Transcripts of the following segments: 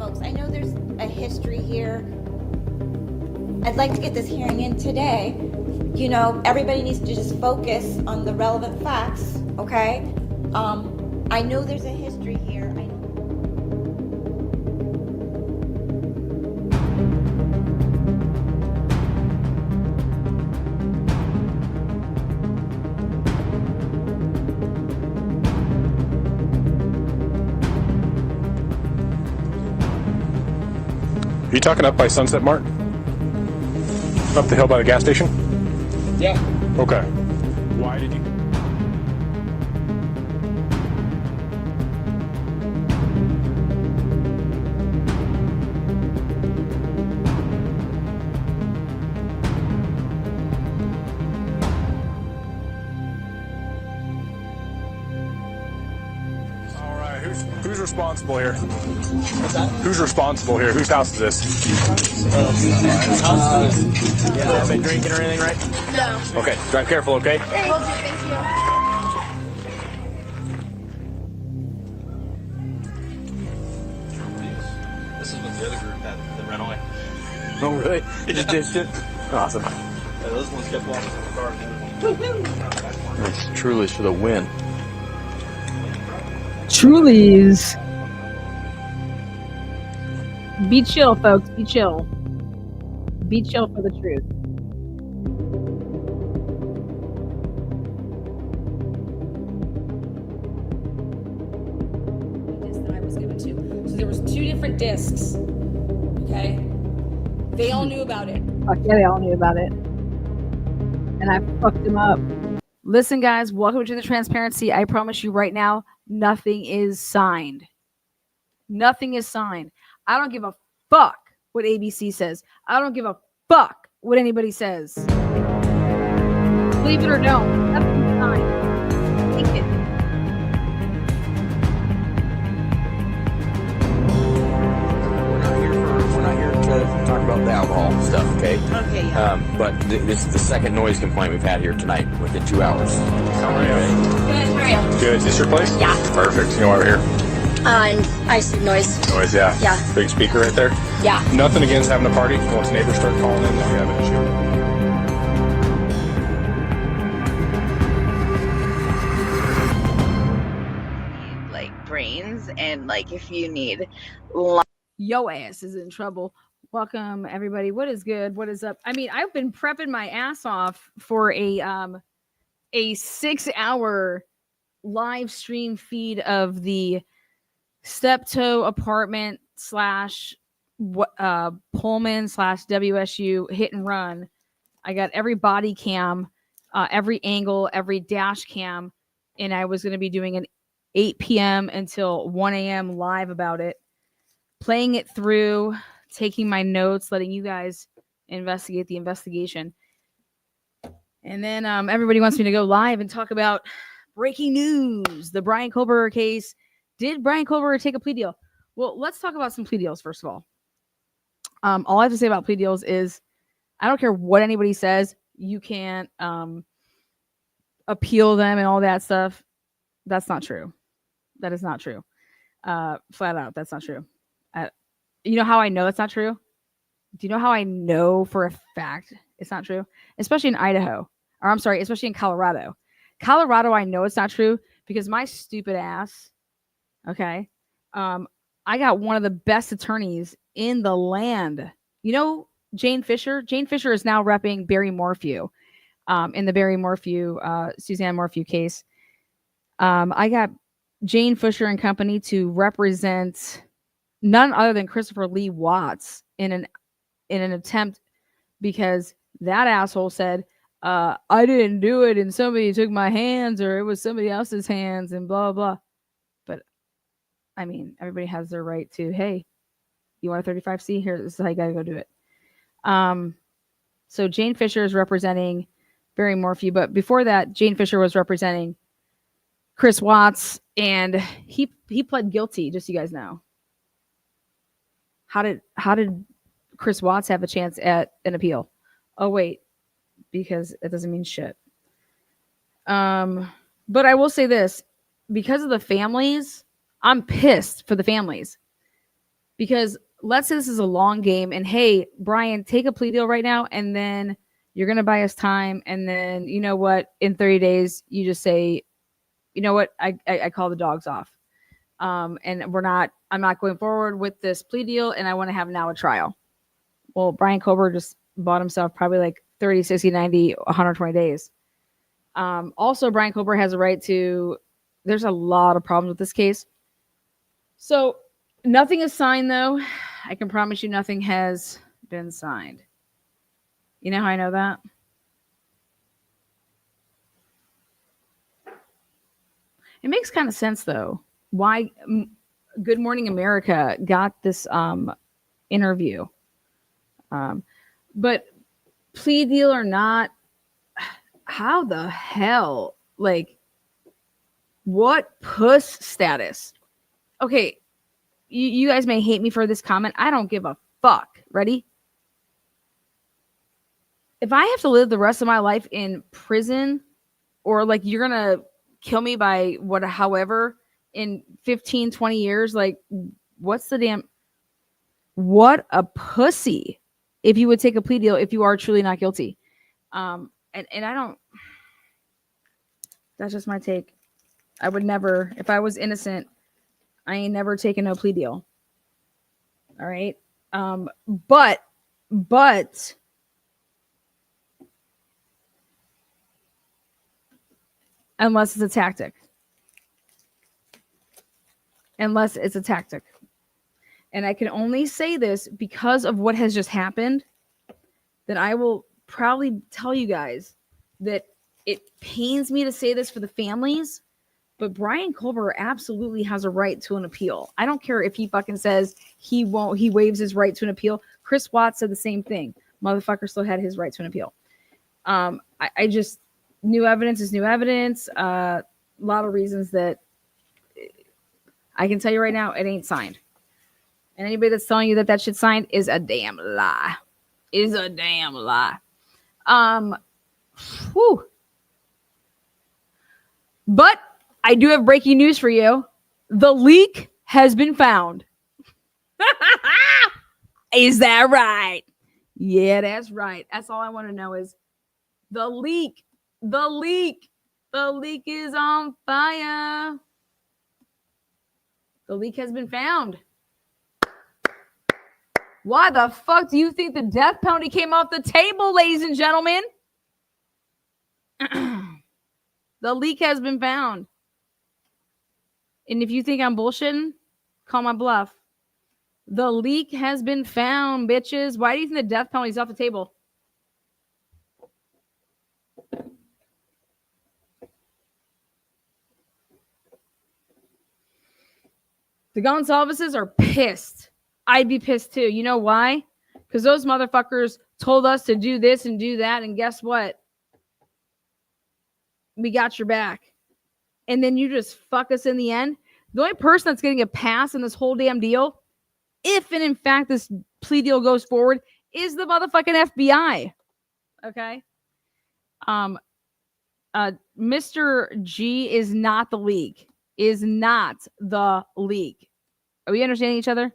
folks, I know there's a history here. I'd like to get this hearing in today. You know, everybody needs to just focus on the relevant facts, okay? I know there's a history here. Are you talking up by Sunset Mart? Up the hill by the gas station? Yeah. Okay. Why did you? All right. Who's responsible here? What's that? Who's responsible here? Whose house is this? Yeah. Have been drinking or anything, right? No. Okay. Drive careful, okay? Thank you. This is what the other group had that ran away. Oh, really? You just ditched it? Awesome. Yeah, those ones kept walking to the car. It's truly for the win. Trulies. Be chill, folks. Be chill. Be chill for the truth. That I was given to. So there was 2 different discs. Okay. They all knew about it. Fuck yeah, they all knew about it. And I fucked them up. Listen, guys, welcome to the transparency. I promise you right now, nothing is signed. Nothing is signed. I don't give a fuck what ABC says. I don't give a fuck what anybody says. Believe it or no, nothing's signed. Take it. We're not here to talk about the alcohol stuff, okay? Okay, yeah. But this is the second noise complaint we've had here tonight within 2 hours. How are you? Good, how are you? Good. Is this your place? Yeah. Perfect. You know why we're here? I see noise. Noise, yeah. Yeah. Big speaker right there. Yeah. Nothing against having a party. Once neighbors start calling in, then we have an issue. Like brains, and like if you need Yo ass is in trouble. Welcome everybody. What is good? What is up? I mean, I've been prepping my ass off for a 6-hour live stream feed of the Steptoe apartment / Pullman / WSU hit and run. I got every body cam, every angle, every dash cam, and I was going to be doing an 8 p.m. until 1 a.m. live about it, playing it through, taking my notes, letting you guys investigate the investigation. And then everybody wants me to go live and talk about breaking news, the Brian Kohberger case. Did Brian Kohberger take a plea deal? Well, let's talk about some plea deals first of all. All I have to say about plea deals is I don't care what anybody says. You can't appeal them and all that stuff. That's not true. That is not true. Flat out, that's not true. You know how I know that's not true? Do you know how I know for a fact it's not true? Especially in Idaho. Or I'm sorry, especially in Colorado. Colorado, I know it's not true because my stupid ass, okay, I got one of the best attorneys in the land. You know Jane Fisher? Jane Fisher is now repping Barry Morphew in the Barry Morphew, Suzanne Morphew case. I got Jane Fisher and company to represent none other than Christopher Lee Watts in an attempt because that asshole said, I didn't do it and somebody took my hands or it was somebody else's hands and blah, blah. But I mean, everybody has their right to, hey, you want a 35C? Here, this is how you got to go do it. So Jane Fisher is representing Barry Morphew. But before that, Jane Fisher was representing Chris Watts, and he pled guilty, just so you guys know. How did Chris Watts have a chance at an appeal? Oh, wait, because it doesn't mean shit. But I will say this, because of the families, I'm pissed for the families. Because let's say this is a long game and hey, Brian, take a plea deal right now and then you're going to buy us time. And then, you know what, in 30 days, you just say, you know what, I call the dogs off. And I'm not going forward with this plea deal and I want to have now a trial. Well, Brian Kohberger just bought himself probably like 30, 60, 90, 120 days. Also, Brian Kohberger has a right to, there's a lot of problems with this case. So nothing is signed though. I can promise you nothing has been signed. You know how I know that? It makes kind of sense though. Why Good Morning America got this interview. But plea deal or not, how the hell, like, what puss status? Okay, you guys may hate me for this comment. I don't give a fuck. Ready? If I have to live the rest of my life in prison, or like you're gonna kill me by however in 15, 20 years, like what a pussy if you would take a plea deal if you are truly not guilty. And I don't, that's just my take. I would never, if I was innocent, I ain't never taken no plea deal. All right. But unless it's a tactic. Unless it's a tactic. And I can only say this because of what has just happened, that I will probably tell you guys that it pains me to say this for the families, but Brian Kohberger absolutely has a right to an appeal. I don't care if he fucking says he waives his right to an appeal. Chris Watts said the same thing. Motherfucker still had his right to an appeal. I just, new evidence is new evidence. A lot of reasons that I can tell you right now, it ain't signed. And anybody that's telling you that that shit's signed is a damn lie. Is a damn lie. Whew. But I do have breaking news for you. The leak has been found. Is that right? Yeah, that's right. That's all I want to know is the leak. The leak. The leak is on fire. The leak has been found. Why the fuck do you think the death penalty came off the table, ladies and gentlemen? The leak has been found. And if you think I'm bullshitting, call my bluff. The leak has been found, bitches. Why do you think the death penalty is off the table? The Gonzaleses are pissed. I'd be pissed too. You know why? Because those motherfuckers told us to do this and do that. And guess what? We got your back. And then you just fuck us in the end. The only person that's getting a pass in this whole damn deal, if and in fact this plea deal goes forward, is the motherfucking FBI. Okay? Mr. G is not the leak. Is not the leak. Are we understanding each other?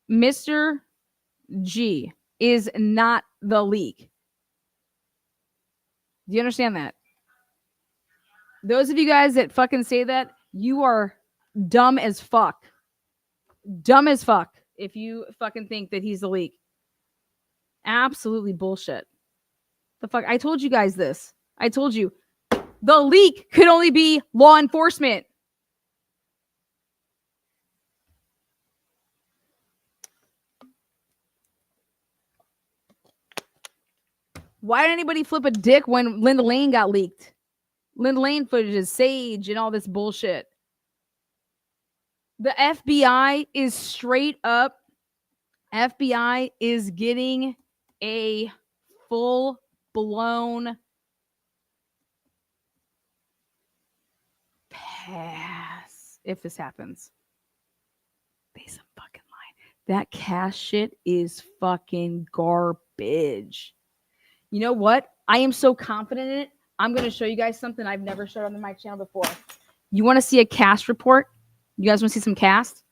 Mr. G is not the leak. Do you understand that? Those of you guys that fucking say that, you are dumb as fuck. Dumb as fuck if you fucking think that he's the leak. Absolutely bullshit. The fuck? I told you guys this. I told you. The leak could only be law enforcement. Why did anybody flip a dick when Linda Lane got leaked? Linda Lane footage is Sage and all this bullshit. The FBI is straight up. FBI is getting a full-blown pass if this happens. They some fucking lie. That cash shit is fucking garbage. You know what? I am so confident in it. I'm going to show you guys something I've never showed on my channel before. You want to see a cast report? You guys want to see some cast?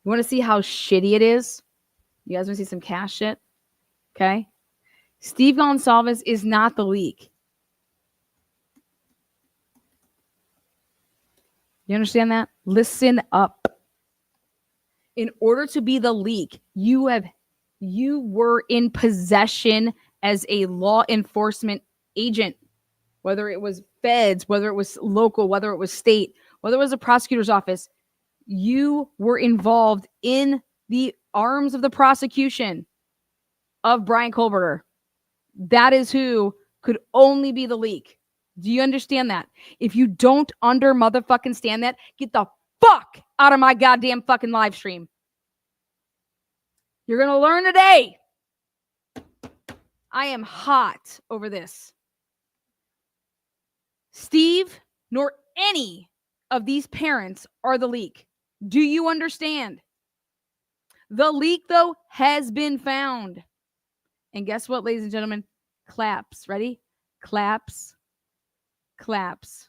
You want to see how shitty it is? You guys want to see some cash shit? Okay. Steve Gonzalez is not the leak. You understand that? Listen up. In order to be the leak, you were in possession as a law enforcement agent, whether it was feds, whether it was local, whether it was state, whether it was a prosecutor's office. You were involved in the arms of the prosecution of Brian Kohberger. That is who could only be the leak. Do you understand that? If you don't under motherfucking stand that, get the fuck out of my goddamn fucking live stream. You're going to learn today. I am hot over this. Steve, nor any of these parents are the leak. Do you understand? The leak, though, has been found. And guess what, ladies and gentlemen? Claps. Ready? Claps. Claps.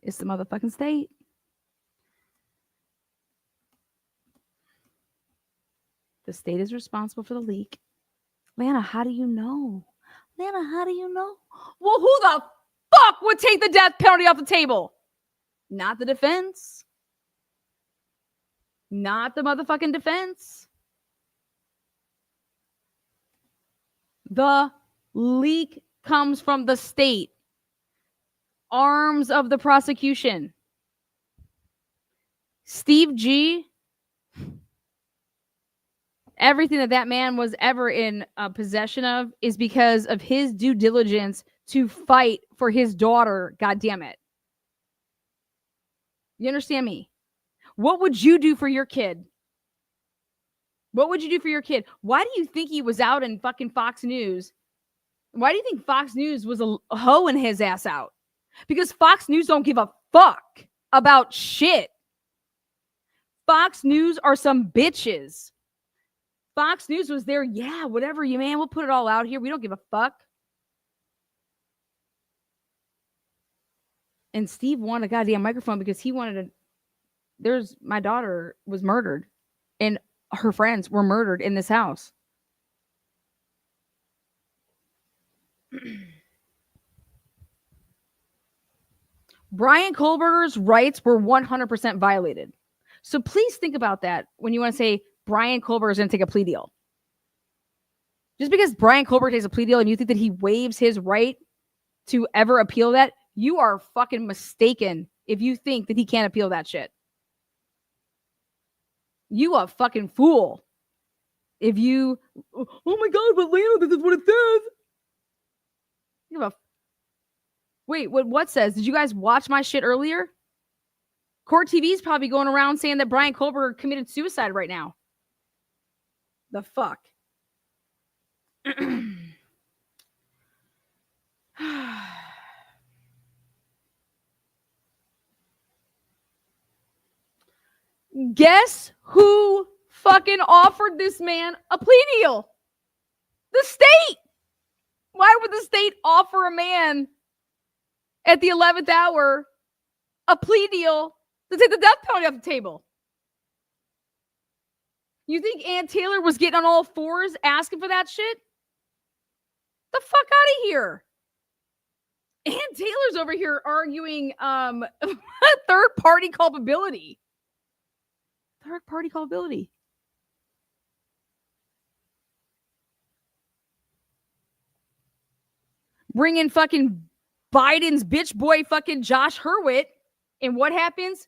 It's the motherfucking state. The state is responsible for the leak. Lana, how do you know? Lana, how do you know? Well, who the fuck would take the death penalty off the table? Not the defense. Not the motherfucking defense. The leak comes from the state. Arms of the prosecution. Steve G. Everything that man was ever in possession of is because of his due diligence to fight for his daughter. God damn it. You understand me? What would you do for your kid? What would you do for your kid? Why do you think he was out in fucking Fox News? Why do you think Fox News was hoeing his ass out? Because Fox News don't give a fuck about shit. Fox News are some bitches. Fox News was there. Yeah, whatever, you man. We'll put it all out here. We don't give a fuck. And Steve wanted a goddamn microphone because he wanted my daughter was murdered and her friends were murdered in this house. Brian Kohberger's rights were 100% violated. So please think about that when you want to say Brian Kohberger is going to take a plea deal. Just because Brian Kohberger takes a plea deal and you think that he waives his right to ever appeal that, you are fucking mistaken if you think that he can't appeal that shit. You a fucking fool. If you, oh my God, but Lana, this is what it says. You have a, wait, what says? Did you guys watch my shit earlier? Court TV is probably going around saying that Brian Kohberger committed suicide right now. The fuck? Guess who fucking offered this man a plea deal? The state. Why would the state offer a man at the 11th hour a plea deal to take the death penalty off the table? You think Ann Taylor was getting on all fours asking for that shit? The fuck out of here. Ann Taylor's over here arguing third-party culpability. Third-party culpability. Bring in fucking Biden's bitch boy fucking Josh Hurwitz. And what happens?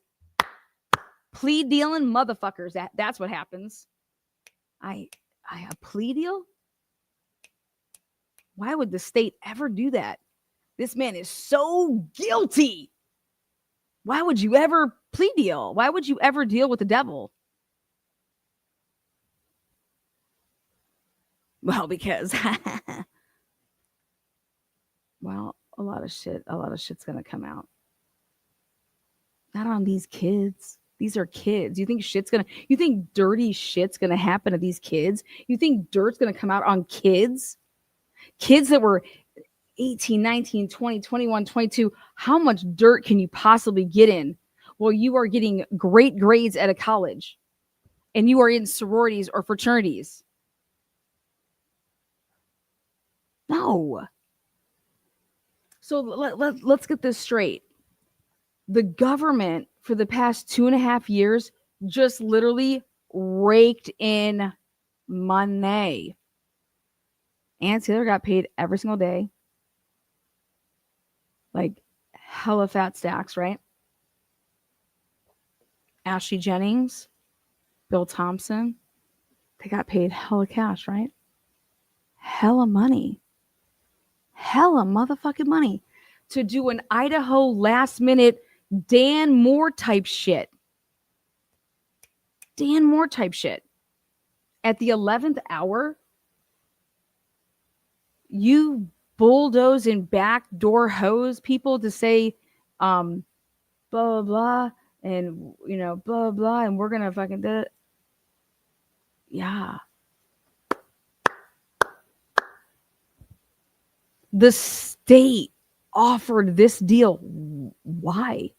Plea dealing motherfuckers. That's what happens. I a plea deal? Why would the state ever do that? This man is so guilty. Why would you ever plea deal? Why would you ever deal with the devil? Well, because well, a lot of shit's gonna come out. Not on these kids. These are kids. You think dirty shit's gonna happen to these kids? You think dirt's gonna come out on kids? Kids that were 18, 19, 20, 21, 22. How much dirt can you possibly get in? Well, you are getting great grades at a college and you are in sororities or fraternities. No. So let's get this straight. The government for the past 2.5 years just literally raked in money. Ann Taylor got paid every single day. Like hella fat stacks, right? Ashley Jennings, Bill Thompson, they got paid hella cash, right? Hella money. Hella motherfucking money to do an Idaho last minute Dan Moore type shit. Dan Moore type shit. At the 11th hour, you bulldoze and backdoor hose people to say, blah, blah, blah, and, you know, blah, blah, and we're going to fucking do it. Yeah. The state offered this deal. Why?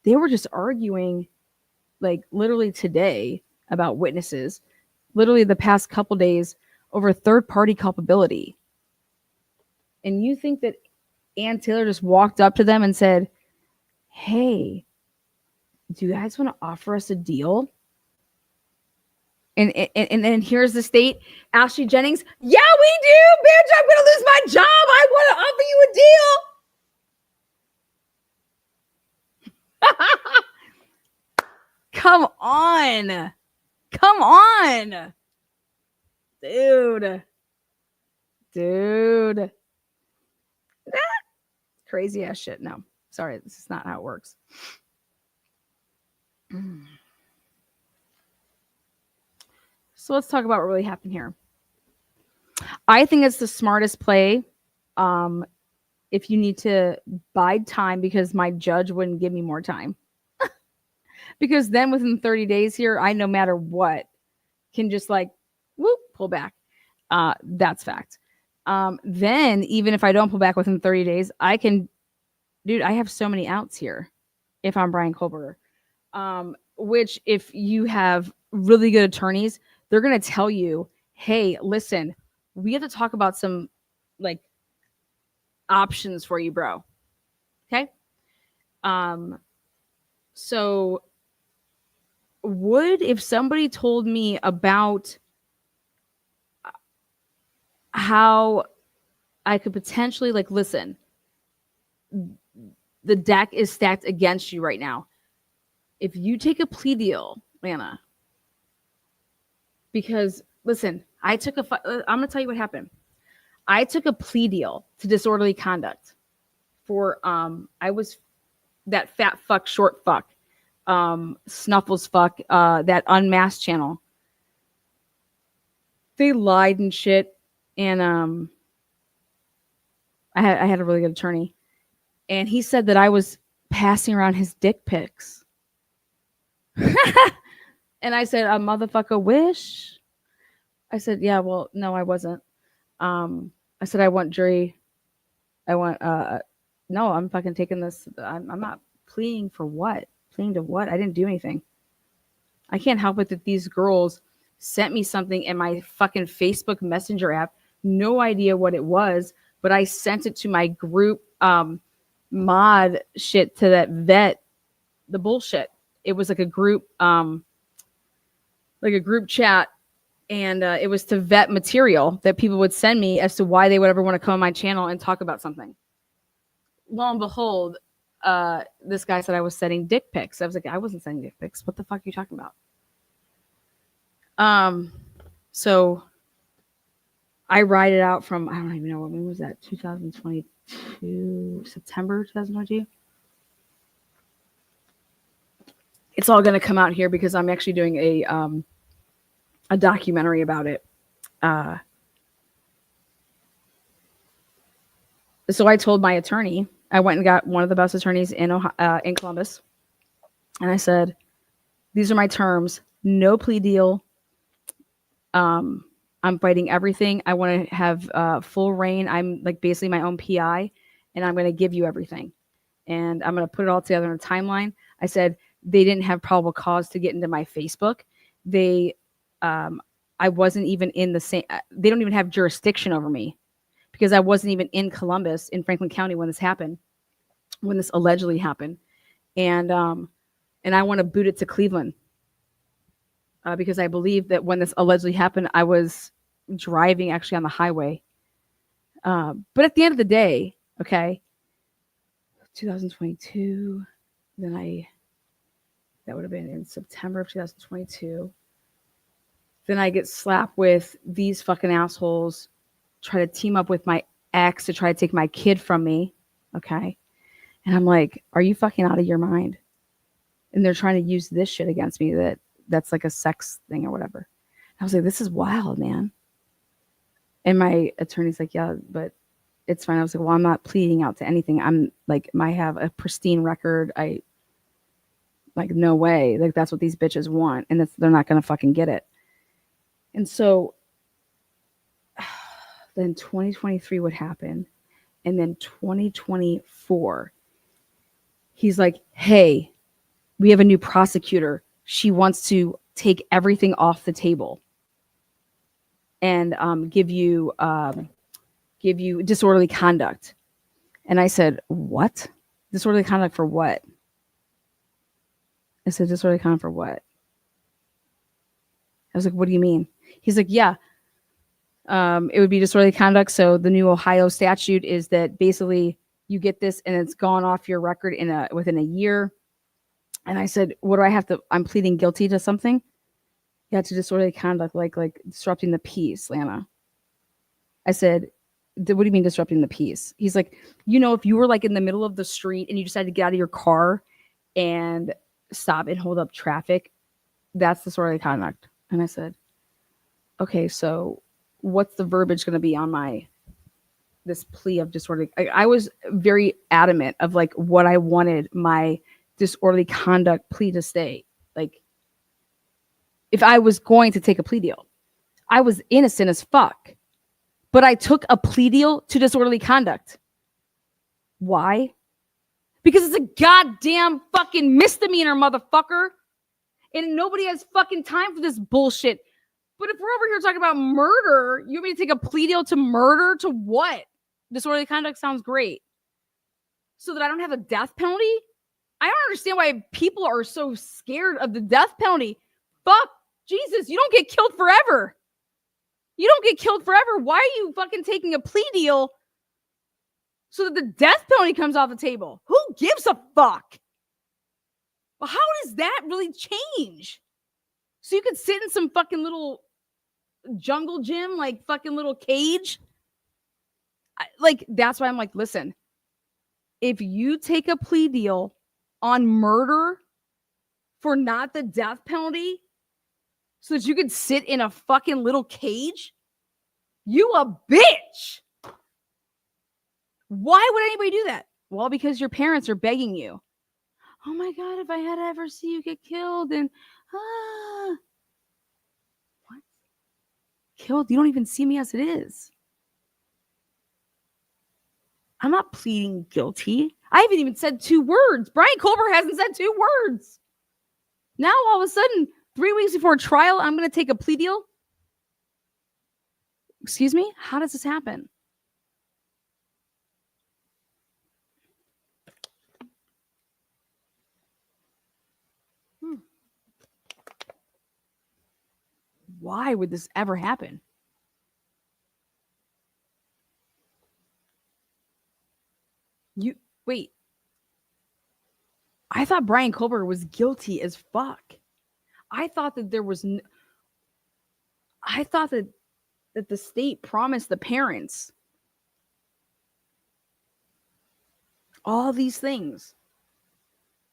They were just arguing, like, literally today about witnesses, literally the past couple days over third-party culpability. And you think that Ann Taylor just walked up to them and said, hey, do you guys want to offer us a deal? And here's the state. Ashley Jennings, yeah, we do, bitch. I'm going to lose my job. I want to offer you a deal. Come on. Come on. Dude. Crazy ass shit. No, sorry. This is not how it works. So let's talk about what really happened here. I think it's the smartest play. If you need to bide time, because my judge wouldn't give me more time. Because then within 30 days here, I, no matter what, can just like, whoop, pull back. That's fact. Then even if I don't pull back within 30 days, I can, dude, I have so many outs here if I'm Brian Kohberger. Which if you have really good attorneys, they're going to tell you, hey, listen, we have to talk about some like options for you, bro. Okay. So if somebody told me about how I could potentially like, listen, the deck is stacked against you right now. If you take a plea deal, Lana, because listen, I'm going to tell you what happened. I took a plea deal to disorderly conduct for, I was that fat fuck, short fuck, Snuffles fuck, that Unmasked channel. They lied and shit. And, I had a really good attorney, and he said that I was passing around his dick pics. And I said, a motherfucker wish. I said, yeah, well, no, I wasn't. I said, I want jury. No, I'm fucking taking this. I'm not pleading for what? Pleading to what? I didn't do anything. I can't help it that these girls sent me something in my fucking Facebook Messenger app. No idea what it was, but I sent it to my group mod shit to that vet. The bullshit. It was like a group chat, and it was to vet material that people would send me as to why they would ever want to come on my channel and talk about something. Lo and behold, this guy said I was sending dick pics. I was like, I wasn't sending dick pics. What the fuck are you talking about? So I write it out from, I don't even know, when was that? 2022, September 2022. It's all going to come out here because I'm actually doing a documentary about it. So I told my attorney, I went and got one of the best attorneys in Columbus. And I said, these are my terms. No plea deal. I'm fighting everything. I want to have full reign. I'm like basically my own PI, and I'm going to give you everything. And I'm going to put it all together in a timeline. I said they didn't have probable cause to get into my Facebook. They, I wasn't even in the same, they don't even have jurisdiction over me because I wasn't even in Columbus in Franklin County when this happened, when this allegedly happened. And I want to boot it to Cleveland because I believe that when this allegedly happened, I was driving actually on the highway. But at the end of the day, okay, 2022, then that would have been in September of 2022. Then I get slapped with these fucking assholes, try to team up with my ex to try to take my kid from me. Okay. And I'm like, are you fucking out of your mind? And they're trying to use this shit against me that's like a sex thing or whatever. I was like, this is wild, man. And my attorney's like, yeah, but it's fine. I was like, well, I'm not pleading out to anything. I'm like, I have a pristine record. Like, no way. Like, that's what these bitches want. And they're not going to fucking get it. And so then 2023 would happen. And then 2024, he's like, hey, we have a new prosecutor. She wants to take everything off the table and give you disorderly conduct. And I said, what? Disorderly conduct for what? I said, disorderly conduct for what? I was like, what do you mean? He's like, yeah, it would be disorderly conduct. So the new Ohio statute is that basically you get this and it's gone off your record within a year. And I said, what do I have to? I'm pleading guilty to something. Yeah, to disorderly conduct, like disrupting the peace, Lana. I said, what do you mean disrupting the peace? He's like, if you were like in the middle of the street and you decided to get out of your car and stop and hold up traffic, that's disorderly conduct. And I said, okay, so what's the verbiage going to be on this plea of disorderly? I was very adamant of like what I wanted my disorderly conduct plea to stay. Like, if I was going to take a plea deal, I was innocent as fuck, but I took a plea deal to disorderly conduct. Why? Because it's a goddamn fucking misdemeanor, motherfucker. And nobody has fucking time for this bullshit. But if we're over here talking about murder, you want me to take a plea deal to murder? To what? Disorderly conduct sounds great. So that I don't have a death penalty? I don't understand why people are so scared of the death penalty. Fuck, Jesus, you don't get killed forever. You don't get killed forever. Why are you fucking taking a plea deal so that the death penalty comes off the table? Who gives a fuck? Well, how does that really change? So you could sit in some fucking little jungle gym, like fucking little cage. That's why I'm like, listen, if you take a plea deal on murder for not the death penalty so that you could sit in a fucking little cage, you a bitch. Why would anybody do that? Well, because your parents are begging you. Oh my God, if I had to ever see you get killed and what? Killed? You don't even see me as it is. I'm not pleading guilty. I haven't even said 2 words. Brian Kohberger hasn't said 2 words. Now, all of a sudden, 3 weeks before trial, I'm going to take a plea deal? Excuse me? How does this happen? Why would this ever happen? Wait. I thought Brian Kohberger was guilty as fuck. I thought that there was I thought that the state promised the parents all these things.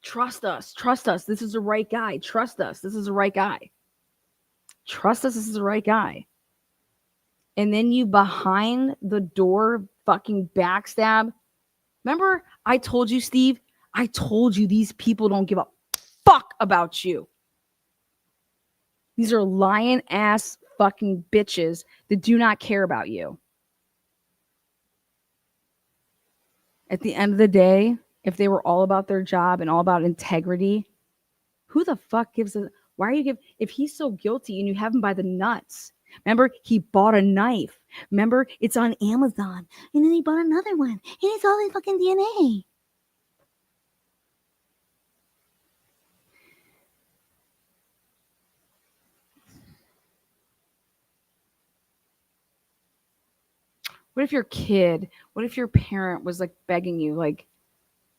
Trust us. This is the right guy. Trust us. This is the right guy. Trust us. This is the right guy. And then you behind the door fucking backstab. Remember, I told you, Steve, I told you these people don't give a fuck about you. These are lying ass fucking bitches that do not care about you. At the end of the day, if they were all about their job and all about integrity, who the fuck gives a... Why are you give... If he's so guilty and you have him by the nuts... Remember, he bought a knife. Remember, it's on Amazon. And then he bought another one. And it's all in fucking DNA. What if your kid, what if your parent was like begging you, like,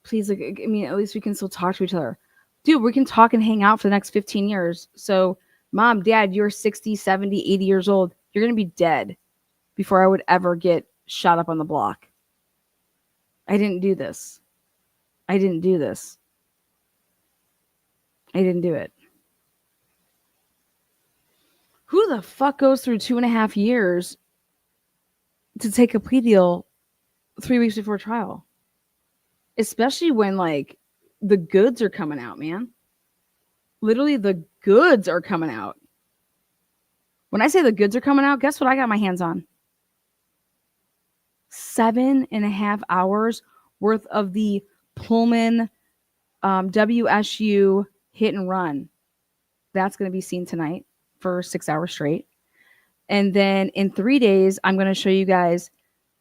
please, like, I mean, at least we can still talk to each other. Dude, we can talk and hang out for the next 15 years. So, mom, dad, you're 60, 70, 80 years old. You're going to be dead before I would ever get shot up on the block. I didn't do this. I didn't do this. I didn't do it. Who the fuck goes through 2.5 years to take a plea deal 3 weeks before trial? Especially when, like, the goods are coming out, man. Literally, the goods are coming out. When I say the goods are coming out, guess what I got my hands on? 7.5 hours worth of the Pullman WSU hit and run. That's going to be seen tonight for 6 hours straight. And then in 3 days, I'm going to show you guys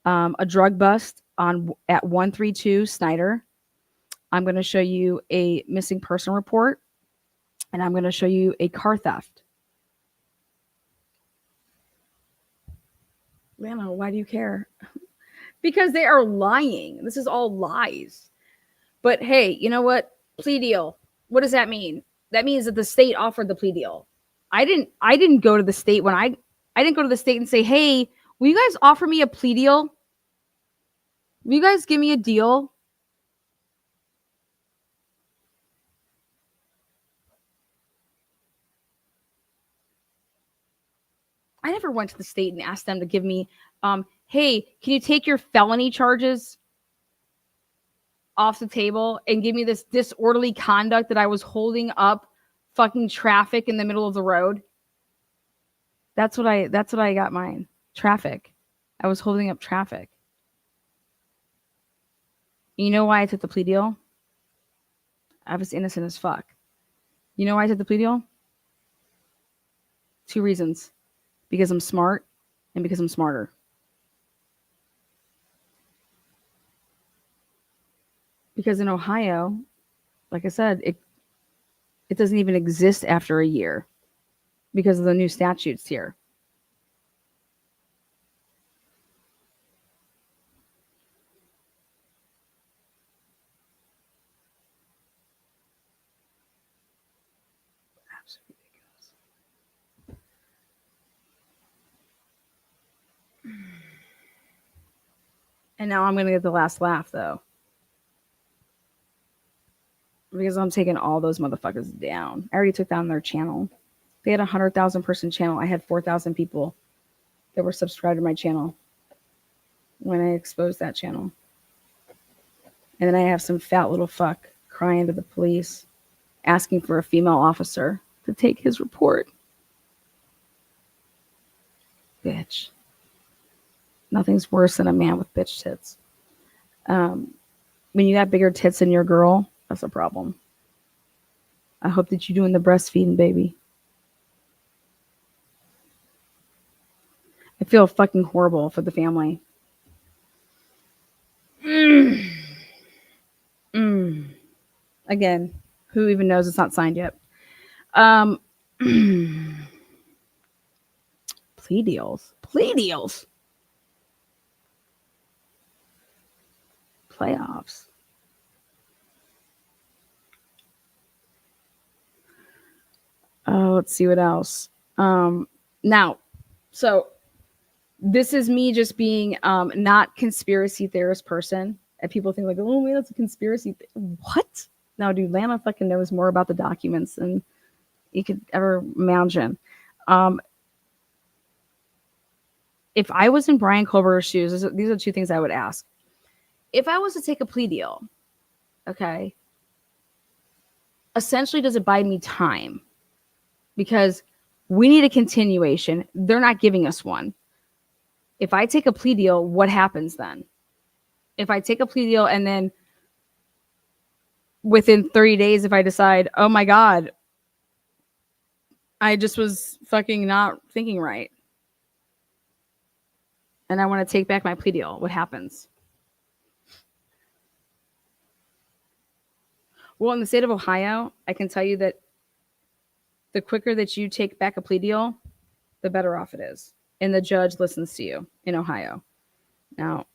a drug bust at 132 Snyder. I'm going to show you a missing person report. And I'm going to show you a car theft. Lana, why do you care? Because they are lying. This is all lies. But hey, you know what? Plea deal. What does that mean? That means that the state offered the plea deal. I didn't go to the state when I didn't go to the state and say, hey, will you guys offer me a plea deal? Will you guys give me a deal? I never went to the state and asked them to give me, hey, can you take your felony charges off the table and give me this disorderly conduct that I was holding up fucking traffic in the middle of the road? That's what I got mine. Traffic. I was holding up traffic. You know why I took the plea deal? I was innocent as fuck. You know why I took the plea deal? 2 reasons. Because I'm smart and because I'm smarter. Because in Ohio, like I said, it doesn't even exist after a year because of the new statutes here. Absolutely ridiculous. And now I'm going to get the last laugh, though. Because I'm taking all those motherfuckers down. I already took down their channel. They had a 100,000 person channel. I had 4,000 people that were subscribed to my channel when I exposed that channel. And then I have some fat little fuck crying to the police, asking for a female officer to take his report. Bitch. Nothing's worse than a man with bitch tits. When you got bigger tits than your girl, that's a problem. I hope that you're doing the breastfeeding, baby. I feel fucking horrible for the family. Again, who even knows it's not signed yet? Plea deals. Plea deals. Playoffs. Let's see what else. Now, so this is me just being not conspiracy theorist person. And people think like, oh, man, that's a conspiracy. What? No, dude, Lana fucking knows more about the documents than you could ever imagine. If I was in Brian Kohberger's shoes, these are 2 things I would ask. If I was to take a plea deal, okay, essentially, does it buy me time? Because We need a continuation. They're not giving us one. If I take a plea deal, what happens then? If I take a plea deal and then within 30 days, if I decide, oh my God, I just was fucking not thinking right, and I want to take back my plea deal, what happens? Well, in the state of Ohio, I can tell you that the quicker that you take back a plea deal, the better off it is. And the judge listens to you in Ohio. Now,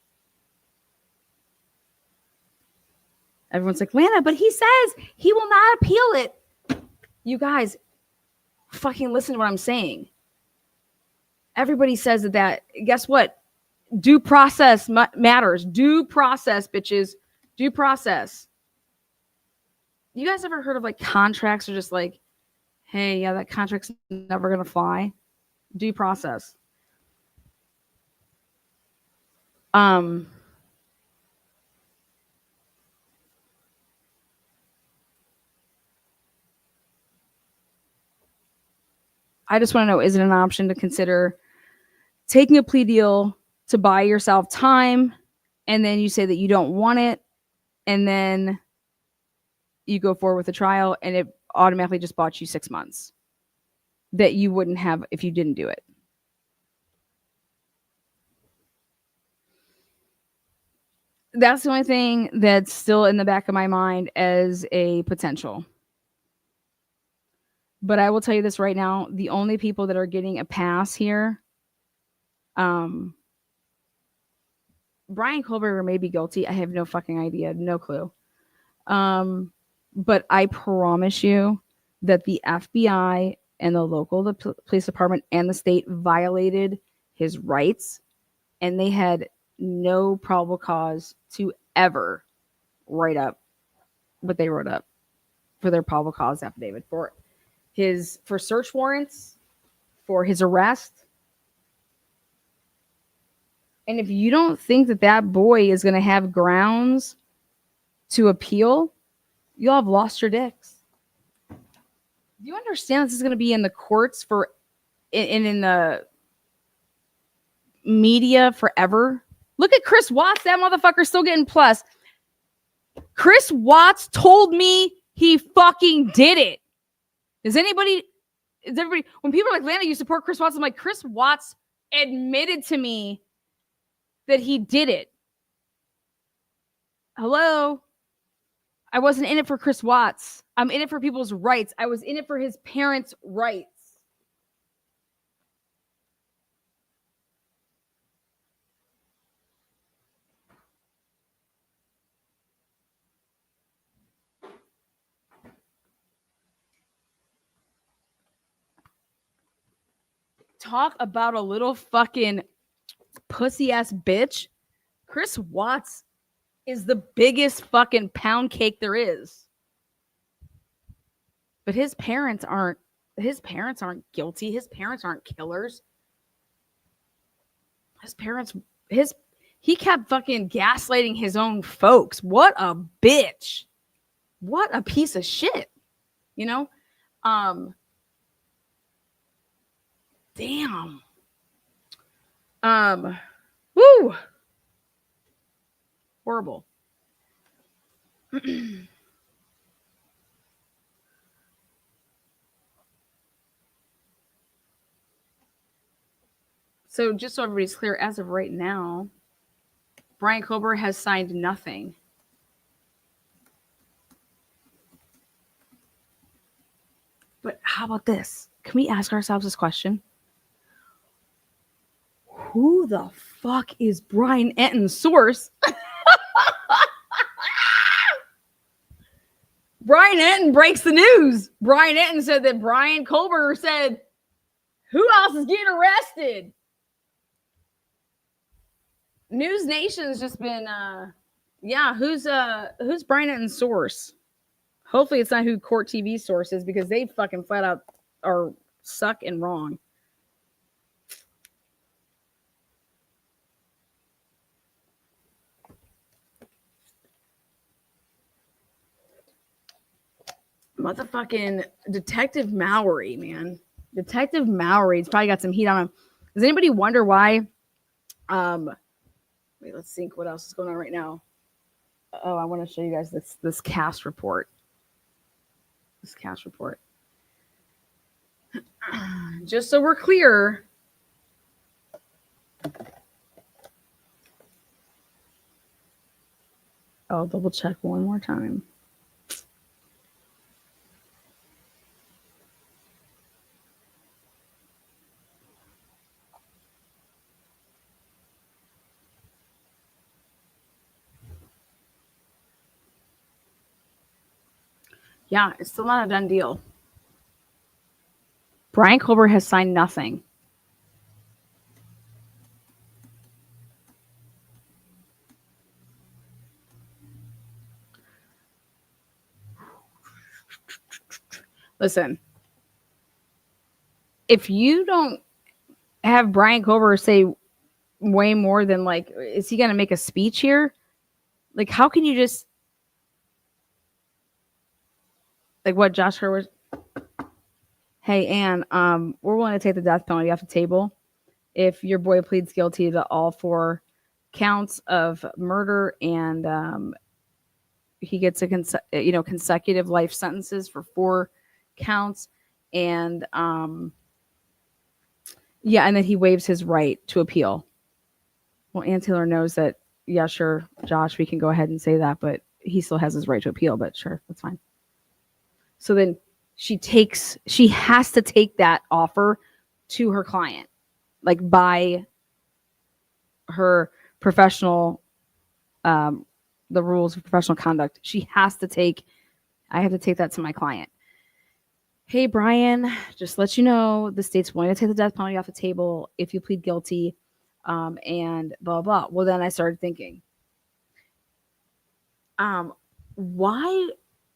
everyone's like, Lana, but he says he will not appeal it. You guys, fucking listen to what I'm saying. Everybody says that. Guess what? Due process matters. Due process, bitches. Due process. You guys ever heard of like contracts are just like, hey, yeah, that contract's never going to fly? Due process. I just want to know, is it an option to consider taking a plea deal to buy yourself time, and then you say that you don't want it, and then you go forward with the trial, and it automatically just bought you 6 months that you wouldn't have if you didn't do it? That's the only thing that's still in the back of my mind as a potential. But I will tell you this right now, the only people that are getting a pass here, Brian Kohberger may be guilty. I have no fucking idea. No clue. But I promise you that the FBI and the local police department and the state violated his rights, and they had no probable cause to ever write up what they wrote up for their probable cause affidavit for search warrants, for his arrest. And if you don't think that that boy is going to have grounds to appeal, you'll have lost your dicks. Do you understand this is going to be in the courts in the media forever? Look at Chris Watts. That motherfucker's still getting plus. Chris Watts told me he fucking did it. Is everybody, when people are like, Lana, you support Chris Watts? I'm like, Chris Watts admitted to me that he did it. Hello? I wasn't in it for Chris Watts. I'm in it for people's rights. I was in it for his parents' rights. Talk about a little fucking pussy ass bitch. Chris Watts is the biggest fucking pound cake there is. But his parents aren't guilty. His parents aren't killers. He kept fucking gaslighting his own folks. What a bitch. What a piece of shit. You know? Damn. Woo. Horrible. So just so everybody's clear, as of right now, Brian Kohberger has signed nothing. But how about this? Can we ask ourselves this question? Who the fuck is Brian Enton's source? Brian Enton breaks the news. Brian Enton said that Brian Kohberger said, who else is getting arrested? NewsNation has just been, who's Brian Enton's source? Hopefully it's not who Court TV's source is, because they fucking flat out are suck and wrong. Motherfucking Detective Mallory, man. Detective Mowry's probably got some heat on him. Does anybody wonder why? Wait, let's think what else is going on right now. Oh, I want to show you guys this cast report. This cast report. Just so we're clear. I'll double check one more time. Yeah, it's still not a done deal. Brian Kohberger has signed nothing. Listen, if you don't have Brian Kohberger say way more than like, is he going to make a speech here? Like, how can you just like what Josh Hurd was? Hey, Ann, we're willing to take the death penalty off the table if your boy pleads guilty to all 4 counts of murder and he gets a consecutive life sentences for 4 counts and and then he waives his right to appeal. Well, Ann Taylor knows that. Yeah, sure, Josh, we can go ahead and say that, but he still has his right to appeal. But sure, that's fine. So then she has to take that offer to her client, like by her professional, the rules of professional conduct. I have to take that to my client. Hey, Brian, just let you know, the state's willing to take the death penalty off the table if you plead guilty, and blah, blah. Well, then I started thinking, why,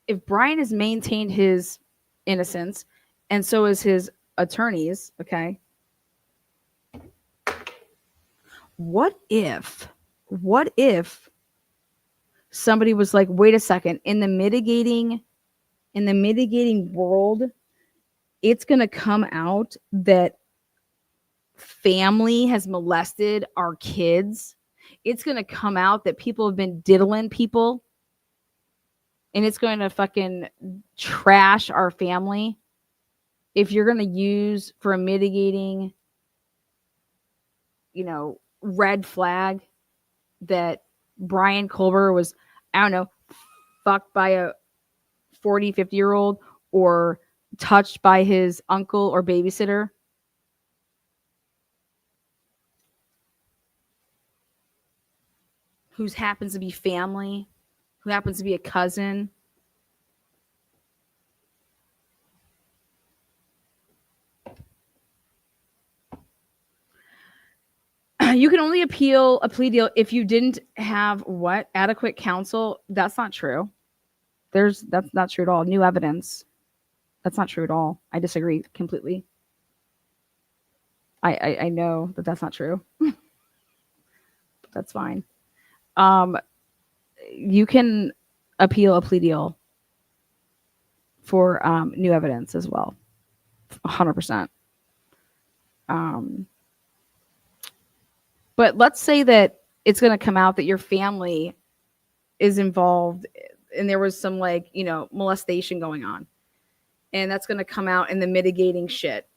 if Brian has maintained his innocence and so is his attorneys, okay, what if somebody was like, wait a second, in the mitigating world, it's going to come out that family has molested our kids. It's going to come out that people have been diddling people, and it's going to fucking trash our family. If you're going to use for a mitigating, red flag that Brian Kohberger was, I don't know, fucked by a 40, 50-year-old or touched by his uncle or babysitter. Who happens to be family, who happens to be a cousin. You can only appeal a plea deal if you didn't have adequate counsel. That's not true. That's not true at all. New evidence. That's not true at all. I disagree completely. I know that that's not true. But that's fine. You can appeal a plea deal for new evidence as well. 100%. But let's say that it's going to come out that your family is involved and there was some molestation going on. And that's going to come out in the mitigating shit.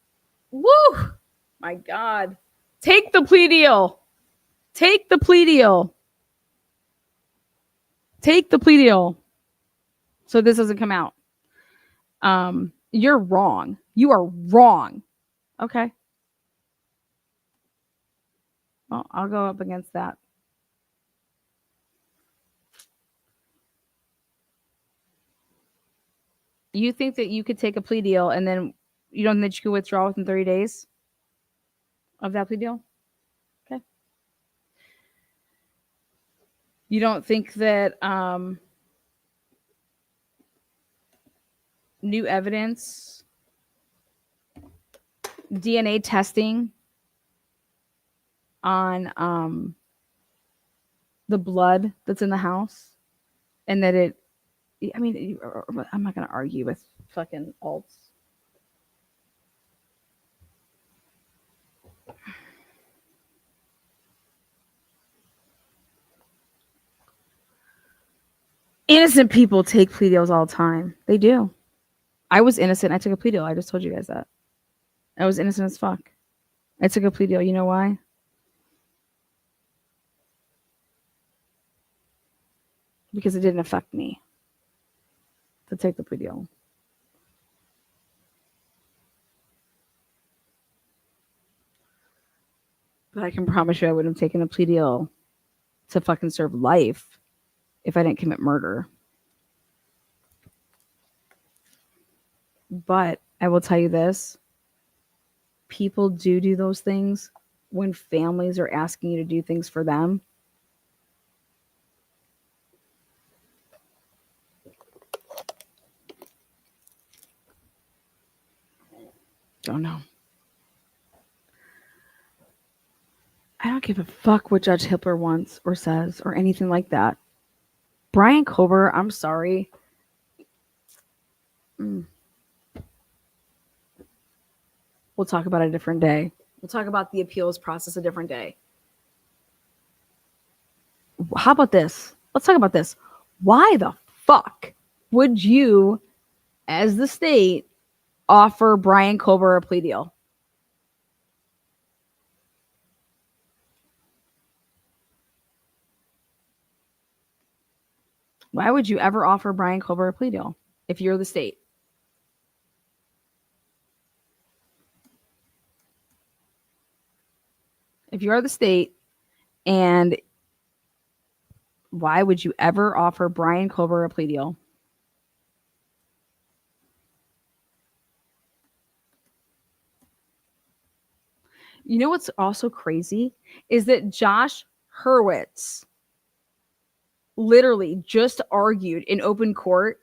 Woo! My God. Take the plea deal. Take the plea deal. Take the plea deal. So this doesn't come out. You're wrong. You are wrong. Okay. Well, I'll go up against that. You think that you could take a plea deal and then you don't think you could withdraw within 30 days of that plea deal? Okay. You don't think that new evidence, DNA testing on the blood that's in the house, and that I'm not going to argue with fucking alts. Innocent people take plea deals all the time. They do. I was innocent. I took a plea deal. I just told you guys that. I was innocent as fuck. I took a plea deal. You know why? Because it didn't affect me to take the plea deal. But I can promise you I wouldn't have taken a plea deal to fucking serve life if I didn't commit murder. But I will tell you this. People do those things when families are asking you to do things for them. Don't know. I don't give a fuck what Judge Hitler wants or says or anything like that. Brian Kohberger, I'm sorry. We'll talk about it a different day. We'll talk about the appeals process a different day. How about this? Let's talk about this. Why the fuck would you, as the state, offer Brian Kohberger a plea deal? Why would you ever offer Brian Kohberger a plea deal if you're the state? If you're the state, and why would you ever offer Brian Kohberger a plea deal? You know what's also crazy is that Josh Hurwitz literally just argued in open court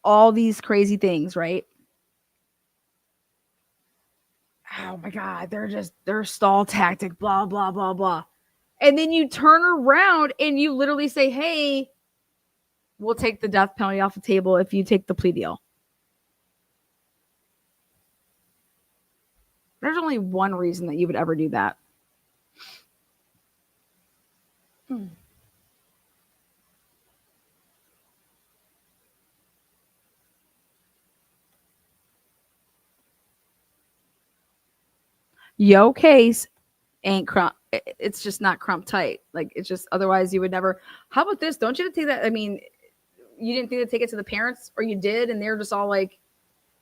all these crazy things, right? Oh my God, they're stall tactic, blah, blah, blah, blah. And then you turn around and you literally say, hey, we'll take the death penalty off the table if you take the plea deal. There's only one reason that you would ever do that. Yo case ain't crump. It's just not crump tight. Like, it's just, otherwise you would never. How about this? Don't you take that? I mean, you didn't think to take it to the parents, or you did, and they're just all like,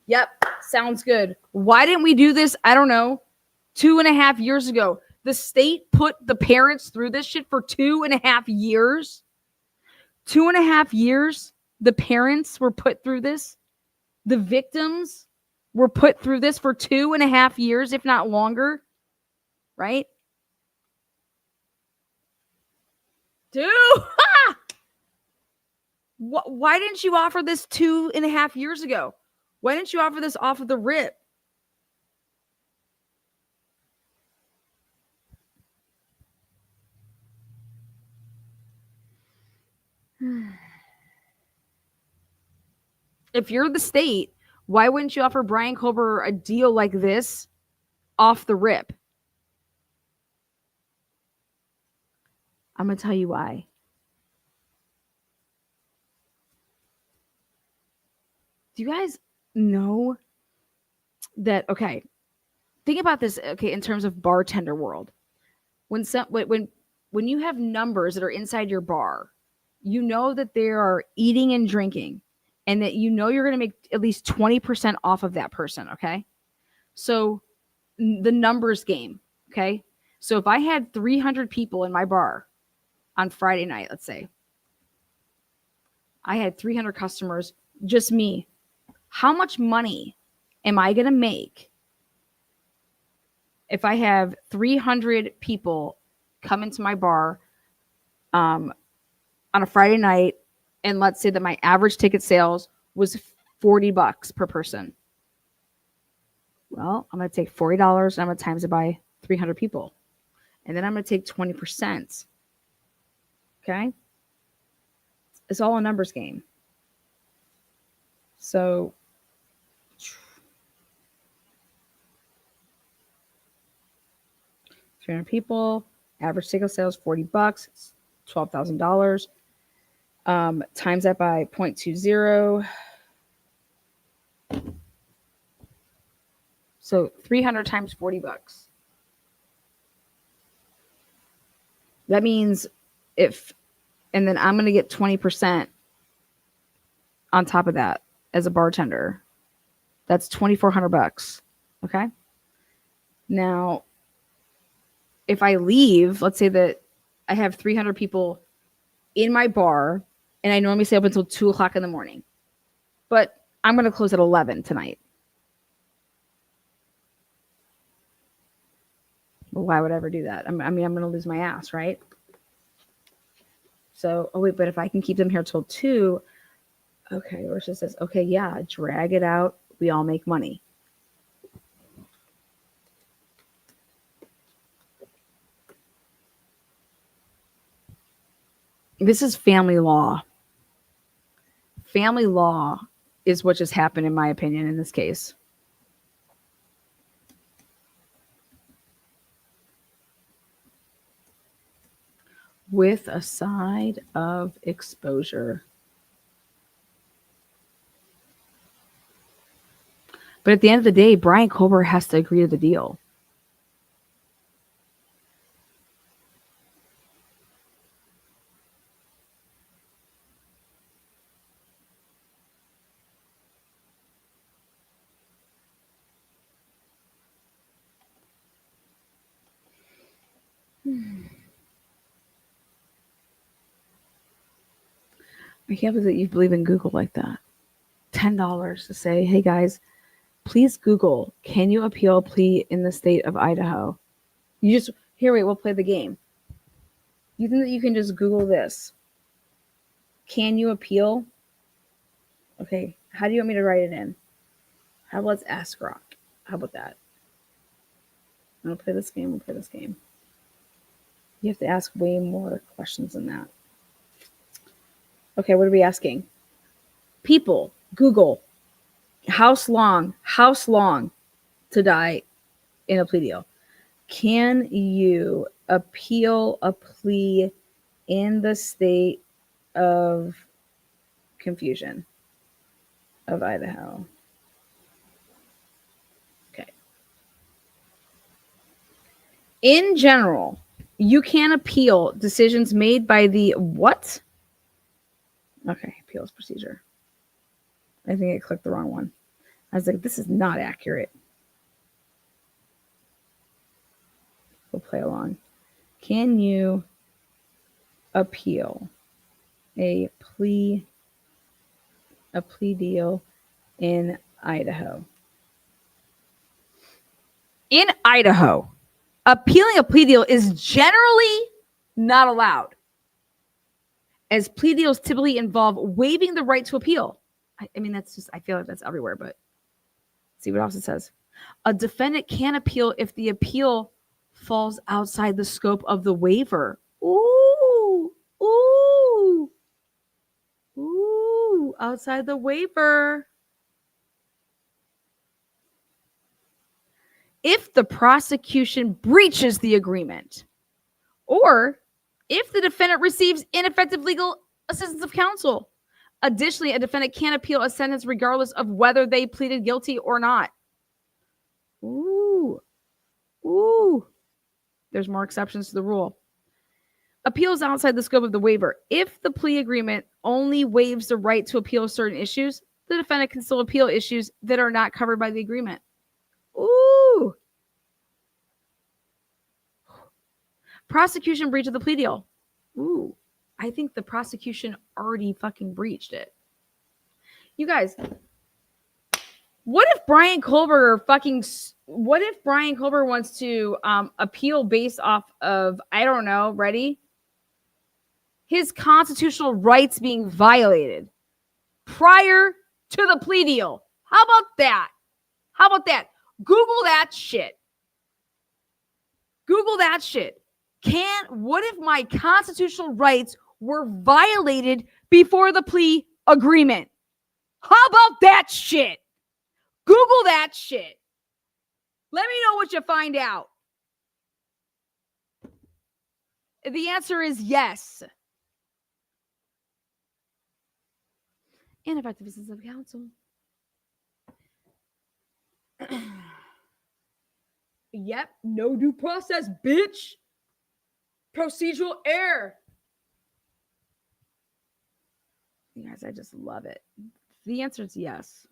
yep, sounds good. Why didn't we do this? I don't know. 2.5 years ago, the state put the parents through this shit for 2.5 years. 2.5 years, the parents were put through this. The victims were put through this for 2.5 years, if not longer. Right? Dude, why didn't you offer this 2.5 years ago? Why didn't you offer this off of the rip? If you're the state, why wouldn't you offer Brian Kohberger a deal like this off the rip? I'm going to tell you why. Do you guys know that, okay, think about this, okay, in terms of bartender world. When you have numbers that are inside your bar, you know that they are eating and drinking, and that you know you're going to make at least 20% off of that person, okay? So the numbers game, okay? So if I had 300 people in my bar on Friday night, let's say, I had 300 customers, just me. How much money am I going to make if I have 300 people come into my bar on a Friday night, and let's say that my average ticket sales was $40 per person? Well, I'm going to take $40 and I'm going to times it by 300 people. And then I'm going to take 20%. Okay? It's all a numbers game. So, $300 people, average ticket sales $40, it's $12,000. Times that by 0.20. So 300 times $40. That means and then I'm going to get 20% on top of that as a bartender. That's $2,400. Okay. Now, if I leave, let's say that I have 300 people in my bar and I normally stay up until 2:00 in the morning, but I'm going to close at 11 tonight. Well, why would I ever do that? I mean, I'm going to lose my ass, right? So, oh wait, but if I can keep them here till 2, okay, or she says, okay, yeah, drag it out. We all make money. This is family law. Family law is what just happened, in my opinion, in this case. With a side of exposure. But at the end of the day, Brian Kohberger has to agree to the deal. I can't believe that you believe in Google like that. $10 to say, hey guys, please Google, can you appeal a plea in the state of Idaho? You just, here, wait, we'll play the game. You think that you can just Google this? Can you appeal? Okay, how do you want me to write it in? How about let's ask Rock? How about that? We'll play this game, we'll play this game. You have to ask way more questions than that. Okay, what are we asking? People, Google, how long to die in a plea deal? Can you appeal a plea in the state of confusion of Idaho? Okay. In general, you can appeal decisions made by the what? Okay, appeals procedure. I think I clicked the wrong one. I was like, this is not accurate. We'll play along. Can you appeal a plea deal in Idaho? In Idaho, appealing a plea deal is generally not allowed, as plea deals typically involve waiving the right to appeal. I mean, that's just, I feel like that's everywhere, but see what else it says. A defendant can appeal if the appeal falls outside the scope of the waiver. Ooh, outside the waiver. If the prosecution breaches the agreement, or if the defendant receives ineffective legal assistance of counsel. Additionally, a defendant can appeal a sentence regardless of whether they pleaded guilty or not. Ooh. There's more exceptions to the rule. Appeals outside the scope of the waiver. If the plea agreement only waives the right to appeal certain issues, the defendant can still appeal issues that are not covered by the agreement. Ooh. Prosecution breach of the plea deal. Ooh. I think the prosecution already fucking breached it. You guys, what if Brian Kohberger wants to appeal based off of, I don't know, ready? His constitutional rights being violated prior to the plea deal. How about that? Google that shit. What if my constitutional rights were violated before the plea agreement? How about that shit? Google that shit. Let me know what you find out. The answer is yes. and effective assistance of counsel. Yep, no due process, bitch. Procedural error. You guys, I just love it. The answer is yes.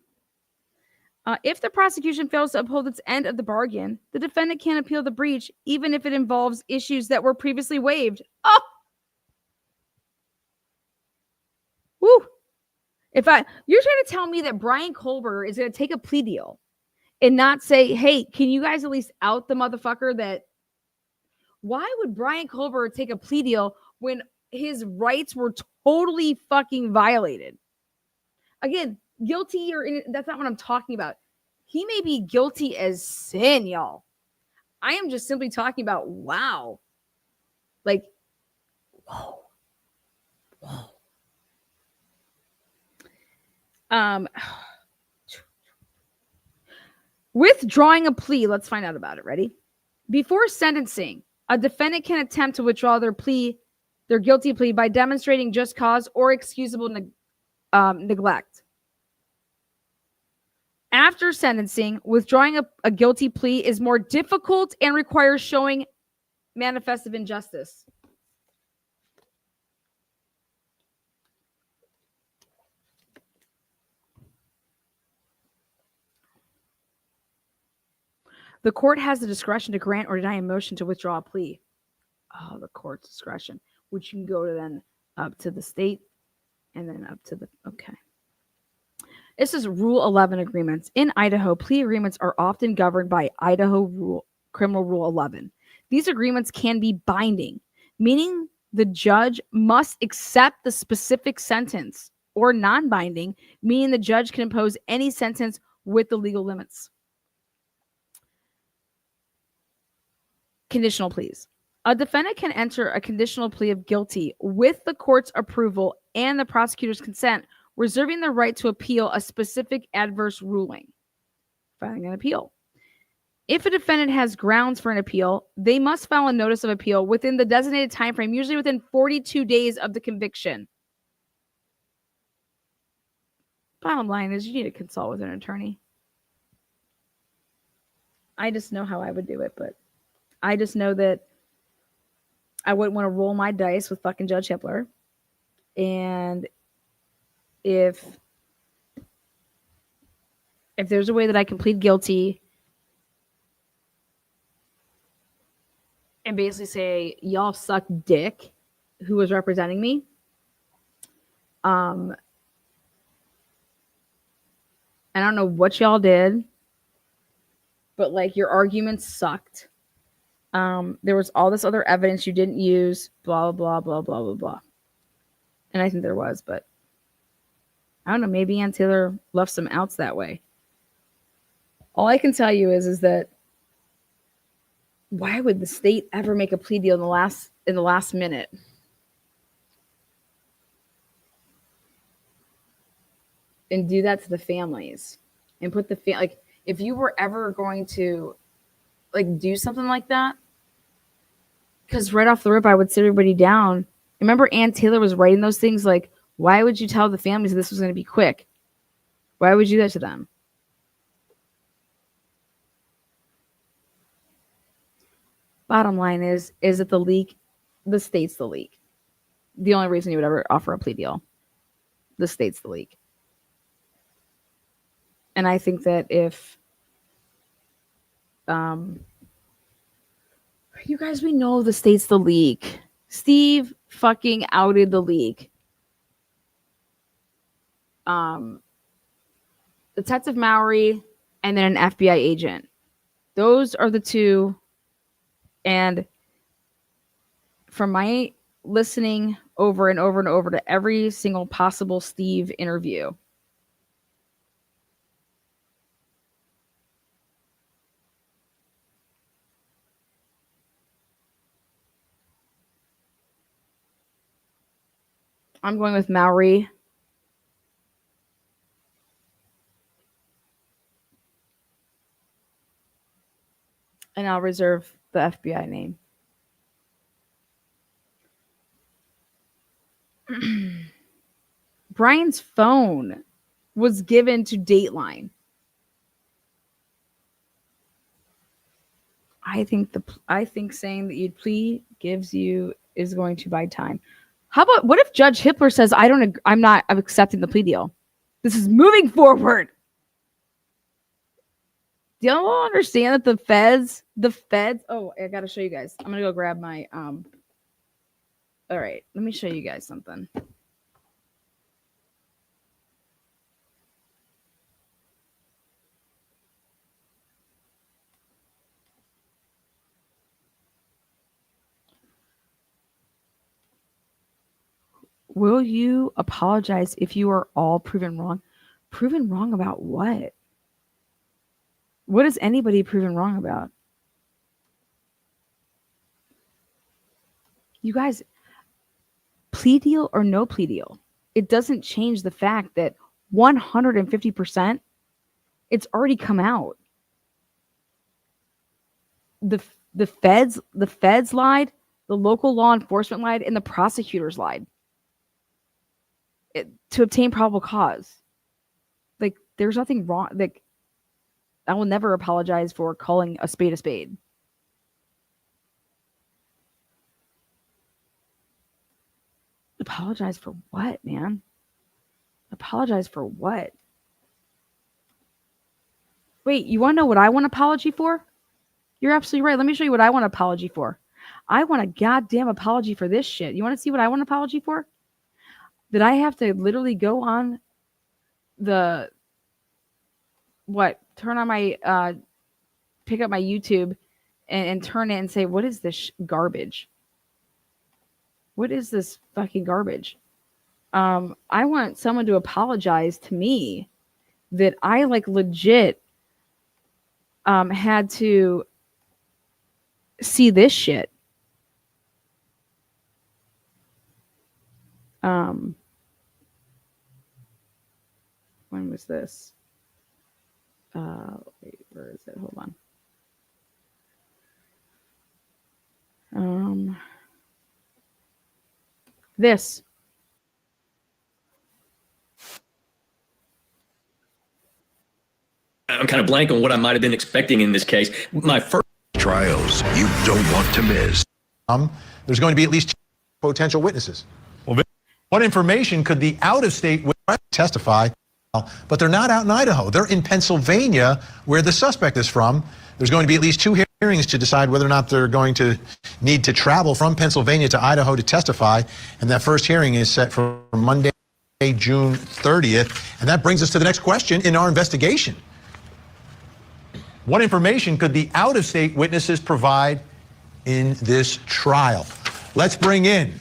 If the prosecution fails to uphold its end of the bargain, the defendant can appeal the breach, even if it involves issues that were previously waived. Oh! Woo! You're trying to tell me that Brian Kohberger is going to take a plea deal and not say, hey, can you guys at least out the motherfucker that... Why would Brian Kohberger take a plea deal when his rights were totally fucking violated? Again, guilty or that's not what I'm talking about. He may be guilty as sin, y'all. I am just simply talking about, wow. Like, whoa. Withdrawing a plea. Let's find out about it. Ready? Before sentencing, a defendant can attempt to withdraw their guilty plea by demonstrating just cause or excusable neglect. After sentencing, withdrawing a guilty plea is more difficult and requires showing manifest injustice. The court has the discretion to grant or deny a motion to withdraw a plea. Oh, the court's discretion, which you can go to then up to the state and then up to the, okay. This is Rule 11 agreements. In Idaho, plea agreements are often governed by Criminal Rule 11. These agreements can be binding, meaning the judge must accept the specific sentence, or non-binding, meaning the judge can impose any sentence with the legal limits. Conditional pleas. A defendant can enter a conditional plea of guilty with the court's approval and the prosecutor's consent, reserving the right to appeal a specific adverse ruling. Filing an appeal. If a defendant has grounds for an appeal, they must file a notice of appeal within the designated time frame, usually within 42 days of the conviction. Bottom line is you need to consult with an attorney. I just know how I would do it, but I just know that I wouldn't want to roll my dice with fucking Judge Hippler. And if there's a way that I can plead guilty and basically say, y'all suck dick, who was representing me, and I don't know what y'all did, but like your arguments sucked. There was all this other evidence you didn't use, blah, blah, blah, blah, blah, blah. And I think there was, but I don't know, maybe Ann Taylor left some outs that way. All I can tell you is that why would the state ever make a plea deal in the last minute? And do that to the families and put the like, if you were ever going to like do something like that, because right off the rip, I would sit everybody down. Remember Ann Taylor was writing those things like, why would you tell the families this was going to be quick? Why would you do that to them? Bottom line is it the leak? The state's the leak. The only reason you would ever offer a plea deal. The state's the leak. And I think that if you guys, we know the state's the leak. Steve fucking outed the leak. Detective Mowry and then an FBI agent. Those are the two. And from my listening over and over and over to every single possible Steve interview, I'm going with Mowry. And I'll reserve the FBI name. Brian's phone was given to Dateline. I think saying that you'd plea is going to buy time. How about what if Judge Hippler says I'm accepting the plea deal? This is moving forward. Do y'all understand that the feds, oh, I gotta show you guys. I'm gonna go grab my all right, let me show you guys something. Will you apologize if you are all proven wrong? Proven wrong about what? What is anybody proven wrong about? You guys, plea deal or no plea deal, it doesn't change the fact that 150%, it's already come out. The feds lied, the local law enforcement lied, and the prosecutors lied to obtain probable cause. Like, there's nothing wrong. Like, I will never apologize for calling a spade a spade. Apologize for what, man? Apologize for what? Wait, you want to know what I want an apology for? You're absolutely right. Let me show you what I want an apology for. I want a goddamn apology for this shit. You want to see what I want an apology for? That I have to literally go on turn on my, pick up my YouTube and turn it and say, what is this garbage? What is this fucking garbage? I want someone to apologize to me that I legit had to see this shit. When was this? Wait, where is it? Hold on. This. I'm kind of blank on what I might have been expecting in this case. My first trials you don't want to miss. There's going to be at least 2 potential witnesses. What information could the out-of-state witness testify? But they're not out in Idaho. They're in Pennsylvania, where the suspect is from. There's going to be at least 2 hearings to decide whether or not they're going to need to travel from Pennsylvania to Idaho to testify. And that first hearing is set for Monday, June 30th. And that brings us to the next question in our investigation. What information could the out-of-state witnesses provide in this trial? Let's bring in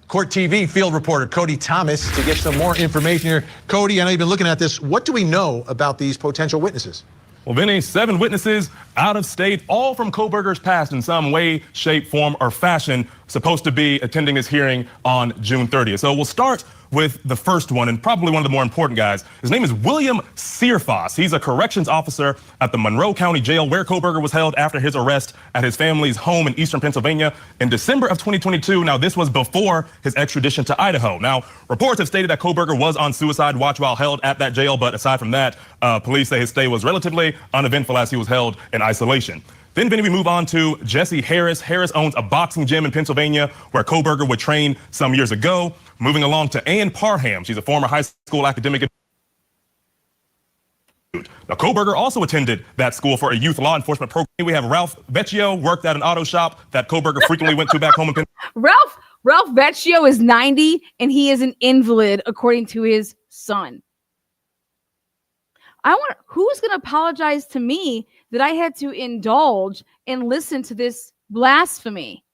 Court TV field reporter Cody Thomas to get some more information here. Cody, I know you've been looking at this. What do we know about these potential witnesses? Well, Vinny, 7 witnesses out of state, all from Kohberger's past in some way, shape, form, or fashion, supposed to be attending this hearing on June 30th. So we'll start with the first one, and probably one of the more important guys. His name is William Searfoss. He's a corrections officer at the Monroe County Jail, where Kohberger was held after his arrest at his family's home in eastern Pennsylvania in December of 2022. Now, this was before his extradition to Idaho. Now, reports have stated that Kohberger was on suicide watch while held at that jail, but aside from that, police say his stay was relatively uneventful as he was held in isolation. Then, Vinny, we move on to Jesse Harris. Harris owns a boxing gym in Pennsylvania where Kohberger would train some years ago. Moving along to Ann Parham. She's a former high school academic. Now, Kohberger also attended that school for a youth law enforcement program. We have Ralph Vecchio, worked at an auto shop that Kohberger frequently went to back home in Pennsylvania. Ralph Vecchio is 90 and he is an invalid, according to his son. Who's going to apologize to me that I had to indulge and listen to this blasphemy?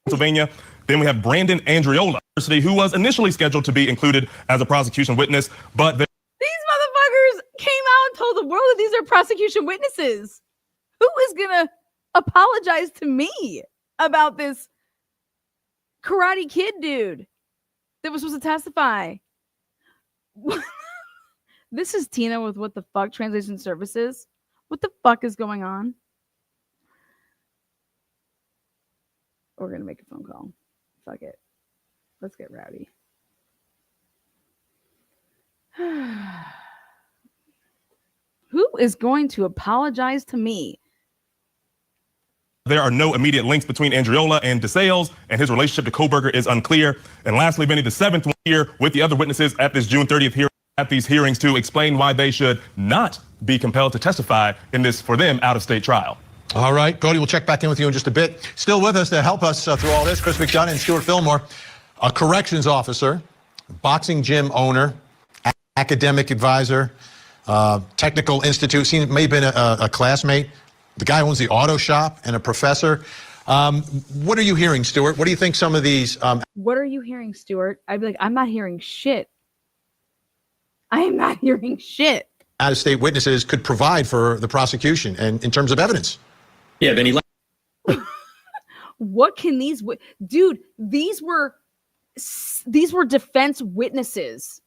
Pennsylvania. Then we have Brandon Andriola, who was initially scheduled to be included as a prosecution witness, but these motherfuckers came out and told the world that these are prosecution witnesses. Who is going to apologize to me about this Karate Kid dude that was supposed to testify? This is Tina with What the Fuck Translation Services. What the fuck is going on? We're going to make a phone call. Fuck it. Let's get rowdy. Who is going to apologize to me? There are no immediate links between Andriola and DeSales, and his relationship to Kohberger is unclear. And lastly, Benny, the seventh one here with the other witnesses at this June 30th hearing, at these hearings to explain why they should not be compelled to testify in this, for them, out-of-state trial. All right, Cody, we'll check back in with you in just a bit. Still with us to help us through all this, Chris McDonough and Stuart Fillmore, a corrections officer, boxing gym owner, academic advisor, technical institute, may have been a classmate. The guy owns the auto shop and a professor. What are you hearing, Stuart? What do you think some of these... What are you hearing, Stuart? I'd be like, I'm not hearing shit. I am not hearing shit. out-of-state witnesses could provide for the prosecution and in terms of evidence? Yeah, Benny. What can these... Dude, these were defense witnesses.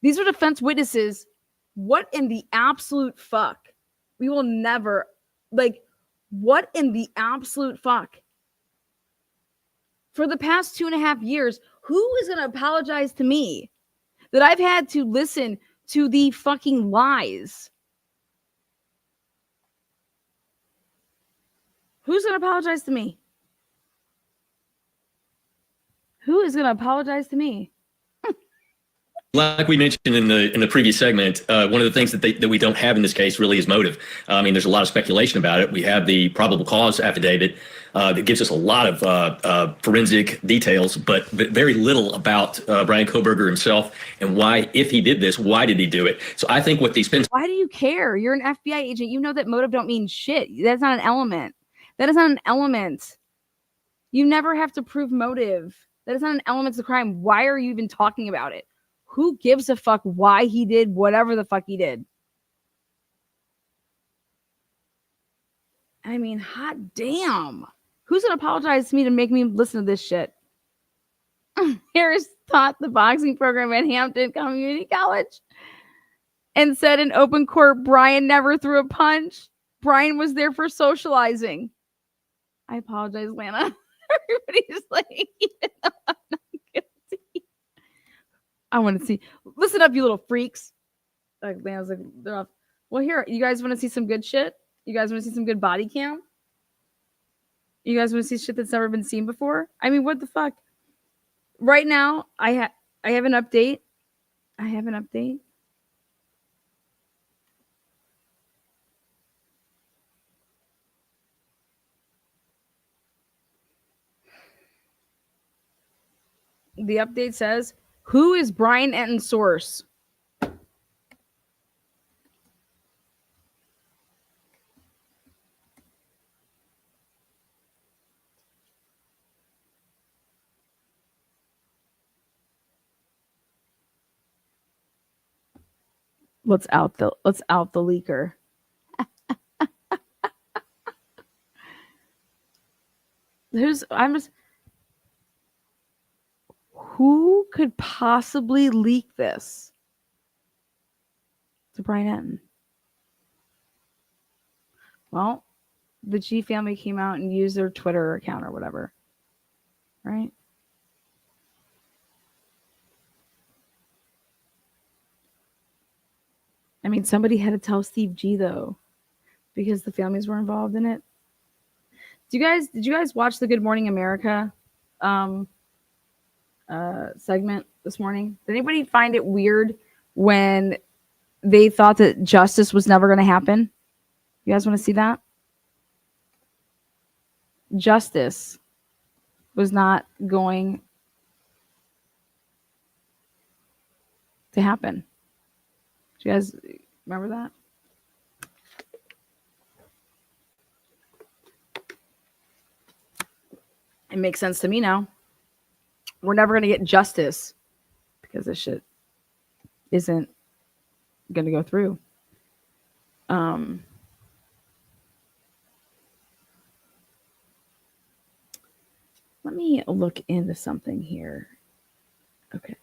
These were defense witnesses. What in the absolute fuck? We will never... Like, what in the absolute fuck? For the past 2.5 years, who is going to apologize to me that I've had to listen to the fucking lies? Who's going to apologize to me? Who is going to apologize to me? Like we mentioned in the previous segment, one of the things that we don't have in this case really is motive. I mean, there's a lot of speculation about it. We have the probable cause affidavit that gives us a lot of forensic details, but very little about Brian Kohberger himself and why, if he did this, why did he do it? So I think what these pins... Why do you care? You're an FBI agent. You know that motive don't mean shit. That's not an element. That is not an element. You never have to prove motive. That is not an element of the crime. Why are you even talking about it? Who gives a fuck why he did whatever the fuck he did? I mean, hot damn. Who's going to apologize to me to make me listen to this shit? Harris taught the boxing program at Hampton Community College and said in open court, Brian never threw a punch. Brian was there for socializing. I apologize, Lana. Everybody's like, even though I'm not guilty. I want to see. Listen up, you little freaks. Like, Lana's like, they're off. Well, here, you guys want to see some good shit? You guys want to see some good body cam? You guys want to see shit that's never been seen before? I mean, what the fuck? Right now, I have an update. I have an update. The update says, who is Brian Enton's source? Let's out the leaker. Who could possibly leak this to Brian Enton? Well, the G family came out and used their Twitter account or whatever, right? I mean, somebody had to tell Steve G though, because the families were involved in it. Did you guys watch the Good Morning America segment this morning? Did anybody find it weird when they thought that justice was never going to happen? You guys want to see that? Justice was not going to happen. Do you guys remember that? It makes sense to me now. We're never going to get justice because this shit isn't going to go through. Let me look into something here. Okay.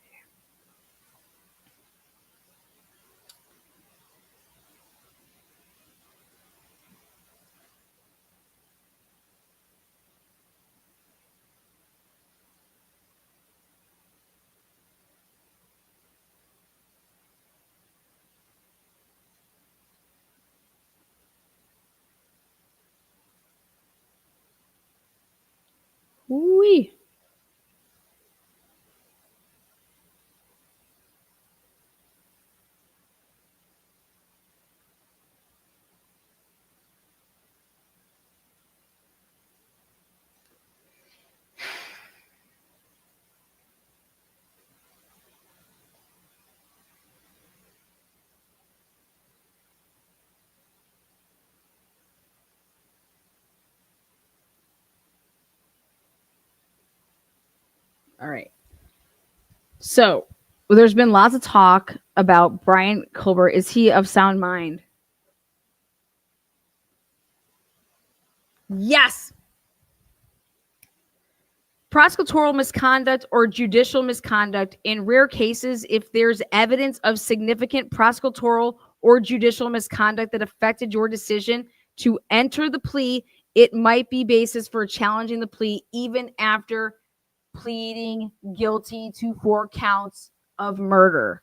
All right. So there's been lots of talk about Brian Kohberger. Is he of sound mind? Yes. Prosecutorial misconduct or judicial misconduct in rare cases, if there's evidence of significant prosecutorial or judicial misconduct that affected your decision to enter the plea, it might be basis for challenging the plea even after pleading guilty to 4 counts of murder.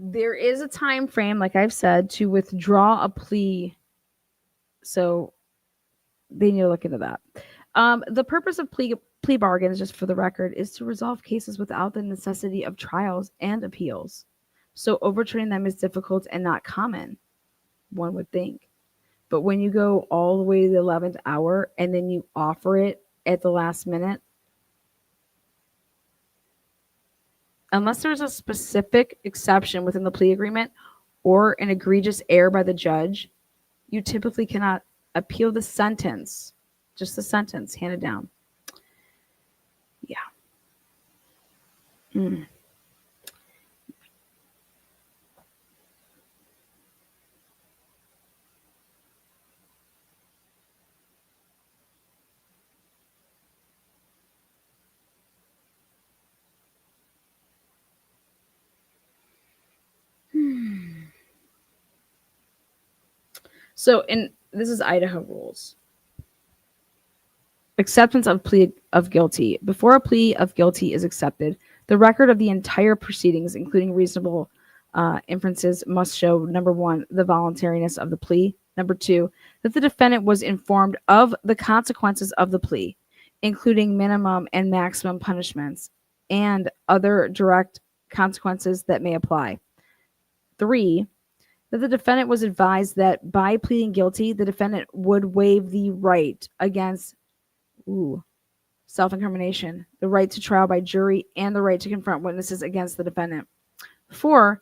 There is a time frame, like I've said, to withdraw a plea. So they need to look into that. The purpose of plea bargains, just for the record, is to resolve cases without the necessity of trials and appeals. So overturning them is difficult and not common, one would think. But when you go all the way to the 11th hour and then you offer it at the last minute, unless there's a specific exception within the plea agreement or an egregious error by the judge, you typically cannot appeal the sentence, just the sentence handed down. Yeah. So, this is Idaho rules. Acceptance of plea of guilty. Before a plea of guilty is accepted, the record of the entire proceedings, including reasonable inferences, must show, number 1, the voluntariness of the plea. Number 2, that the defendant was informed of the consequences of the plea, including minimum and maximum punishments and other direct consequences that may apply. 3, that the defendant was advised that by pleading guilty, the defendant would waive the right against self-incrimination, the right to trial by jury, and the right to confront witnesses against the defendant. 4,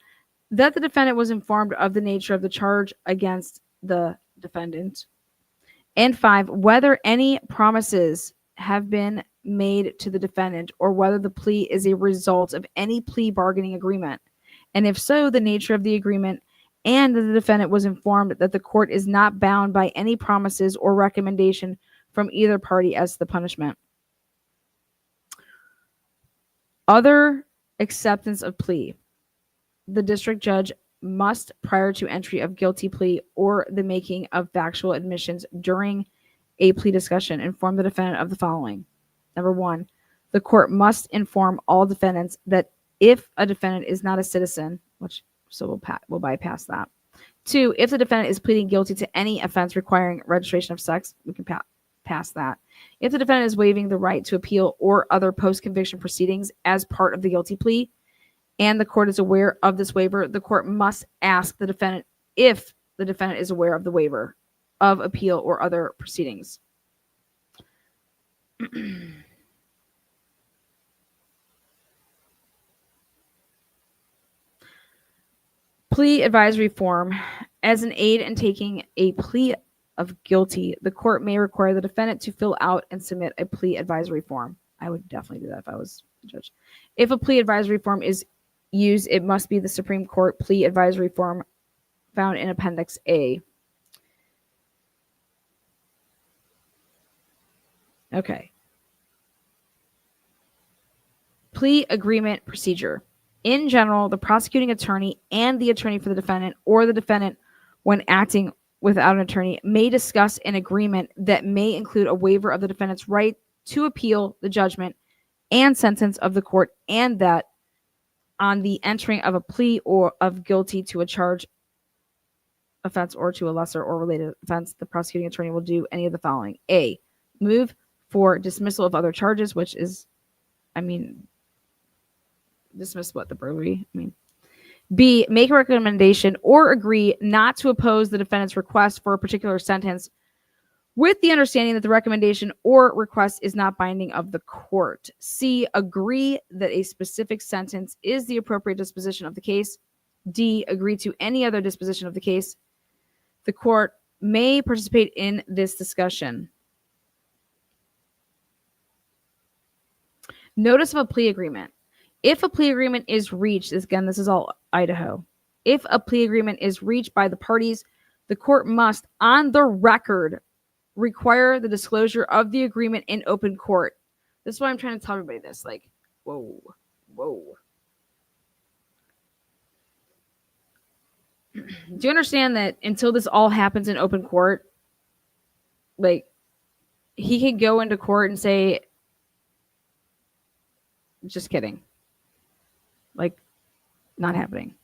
that the defendant was informed of the nature of the charge against the defendant. And 5, whether any promises have been made to the defendant or whether the plea is a result of any plea bargaining agreement. And if so, the nature of the agreement, and that the defendant was informed that the court is not bound by any promises or recommendation from either party as to the punishment. Other acceptance of plea. The district judge must, prior to entry of guilty plea or the making of factual admissions during a plea discussion, inform the defendant of the following. Number 1, the court must inform all defendants that if a defendant is not a citizen, we'll bypass that. 2, if the defendant is pleading guilty to any offense requiring registration of sex, we can pass that. If the defendant is waiving the right to appeal or other post-conviction proceedings as part of the guilty plea, and the court is aware of this waiver, the court must ask the defendant if the defendant is aware of the waiver of appeal or other proceedings. Plea advisory form. As an aid in taking a plea of guilty, the court may require the defendant to fill out and submit a plea advisory form. I would definitely do that if I was the judge. If a plea advisory form is used, it must be the Supreme Court plea advisory form found in Appendix A. Okay. Plea agreement procedure. In general, the prosecuting attorney and the attorney for the defendant or the defendant, when acting without an attorney, may discuss an agreement that may include a waiver of the defendant's right to appeal the judgment and sentence of the court, and that on the entering of a plea or of guilty to a charge offense or to a lesser or related offense, the prosecuting attorney will do any of the following. A, move for dismissal of other charges, which is I mean, dismiss what the burglary. I mean, B, make a recommendation or agree not to oppose the defendant's request for a particular sentence with the understanding that the recommendation or request is not binding of the court. C, agree that a specific sentence is the appropriate disposition of the case. D, agree to any other disposition of the case. The court may participate in this discussion. Notice of a plea agreement. If a plea agreement is reached, again, this is all Idaho. If a plea agreement is reached by the parties, the court must, on the record, require the disclosure of the agreement in open court. This is why I'm trying to tell everybody this. Like, whoa. Do you understand that until this all happens in open court, like, he can go into court and say, just kidding. Like, not happening.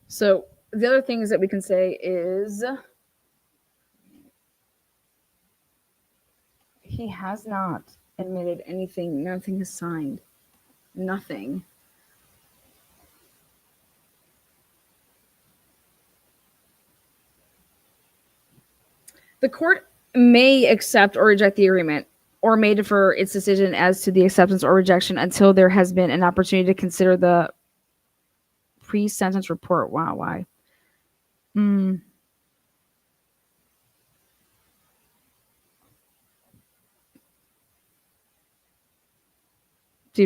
So the other things that we can say is he has not admitted anything. Nothing is signed. Nothing. The court may accept or reject the agreement or may defer its decision as to the acceptance or rejection until there has been an opportunity to consider the pre-sentence report. Wow, why? Dude,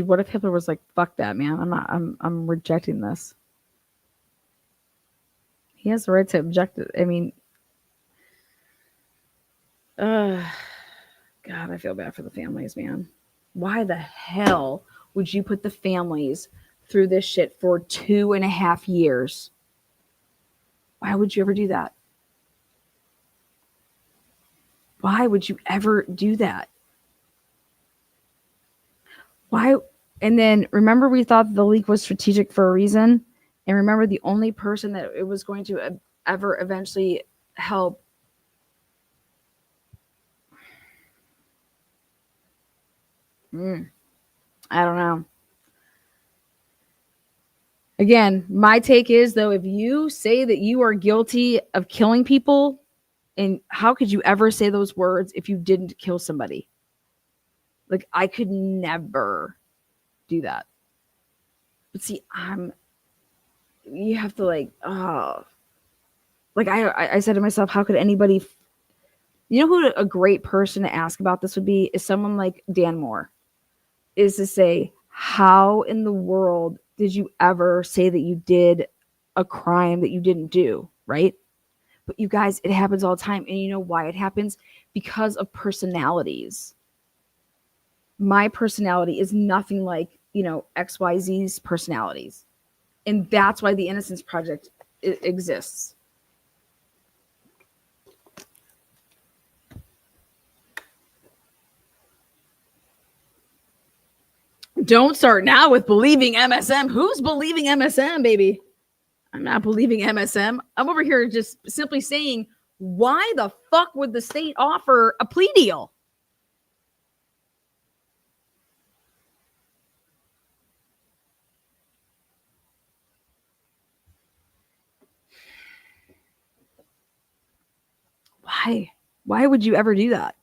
what if Hitler was like, fuck that, man. I'm rejecting this. He has the right to object. I mean, God, I feel bad for the families, man. Why the hell would you put the families through this shit for 2.5 years? Why would you ever do that? Why would you ever do that? Why? And then remember, we thought the leak was strategic for a reason. And remember, the only person that it was going to ever eventually help. I don't know. Again, my take is, though, if you say that you are guilty of killing people, and how could you ever say those words if you didn't kill somebody? Like, I could never do that. But see, you have to like I said to myself, how could anybody, you know who a great person to ask about this would be is someone like Dan Moore, is to say, how in the world did you ever say that you did a crime that you didn't do, right? But you guys, it happens all the time. And you know why it happens? Because of personalities. My personality is nothing like, XYZ's personalities. And that's why the Innocence Project exists. Don't start now with believing MSM. Who's believing MSM, baby? I'm not believing MSM. I'm over here just simply saying, why the fuck would the state offer a plea deal? Why? Why would you ever do that?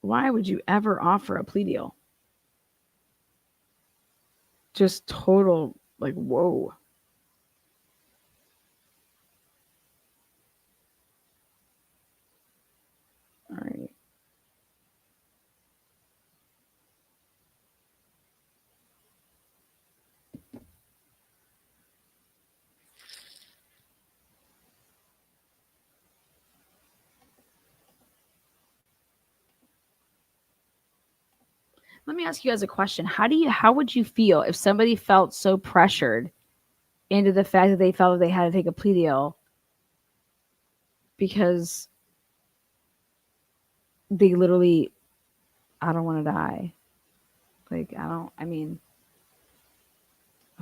Why would you ever offer a plea deal? Just total, like, whoa. All right. Let me ask you guys a question. How would you feel if somebody felt so pressured into the fact that they felt that they had to take a plea deal because they literally, I don't want to die. Like, I mean,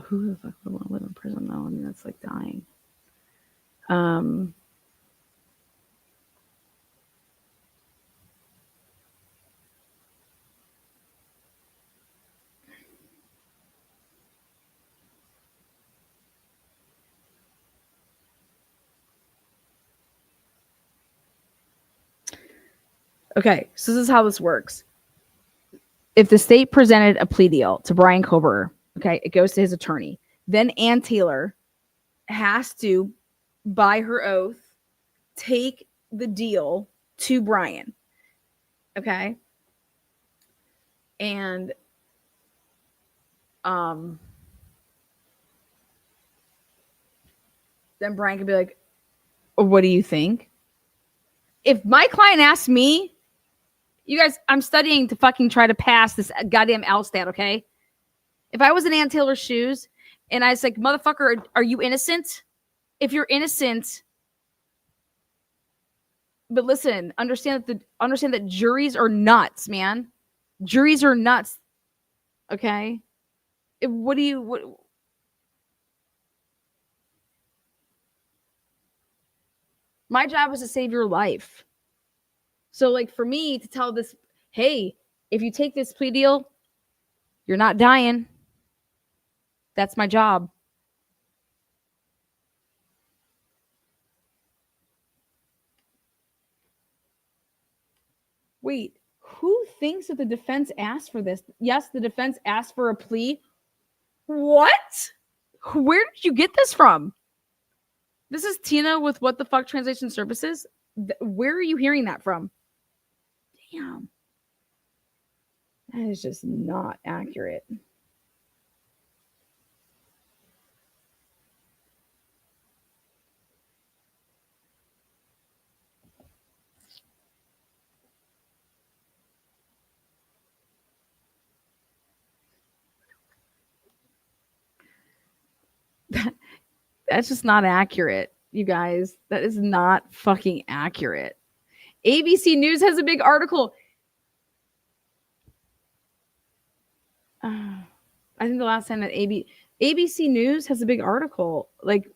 who the fuck would want to live in prison though? I mean, that's like dying. Okay, so this is how this works. If the state presented a plea deal to Brian Kohberger, okay, it goes to his attorney. Then Ann Taylor has to, by her oath, take the deal to Brian. Okay? And then Brian could be like, what do you think? If my client asked me, you guys, I'm studying to fucking try to pass this goddamn LSTAT, okay? If I was in Ann Taylor's shoes and I was like, motherfucker, are you innocent? If you're innocent, but listen, understand that juries are nuts, man. Juries are nuts. Okay? My job is to save your life. So, like, for me to tell this, hey, if you take this plea deal, you're not dying. That's my job. Wait, who thinks that the defense asked for this? Yes, the defense asked for a plea. What? Where did you get this from? This is Tina with What the Fuck Translation Services. Where are you hearing that from? Damn. That is just not accurate. That's just not accurate, you guys. That is not fucking accurate. ABC News has a big article. I think the last time that ABC News has a big article. Like,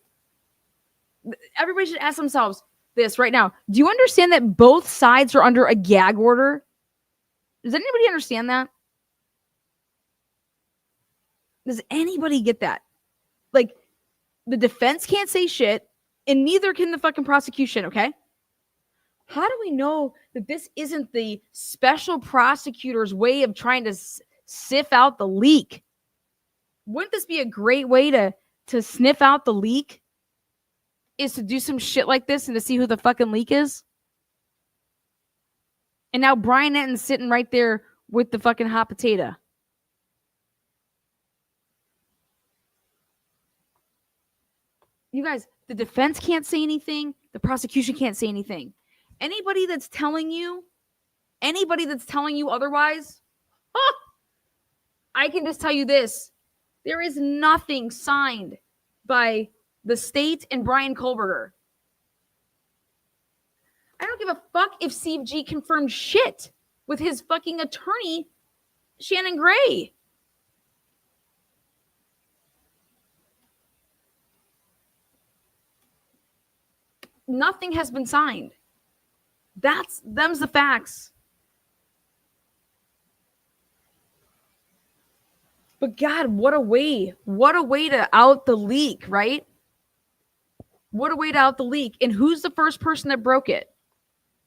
everybody should ask themselves this right now. Do you understand that both sides are under a gag order? Does anybody understand that? Does anybody get that? Like, the defense can't say shit, and neither can the fucking prosecution, okay? How do we know that this isn't the special prosecutor's way of trying to sift out the leak? Wouldn't this be a great way to sniff out the leak? Is to do some shit like this and to see who the fucking leak is? And now Brian Enton's sitting right there with the fucking hot potato. You guys, the defense can't say anything. The prosecution can't say anything. Anybody that's telling you otherwise, I can just tell you this. There is nothing signed by the state and Brian Kohberger. I don't give a fuck if Steve G confirmed shit with his fucking attorney, Shannon Gray. Nothing has been signed. Them's the facts. But God, what a way to out the leak, right? What a way to out the leak. And who's the first person that broke it?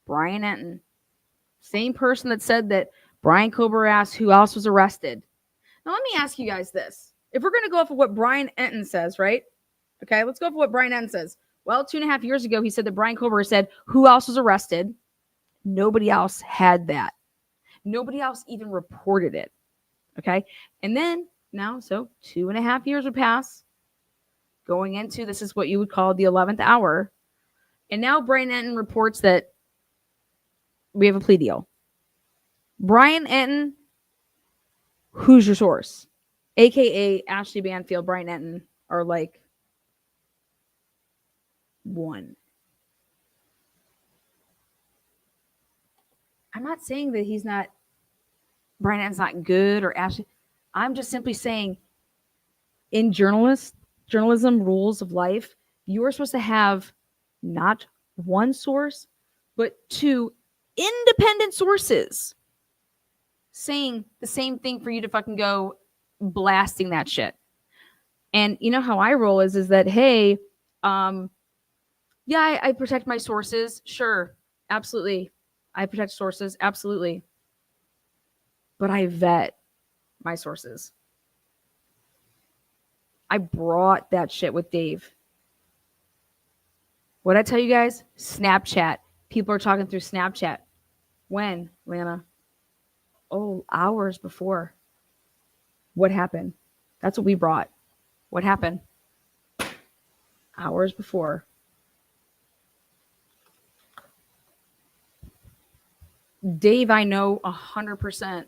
Brian Enton. Same person that said that Brian Kohberger asked who else was arrested. Now, let me ask you guys this. If we're going to go off of what Brian Enton says, right? Okay, let's go off of what Brian Enton says. Well, 2.5 years ago, he said that Brian Kohberger said who else was arrested. Nobody else had that. Nobody else even reported it. Okay. And then now, so 2.5 years would pass going into, this is what you would call the 11th hour. And now Brian Enton reports that we have a plea deal. Brian Enton Who's your source? AKA Ashley Banfield, Brian Enton are like one. I'm not saying that he's not, Brian Enton's not good or Ashley. I'm just simply saying in journalism rules of life, you are supposed to have not one source, but two independent sources saying the same thing for you to fucking go blasting that shit. And you know how I roll is that, hey, yeah, I protect my sources. Sure. Absolutely. I protect sources. Absolutely. But I vet my sources. I brought that shit with Dave. What'd I tell you guys? Snapchat. People are talking through Snapchat. When, Lana? Oh, hours before. What happened? That's what we brought. What happened? Hours before. Dave, I know 100%.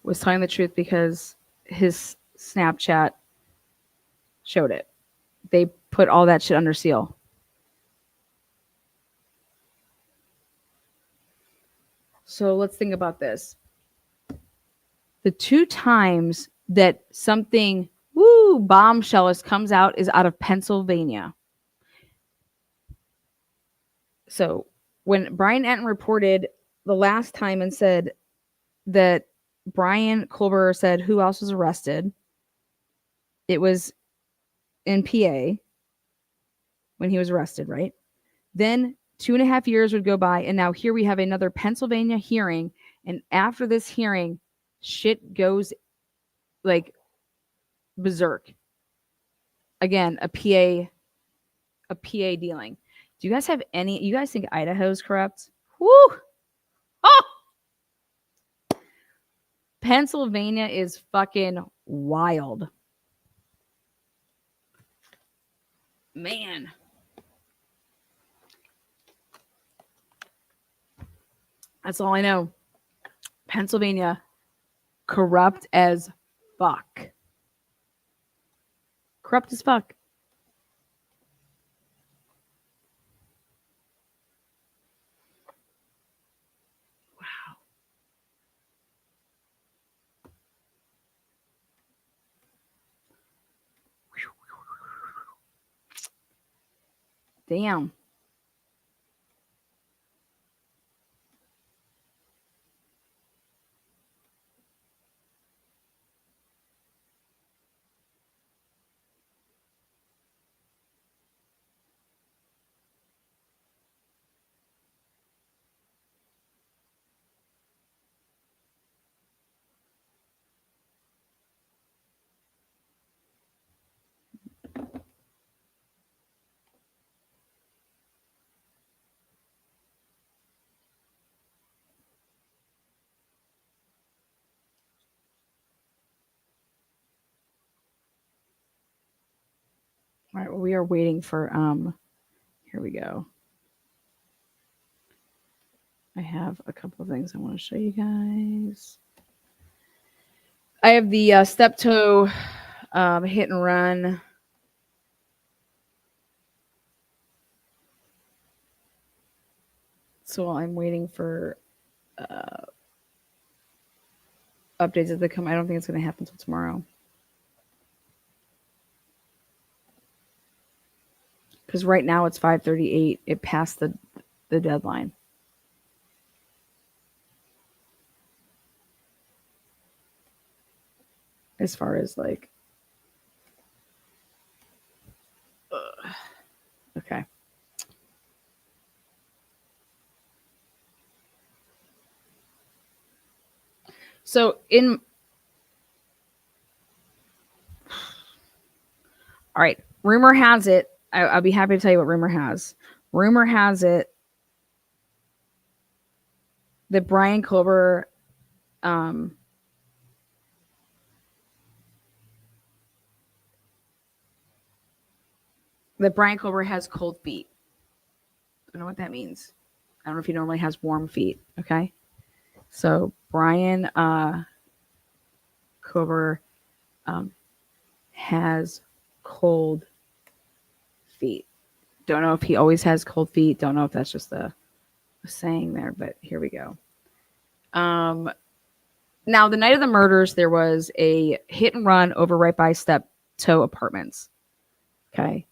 Was telling the truth because his Snapchat showed it. They put all that shit under seal. So let's think about this. The 2 times that something bombshellous comes out is out of Pennsylvania. So when Brian Enton reported the last time and said that Brian Kohberger said who else was arrested, it was in PA when he was arrested, right? Then 2.5 years would go by, and now here we have another Pennsylvania hearing, and after this hearing, shit goes like berserk. Again, a PA dealing. Do you guys have any? You guys think Idaho's corrupt? Woo! Oh! Pennsylvania is fucking wild. Man. That's all I know. Pennsylvania, corrupt as fuck. Corrupt as fuck. Wow. Damn. All right, well, we are waiting for here we go. I have a couple of things I want to show you guys. I have the step-toe hit and run. So I'm waiting for updates as they come. I don't think it's going to happen until tomorrow. Because right now it's 5:38. It passed the deadline. As far as like, okay. So all right, rumor has it. I'll be happy to tell you what rumor has. Rumor has it that Brian Kohberger that Brian Kohberger has cold feet. I don't know what that means. I don't know if he normally has warm feet. Okay. So Brian Kohberger has cold feet. Don't know if he always has cold feet. Don't know if that's just a saying there, but here we go. Now, the night of the murders, there was a hit and run over right by Steptoe Apartments. Okay.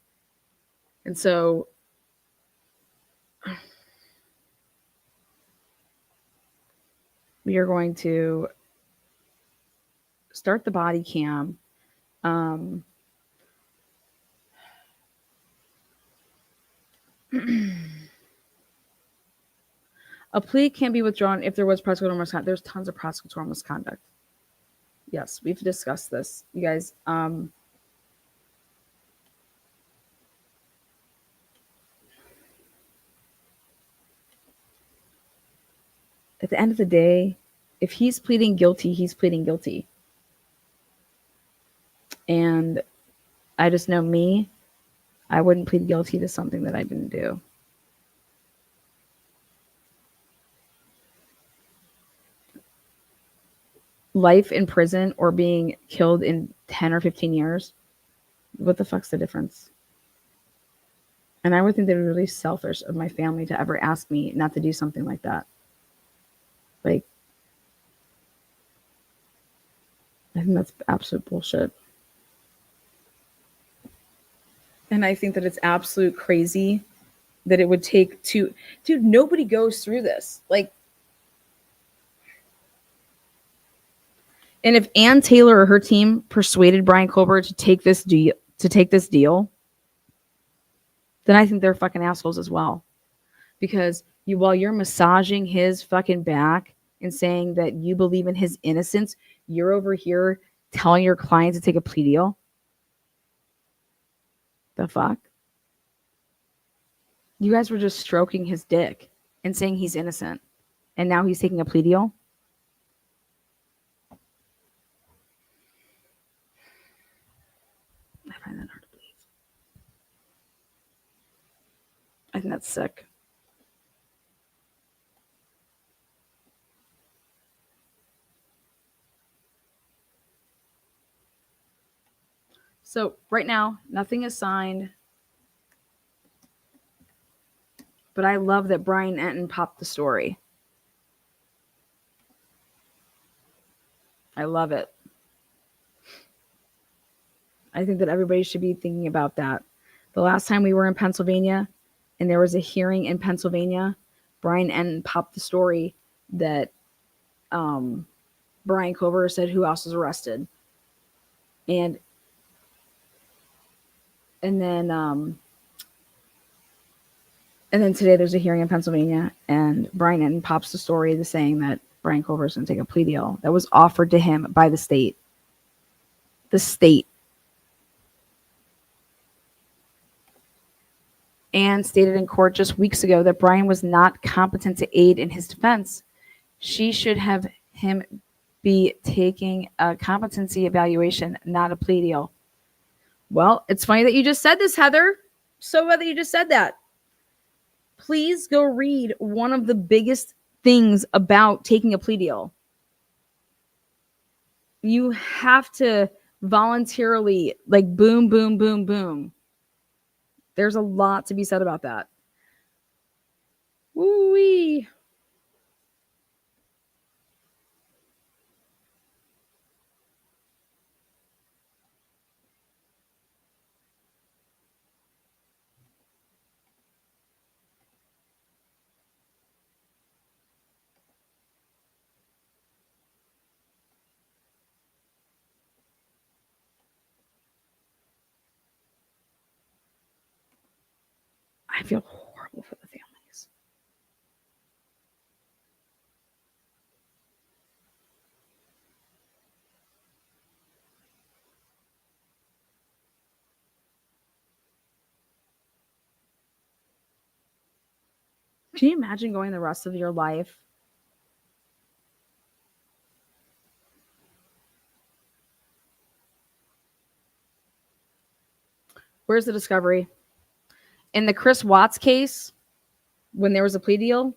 And so we are going to start the body cam. A plea can be withdrawn if there was prosecutorial misconduct. There's tons of prosecutorial misconduct. Yes, we've discussed this, you guys. At the end of the day, if he's pleading guilty, he's pleading guilty. And I just know me, I wouldn't plead guilty to something that I didn't do. Life in prison or being killed in 10 or 15 years, what the fuck's the difference? And I would think that it was really selfish of my family to ever ask me not to do something like that. Like, I think that's absolute bullshit. And I think that it's absolute crazy that it would take two. Dude, nobody goes through this. Like, and if Ann Taylor or her team persuaded Brian Kohberger to take this deal, then I think they're fucking assholes as well. Because while you're massaging his fucking back and saying that you believe in his innocence, you're over here telling your client to take a plea deal. The fuck? You guys were just stroking his dick and saying he's innocent. And now he's taking a plea deal? I find that hard to believe. I think that's sick. So right now, nothing is signed. But I love that Brian Enton popped the story. I love it. I think that everybody should be thinking about that. The last time we were in Pennsylvania and there was a hearing in Pennsylvania, Brian Enton popped the story that Brian Kohberger said who else was arrested. And then today there's a hearing in Pennsylvania, and Brian Enton pops the story saying that Brian Kohberger is going to take a plea deal that was offered to him by the state. The state. And stated in court just weeks ago that Brian was not competent to aid in his defense. She should have him be taking a competency evaluation, not a plea deal. Well, it's funny that you just said this, Heather. So glad that you just said that. Please go read one of the biggest things about taking a plea deal. You have to voluntarily, like, boom, boom, boom, boom. There's a lot to be said about that. Woo-wee. I feel horrible for the families. Can you imagine going the rest of your life Where's the discovery? In the Chris Watts case, when there was a plea deal,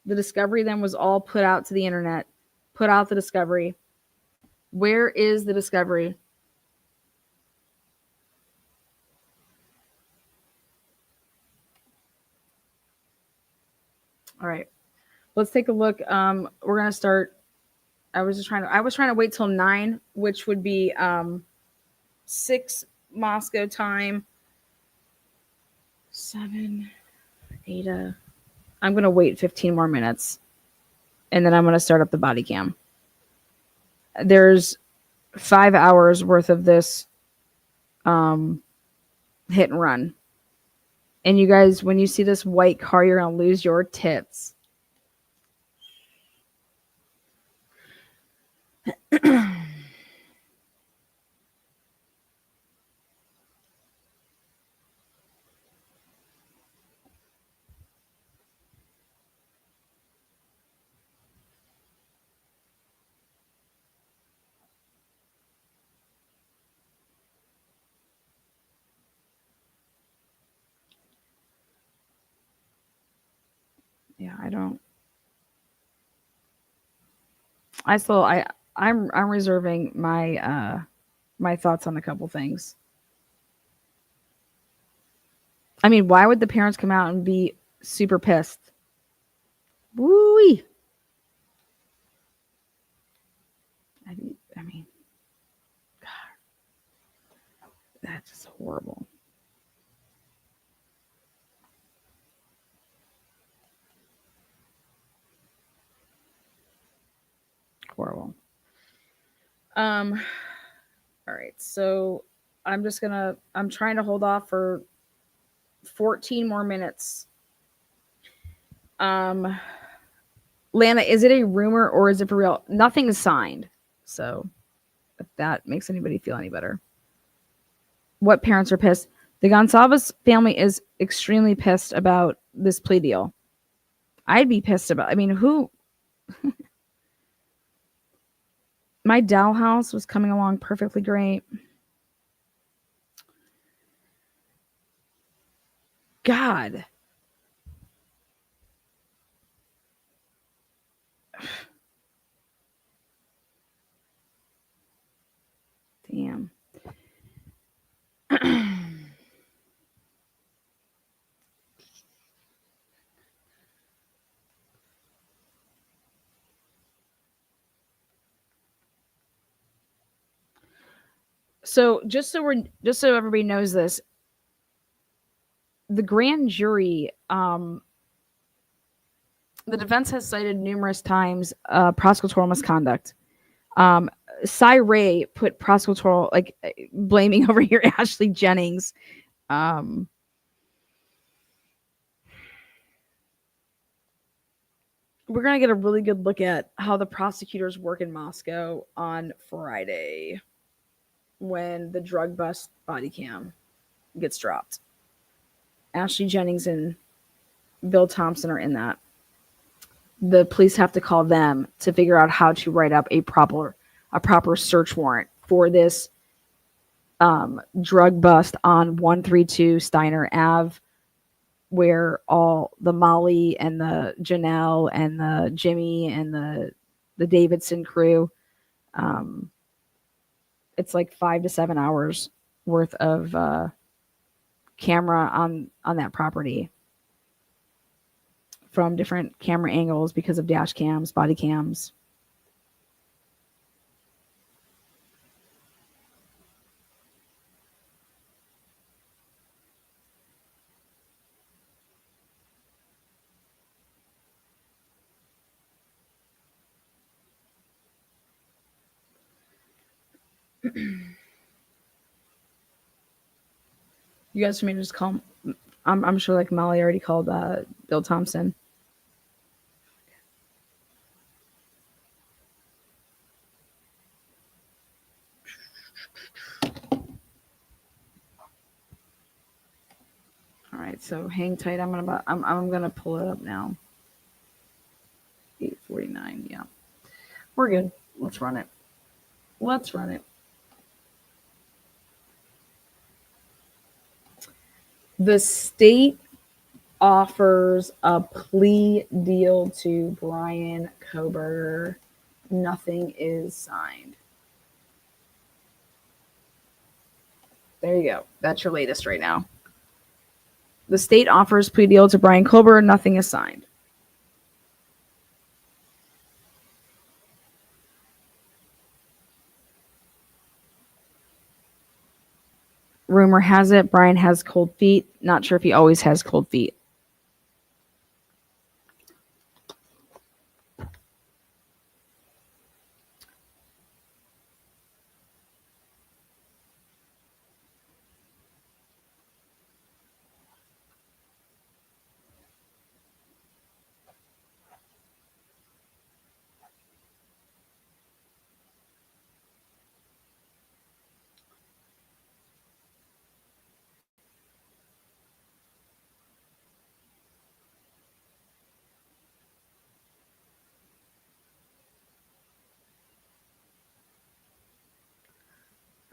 the discovery then was all put out to the internet. Put out the discovery. Where is the discovery? All right. Let's take a look. We're gonna start. I was trying to wait till 9, which would be 6 Moscow time. 7, 8. I'm gonna wait 15 more minutes, and then I'm gonna start up the body cam. There's 5 hours worth of this hit and run. And you guys, when you see this white car, you're going to lose your tits. Yeah, I'm reserving my my thoughts on a couple things. I mean, why would the parents come out and be super pissed? Woo-wee. I mean, God, that's just horrible. Horrible. All right, so I'm trying to hold off for 14 more minutes. Lana, is it a rumor or is it for real? Nothing is signed. So if that makes anybody feel any better. What parents are pissed? The Gonzalez family is extremely pissed about this plea deal. I'd be pissed about, I mean, who? My doll house was coming along perfectly great. God. Damn. So just so everybody knows this, the grand jury, the defense has cited numerous times prosecutorial misconduct. Cy Ray put prosecutorial, like, blaming over here Ashley Jennings. We're going to get a really good look at how the prosecutors work in Moscow on Friday when the drug bust body cam gets dropped. Ashley Jennings and Bill Thompson are in that. The police have to call them to figure out how to write up a proper search warrant for this drug bust on 132 Steiner Ave, where all the Molly and the Janelle and the Jimmy and the Davidson crew, it's like 5 to 7 hours worth of camera on that property from different camera angles because of dash cams, body cams. You guys for me to just call. I'm sure like Molly already called Bill Thompson. All right, so hang tight. I'm gonna pull it up now. 8:49. Yeah, we're good. Let's run it. Let's run it. The state offers a plea deal to Brian Kohberger. Nothing is signed. There you go. That's your latest right now. The state offers plea deal to Brian Kohberger. Nothing is signed. Rumor has it Brian has cold feet. Not sure if he always has cold feet.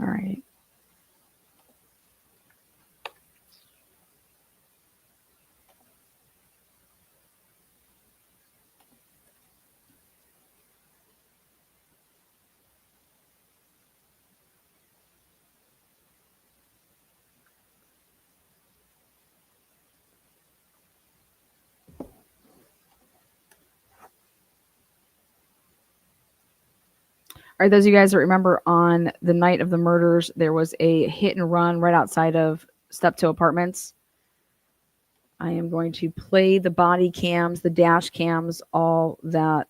All right. All right, those of you guys that remember on the night of the murders, there was a hit and run right outside of Steptoe Apartments. I am going to play the body cams, the dash cams, all that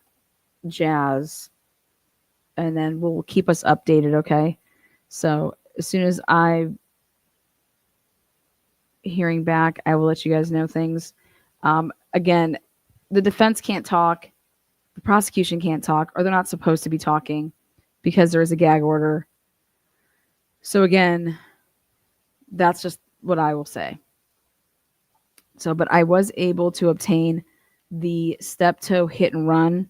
jazz, and then we'll keep us updated, okay? So as soon as I'm hearing back, I will let you guys know things. Again, the defense can't talk, the prosecution can't talk, or they're not supposed to be talking, because there is a gag order. So again, that's just what I will say. So, but I was able to obtain the Steptoe hit and run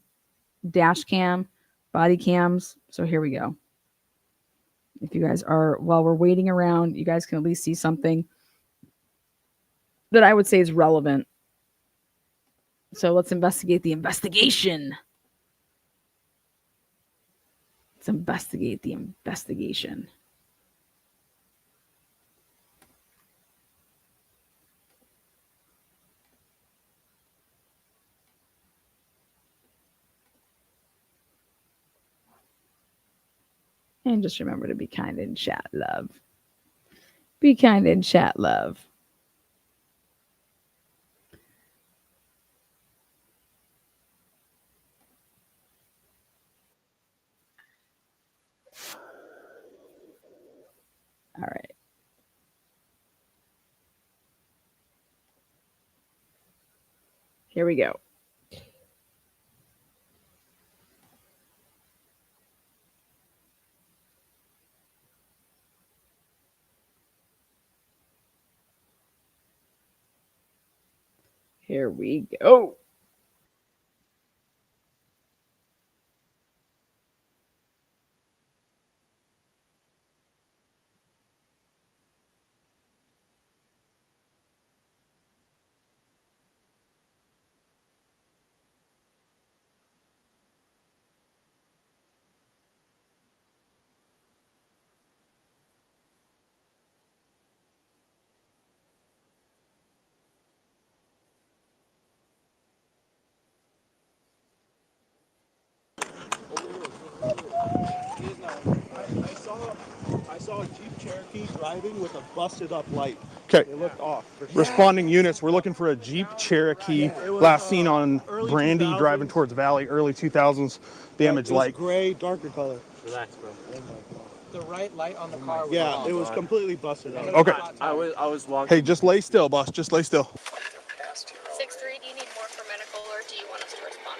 dash cam, body cams. So here we go. If you guys are, while we're waiting around, you guys can at least see something that I would say is relevant. So let's investigate the investigation. Let's investigate the investigation. And just remember to be kind in chat, love. Be kind in chat, love. All right. Here we go. Here we go. I saw a Jeep Cherokee driving with a busted up light. Okay. It looked off. Responding units, we're looking for a Jeep Cherokee. Last seen on Brandy 2000s. driving towards Valley, early 2000s. Damaged light. Gray, darker color. Relax, bro. The right light on the car was Yeah, off. it was completely busted up. Okay. I was walking. Hey, just lay still, boss. Just lay still. 6-3, do you need more for medical or do you want us to respond?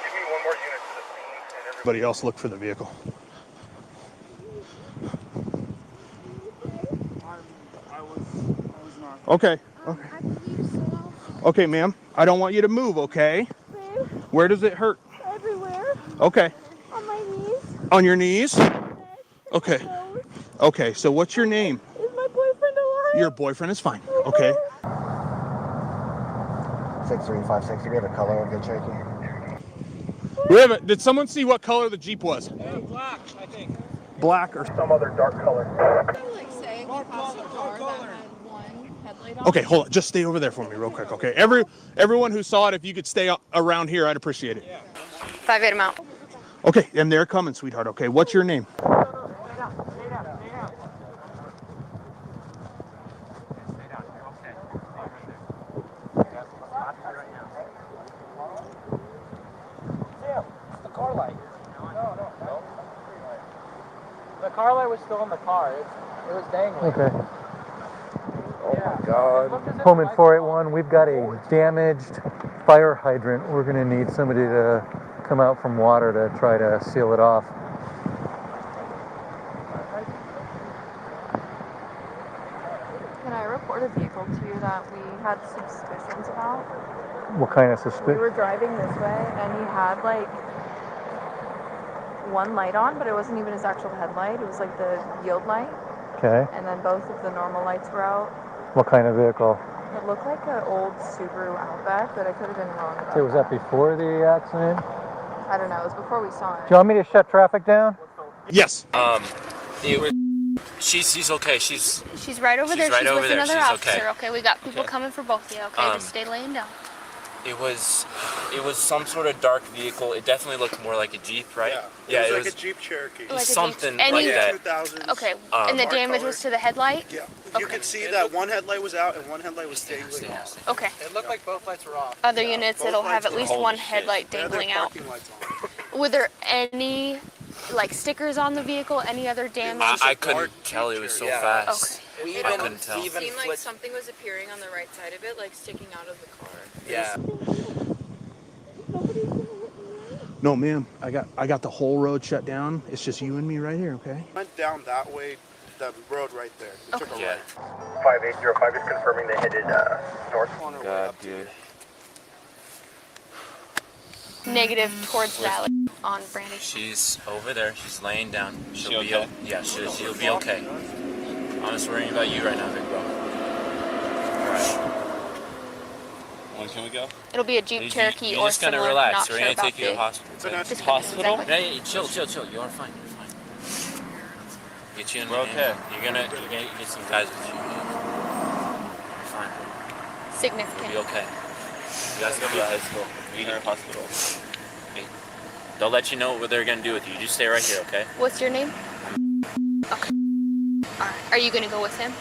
Give me one more unit to the scene and Everybody else look for the vehicle. I was not. Okay. Okay. Okay, ma'am. I don't want you to move, okay? Where does it hurt? Everywhere. Okay. On my knees. On your knees? Okay. Okay, so what's your name? Is my boyfriend alive? Your boyfriend is fine. Okay. 6356, do we have a color of the Cherokee? Did someone see what color the Jeep was? Black, I think. Black or some other dark color. Like saying we passed a car that had one headlight on. Okay, hold on. Just stay over there for me real quick, okay? Everyone who saw it, if you could stay around here, I'd appreciate it. 5-8 them out. Okay, and they're coming, sweetheart. Okay, what's your name? The car light. No. The car light was still in the car. It was dangling. Okay. Oh my God. Pullman 481, we've got a damaged fire hydrant. We're going to need somebody to come out from water to try to seal it off. Can I report a vehicle to you that we had suspicions about? What kind of We suspicion? were driving this way and he had like one light on, but it wasn't even his actual headlight. It was like the yield light. Okay. And then both of the normal lights were out. What kind of vehicle? It looked like an old Subaru Outback, but I could have been wrong about Okay, was that before the accident? I don't know. It was before we saw it. Do you want me to shut traffic down? Yes. She's okay. She's right over there. right She's over with there. another She's officer. okay. Okay, we got people coming for both of you. Okay, just stay laying down. It was some sort of dark vehicle. It definitely looked more like a Jeep, right? Yeah, it was like a Jeep Cherokee. Like something a Jeep. like that. 2000s. Okay, and the damage was to the headlight? Yeah. You could see that one headlight was out and one headlight was dangling off. Okay. It looked like both lights were off. Other units, it'll have at least one headlight They had their dangling out. parking lights on. Were there any like stickers on the vehicle? Any other damage? I couldn't tell. It was so fast. Okay. I couldn't tell. It seemed like something was appearing on the right side of it, like sticking out of the car. Yeah. No, ma'am. I got the whole road shut down. It's just you and me right here, okay? Went down that way, the road right there. We took a right. 5805 is confirming they headed north. God, dude. Negative towards Valley on Brandy. She's over there. She's laying down. She'll be okay. Yeah, she'll be okay. I'm just worrying about you right now, big bro. Alright. When can we go? It'll be a Jeep Cherokee you're or just gonna similar. relax. Not We're sure gonna about take you to the hospital. Just Hospital? exactly. Hey, chill. You are fine. You're fine. Get you in the We're okay. You're gonna get some guys with you. You're fine. Significant. You'll be okay. You guys go to high school. You need hospital. Okay. They'll let you know what they're gonna do with you. You just stay right here, okay? What's your name? Okay. Alright. Are you gonna go with him?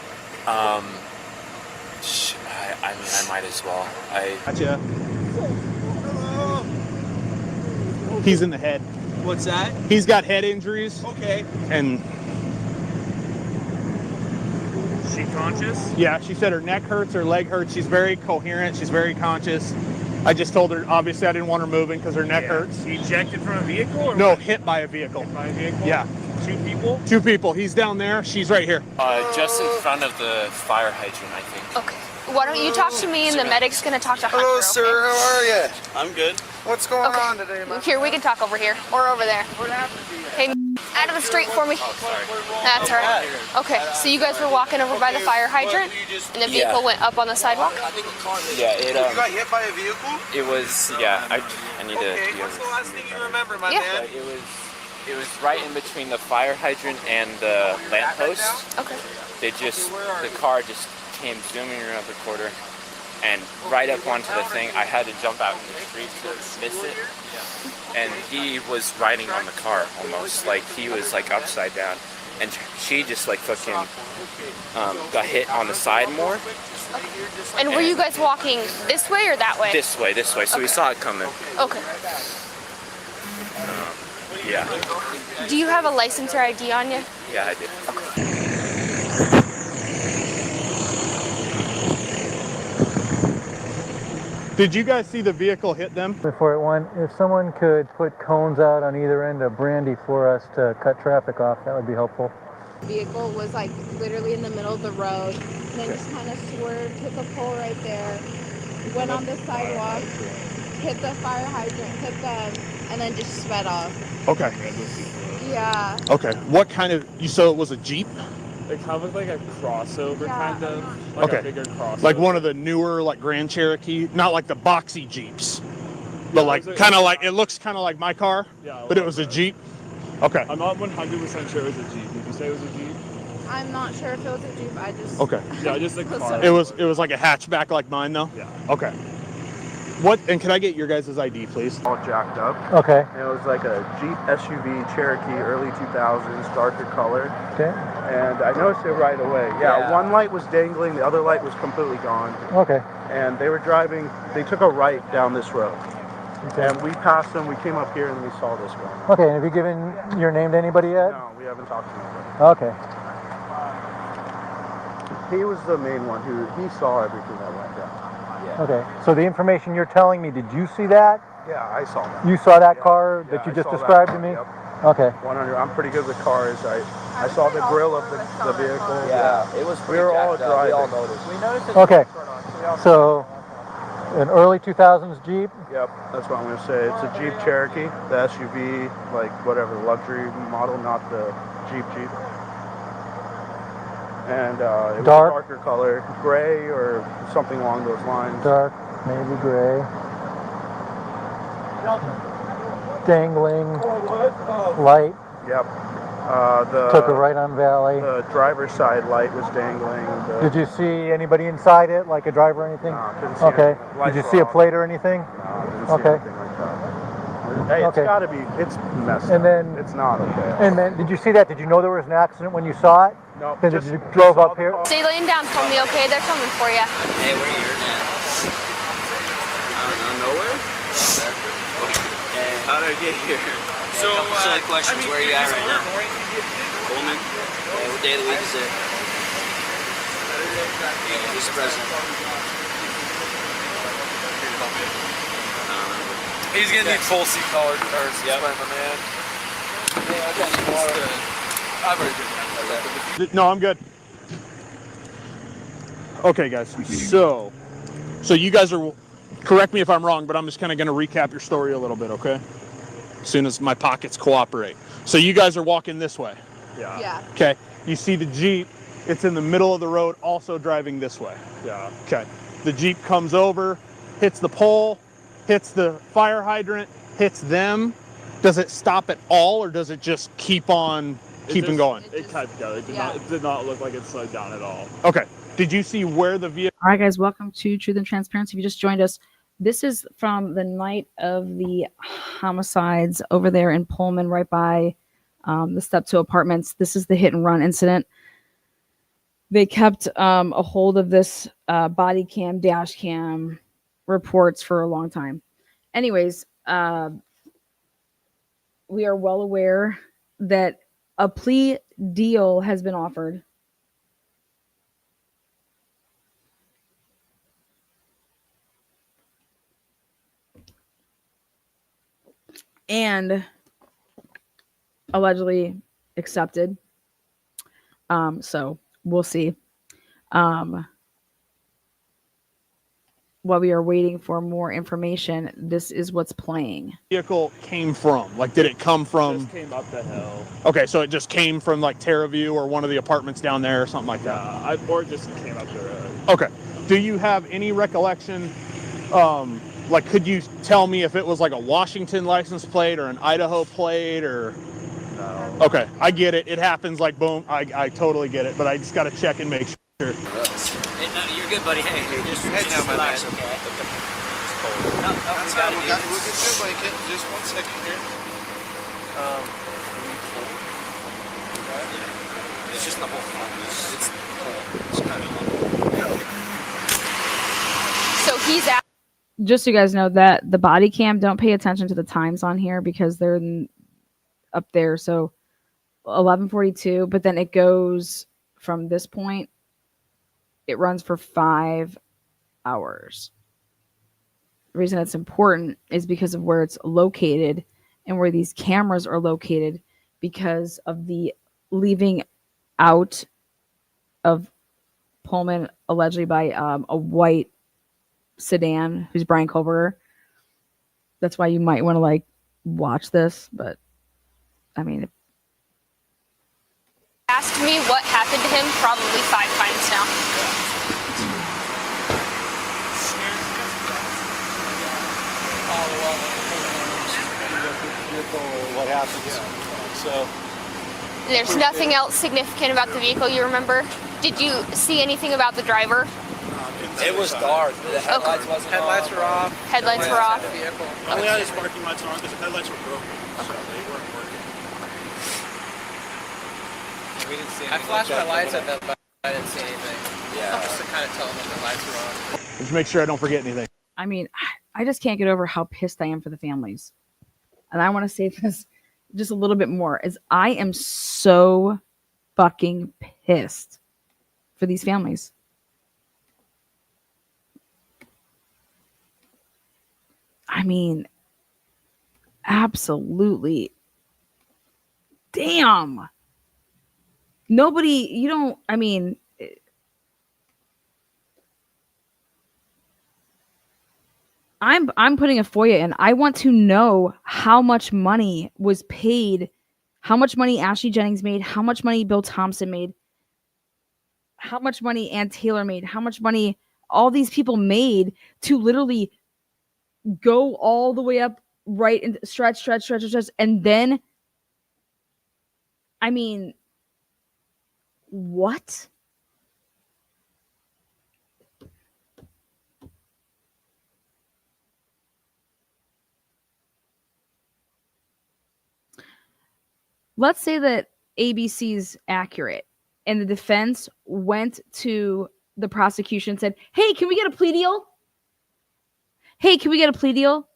I mean, I might as well. Gotcha. He's in the head. What's that? He's got head injuries. Okay. And She conscious? yeah, she said her neck hurts, her leg hurts. She's very coherent. She's very conscious. I just told her, obviously, I didn't want her moving because her neck hurts. Ejected from a vehicle? Or No, what? hit by a vehicle. By a vehicle? Yeah. Two people? 2 people. He's down there. She's right here. Just in front of the fire hydrant, I think. Okay. Why don't you talk to me and the medic's gonna talk to Hunter? Hello, sir. Okay? How are you? I'm good. What's going on today, man? Here, we can talk over here or over there. Hey, out of the street for me. That's her. Okay, so you guys were walking over by the fire hydrant, and the vehicle went up on the sidewalk. Yeah, it You got hit by a vehicle? it was I need to. Okay, what's the last thing you remember, my Yeah. man? It was right in between the fire hydrant and the lamppost. Okay. The car just came zooming around the corner and right up onto the thing. I had to jump out in the street to miss it. And he was riding on the car almost, like he was like upside down. And she just like fucking got hit on the side more. And were you guys walking this way or that way? This way. So we saw it coming. Okay. Yeah. Do you have a license or ID on you? Yeah, I did. Did you guys see the vehicle hit them? Before it went, if someone could put cones out on either end of Brandy for us to cut traffic off, that would be helpful. Vehicle was like literally in the middle of the road, and then just kind of swerved, hit the pole right there, went on the sidewalk, hit the fire hydrant, hit them, and then just sped off. Okay. Do Yeah. Okay. What kind of, so it was a Jeep? It kind of looked like a crossover, kind of. Like a bigger crossover. Like one of the newer, like Grand Cherokee, not like the boxy Jeeps, but Yeah, like kind of like, it looks kind of like my car, but it was a Jeep. Okay. I'm not 100% sure it was a Jeep. Did you say it was a Jeep? I'm not sure if it was a Jeep. I just. Okay. Yeah, just a car. It was like a hatchback like mine though? Yeah. Okay. What, and can I get your guys' ID, please? All jacked up. Okay. And it was like a Jeep SUV Cherokee, early 2000s, darker color. Okay. And I noticed it right away. Yeah, one light was dangling, the other light was completely gone. Okay. And they were driving, they took a right down this road. Okay. And we passed them, we came up here and we saw this one. Okay, and have you given your name to anybody yet? No, we haven't talked to anybody. Okay. He was the main one he saw everything that went down. Okay, so the information you're telling me, did you see that? Yeah, I saw that. You saw that car that you I just saw that described car, to me? Yep. Okay. 100. I'm pretty good with cars. I saw the grill of the vehicle. Yeah, it was We were all driving. We all noticed. We noticed it. Okay, so an early 2000s Jeep? Yep, that's what I'm going to say. It's a Jeep Cherokee, the SUV, like whatever, luxury model, not the Jeep. And it was a darker color, gray or something along those lines. Dark, maybe gray. Dangling light. Yep. Took a right on Valley. The driver's side light was dangling. Did you see anybody inside it, like a driver or anything? No, couldn't see okay. anything. Did you see a plate or anything? No, didn't see okay. anything like that. Hey, it's got to be, it's messed and up. then, it's not okay. And then, did you see that? Did you know there was an accident when you saw it? No. Then did you drove up here? Stay laying down for me, okay? They're coming for you. Hey, where are you at? I don't know, nowhere? How did I get here? So, silly questions. Where are you at right now? Coleman? Yeah, what day of the week is it? Who's the president? He's gonna need full seat collar cars. Yep. My man. I've already been. No, I'm good. Okay, guys. So you guys are, correct me if I'm wrong, but I'm just kind of going to recap your story a little bit, okay? As soon as my pockets cooperate. So you guys are walking this way. Yeah. Okay. You see the Jeep. It's in the middle of the road, also driving this way. Yeah. Okay. The Jeep comes over, hits the pole, hits the fire hydrant, hits them. Does it stop at all, or does it just keep on keeping going? It kept going. It did not look like it slowed down at all. Okay. Did you see where the vehicle? All right, guys, welcome to Truth and Transparency. If you just joined us, this is from the night of the homicides over there in Pullman, right by the Step 2 apartments. This is the hit and run incident. They kept a hold of this body cam, dash cam reports for a long time. Anyways, we are well aware that a plea deal has been offered. And allegedly accepted. So we'll see. While we are waiting for more information, this is what's playing. Vehicle came from? Like, did it come from? It just came up the hill. Okay, so it just came from like Terraview or one of the apartments down there or something like that. Or it just came up the road. Okay. Do you have any recollection? Like, could you tell me if it was like a Washington license plate or an Idaho plate or? No. Okay, I get it. It happens. Like, boom. I totally get it. But I just got to check and make sure. Hey, no, you're good, buddy. Hey, just relax, okay? No, That's fine. We'll get you a blanket. Just 1 second here. It's just the whole thing. It's kind of So he's out. Just so you guys know that the body cam, don't pay attention to the times on here because they're up there. So 11:42, but then it goes from this point. It runs for 5 hours. The reason it's important is because of where it's located and where these cameras are located, because of the leaving out of Pullman allegedly by a white sedan who's Brian Kohberger. That's why you might want to like watch this, but I mean, asked me what happened to him probably 5 times now. What happens? So There's nothing else significant about the vehicle you remember? Did you see anything about the driver? It was dark. The headlights wasn't on. Headlights were off. Headlights were off. only had his parking lights on because the headlights were broken, so they weren't working. We didn't see anything. I flashed my lights at them, but I didn't see anything. Yeah. Just to kind of tell them the lights were on. Just make sure I don't forget anything. I mean, I just can't get over how pissed I am for the families. And I want to say this just a little bit more, is I am so fucking pissed for these families. I mean, absolutely. Damn. Nobody, I mean, I'm putting a FOIA in. I want to know how much money was paid, how much money Ashley Jennings made, how much money Bill Thompson made, how much money Ann Taylor made, how much money all these people made to literally go all the way up, right, and stretch, and then, I mean, what? Let's say that ABC's accurate and the defense went to the prosecution and said, hey, can we get a plea deal? Hey, can we get a plea deal?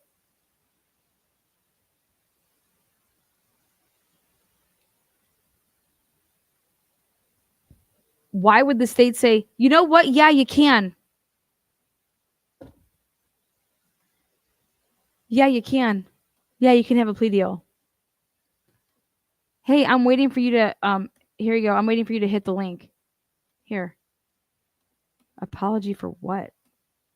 Why would the state say, you know what? Yeah, you can. Yeah, you can. Yeah, you can have a plea deal. Hey, I'm waiting for you to, here you go. I'm waiting for you to hit the link. Here. Apology for what?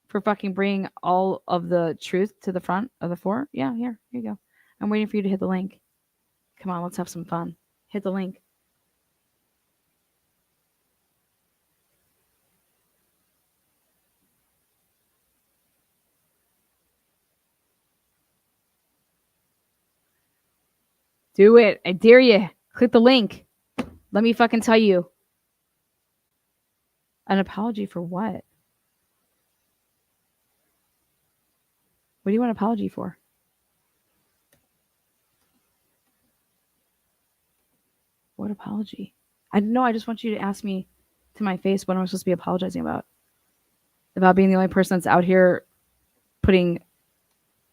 For fucking bringing all of the truth to the front of the fore? Yeah, here you go. I'm waiting for you to hit the link. Come on, let's have some fun. Hit the link. Do it. I dare you. Click the link. Let me fucking tell you. An apology for what? What do you want an apology for? What apology? I don't know. I just want you to ask me to my face what am I supposed to be apologizing about? About being the only person that's out here putting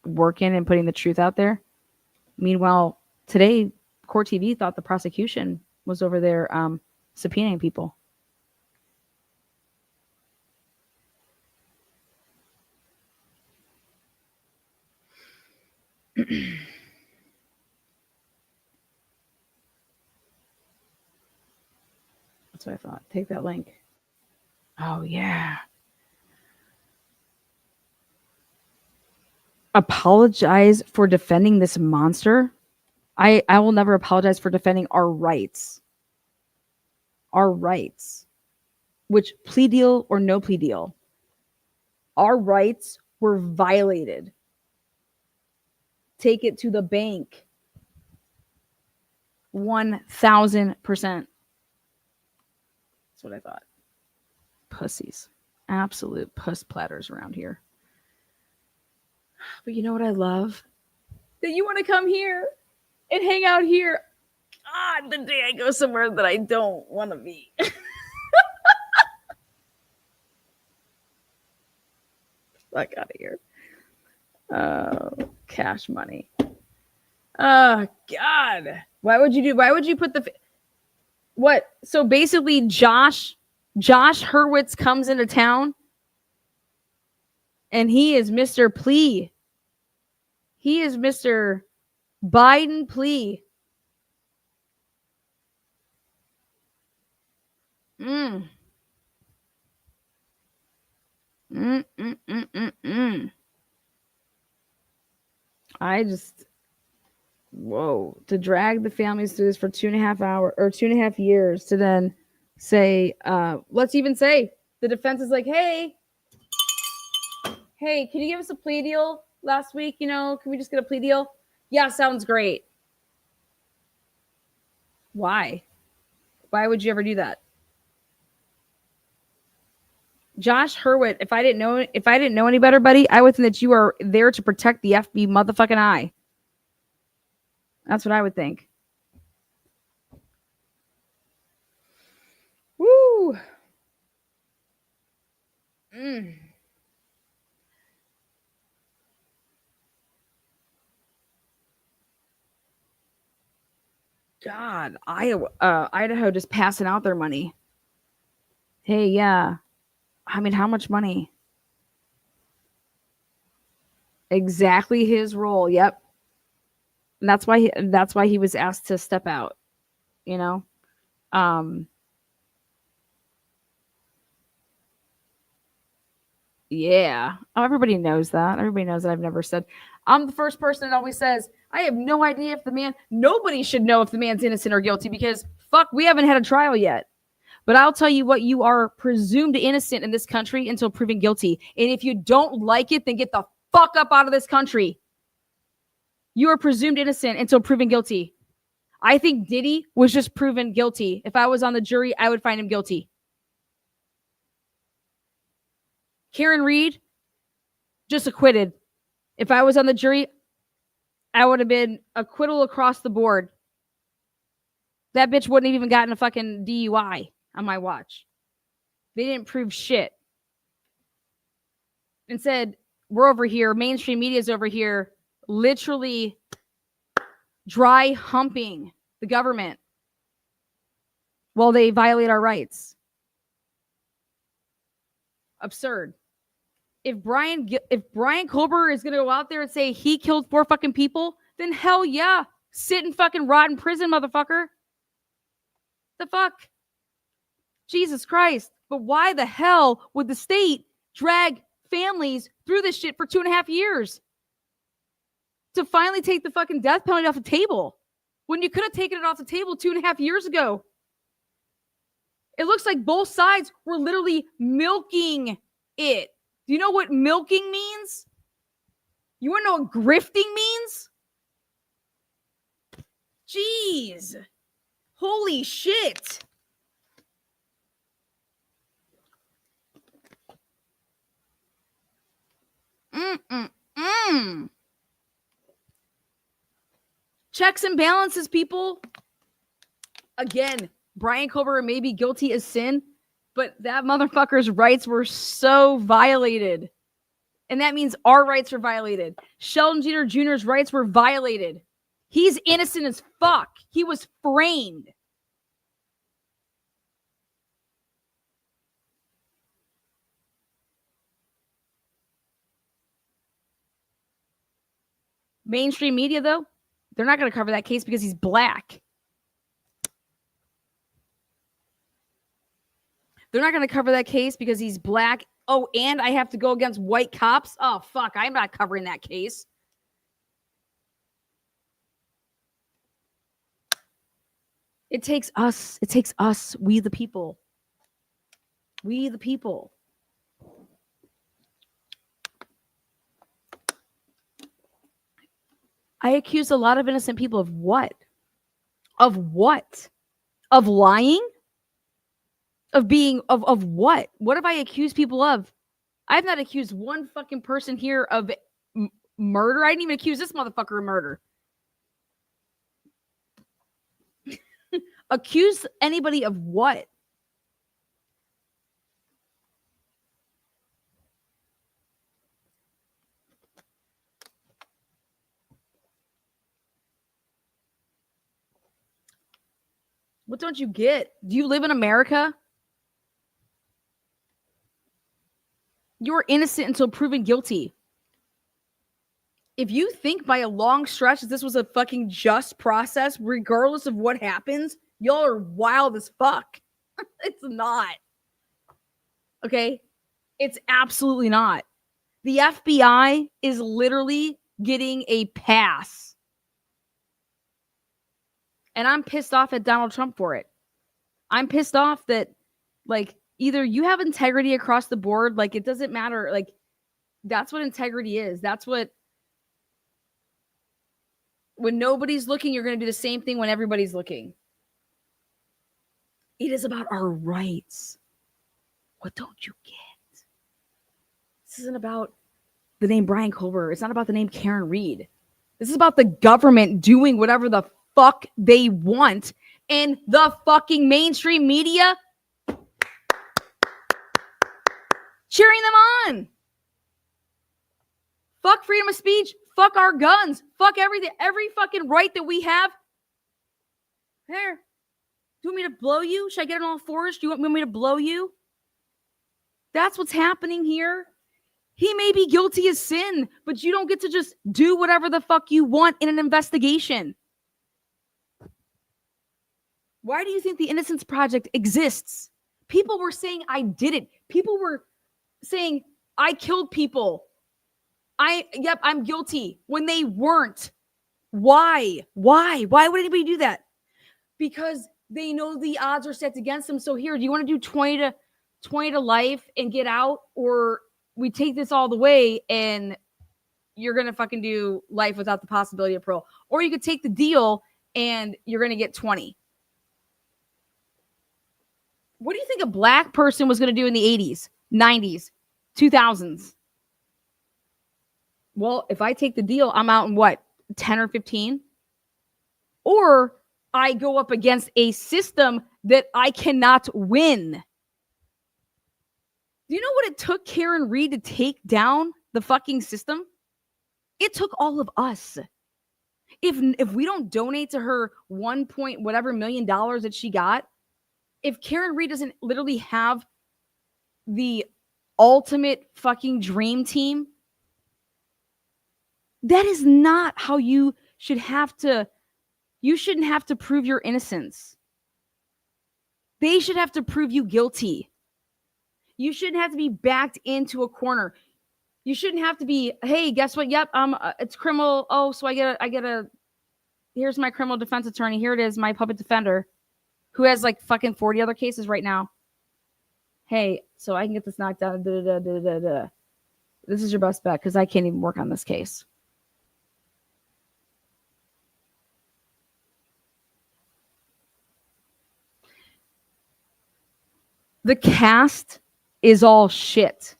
work in and putting the truth out there? Meanwhile, today, Court TV thought the prosecution was over there subpoenaing people. That's what I thought. Take that link. Oh, yeah. Apologize for defending this monster? I will never apologize for defending our rights. Our rights. Which, plea deal or no plea deal, our rights were violated. Take it to the bank. 1,000%. That's what I thought. Pussies. Absolute puss platters around here. But you know what I love? That you want to come here and hang out here. God, the day I go somewhere that I don't want to be. Fuck out of here. Oh, cash money. Oh, God. Why would you put the... What? So basically, Josh Hurwitz comes into town and he is Mr. Plea. He is Mr. Biden Plea. Whoa. To drag the families through this for 2.5 hours or 2.5 years to then say, let's even say the defense is like, hey, can you give us a plea deal last week? You know, can we just get a plea deal? Yeah, sounds great. Why? Why would you ever do that? Josh Hurwitz, if I didn't know any better, buddy, I would think that you are there to protect the FB motherfucking eye. That's what I would think. Woo. God, Idaho just passing out their money. Hey, yeah. I mean, how much money? Exactly his role. Yep. And that's why he was asked to step out, you know? Yeah. Oh, everybody knows that. Everybody knows that I've never said. I'm the first person that always says, I have no idea if nobody should know if the man's innocent or guilty because fuck, we haven't had a trial yet. But I'll tell you what, you are presumed innocent in this country until proven guilty. And if you don't like it, then get the fuck up out of this country. You are presumed innocent until proven guilty. I think Diddy was just proven guilty. If I was on the jury, I would find him guilty. Karen Reed, just acquitted. If I was on the jury, I would have been acquittal across the board. That bitch wouldn't have even gotten a fucking DUI on my watch. They didn't prove shit. Instead, we're over here, mainstream media's over here, literally dry humping the government while they violate our rights. Absurd. If Brian Kohberger is going to go out there and say he killed 4 fucking people, then hell yeah. Sit and fucking rot in prison, motherfucker. The fuck? Jesus Christ. But why the hell would the state drag families through this shit for 2.5 years? To finally take the fucking death penalty off the table. When you could have taken it off the table 2.5 years ago. It looks like both sides were literally milking it. Do you know what milking means? You want to know what grifting means? Jeez. Holy shit. Checks and balances, people. Again, Brian Kohberger may be guilty as sin, but that motherfucker's rights were so violated. And that means our rights were violated. Sheldon Jeter Jr.'s rights were violated. He's innocent as fuck. He was framed. Mainstream media, though, they're not going to cover that case because he's black. They're not going to cover that case because he's black. Oh, and I have to go against white cops? Oh, fuck. I'm not covering that case. It takes us. It takes us. We the people. We the people. I accuse a lot of innocent people of what? Of what? Of lying? Of being, of what? What have I accused people of? I have not accused one fucking person here of murder. I didn't even accuse this motherfucker of murder. Accuse anybody of what? What don't you get? Do you live in America? You're innocent until proven guilty. If you think by a long stretch that this was a fucking just process, regardless of what happens, y'all are wild as fuck. It's not. Okay? It's absolutely not. The FBI is literally getting a pass. And I'm pissed off at Donald Trump for it. I'm pissed off that, like, either you have integrity across the board, like, it doesn't matter. Like, that's what integrity is. That's what, when nobody's looking, you're going to do the same thing when everybody's looking. It is about our rights. What don't you get? This isn't about the name Brian Kohberger. It's not about the name Karen Reed. This is about the government doing whatever the fuck they want, and the fucking mainstream media cheering them on. Fuck freedom of speech. Fuck our guns. Fuck everything. Every fucking right that we have. Here. Do you want me to blow you? Should I get on all fours? Do you want me to blow you? That's what's happening here. He may be guilty as sin, but you don't get to just do whatever the fuck you want in an investigation. Why do you think the Innocence Project exists? People were saying I did it. People were saying I killed people. I'm guilty when they weren't. Why? Why would anybody do that? Because they know the odds are set against them. So here, do you want to do 20 to life and get out, or we take this all the way and you're going to fucking do life without the possibility of parole, or you could take the deal and you're going to get 20. What do you think a black person was going to do in the 80s, 90s, 2000s? Well, if I take the deal, I'm out in what, 10 or 15? Or I go up against a system that I cannot win. Do you know what it took Karen Reed to take down the fucking system? It took all of us. If we don't donate to her $1 whatever million that she got, if Karen Reed doesn't literally have the ultimate fucking dream team, that is not how you shouldn't have to prove your innocence. They should have to prove you guilty. You shouldn't have to be backed into a corner. You shouldn't have to be, hey, guess what? Yep, it's criminal. Oh, so I get a, here's my criminal defense attorney. Here it is, my public defender, who has like fucking 40 other cases right now. Hey, so I can get this knocked down. This is your best bet because I can't even work on this case. The cast is all shit.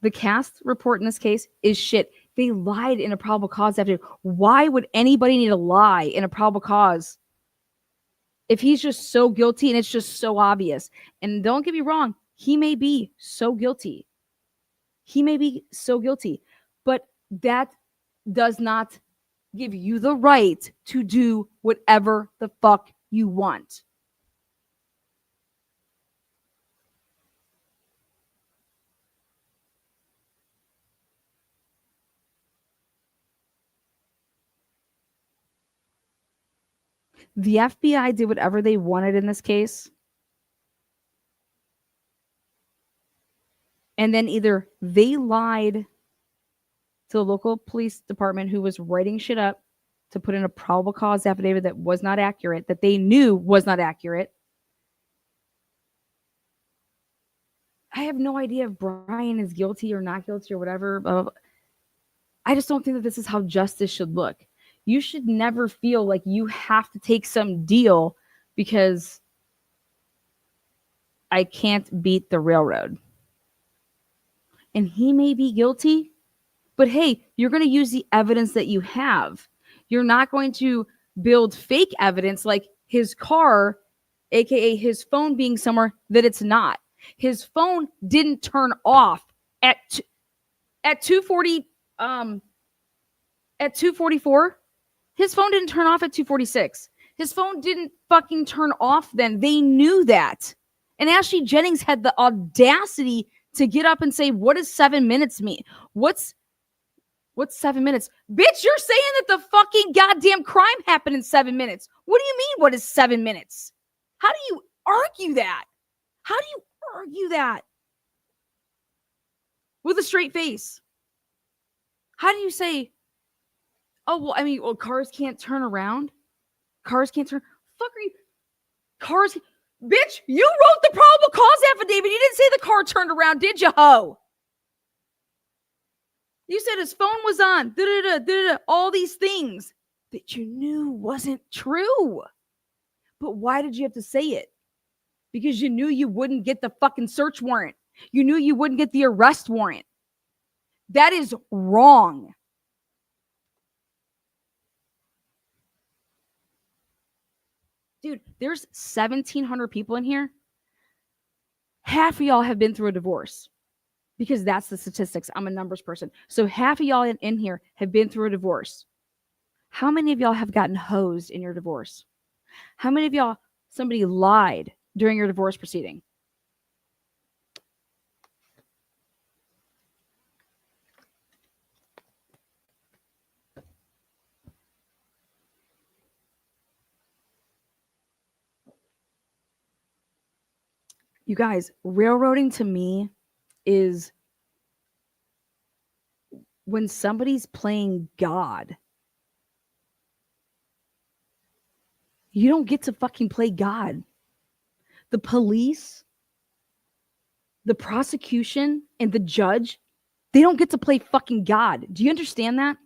The cast report in this case is shit. They lied in a probable cause affidavit. Why would anybody need to lie in a probable cause if he's just so guilty and it's just so obvious? And don't get me wrong, he may be so guilty. He may be so guilty, but that does not give you the right to do whatever the fuck you want. The FBI did whatever they wanted in this case. And then either they lied to the local police department who was writing shit up to put in a probable cause affidavit that was not accurate, that they knew was not accurate. I have no idea if Brian is guilty or not guilty or whatever. I just don't think that this is how justice should look. You should never feel like you have to take some deal because I can't beat the railroad. And he may be guilty, but hey, you're going to use the evidence that you have. You're not going to build fake evidence like his car, aka his phone being somewhere that it's not. His phone didn't turn off at 2:40 at 2:44. His phone didn't turn off at 2:46. His phone didn't fucking turn off then. They knew that. And Ashley Jennings had the audacity to get up and say, what does 7 minutes mean? What's 7 minutes? Bitch, you're saying that the fucking goddamn crime happened in 7 minutes. What do you mean, what is 7 minutes? How do you argue that? How do you argue that? With a straight face. How do you say, oh, well, I mean, well, cars can't turn around? Cars can't turn. Fuck are you? Cars, bitch, you wrote the probable cause affidavit. You didn't say the car turned around, did you, ho? You said his phone was on, all these things that you knew wasn't true. But why did you have to say it? Because you knew you wouldn't get the fucking search warrant. You knew you wouldn't get the arrest warrant. That is wrong. Dude, there's 1,700 people in here. Half of y'all have been through a divorce because that's the statistics. I'm a numbers person. So half of y'all in here have been through a divorce. How many of y'all have gotten hosed in your divorce? How many of y'all, somebody lied during your divorce proceeding? You guys, railroading to me is when somebody's playing God. You don't get to fucking play God. The police, the prosecution, and the judge, they don't get to play fucking God. Do you understand that?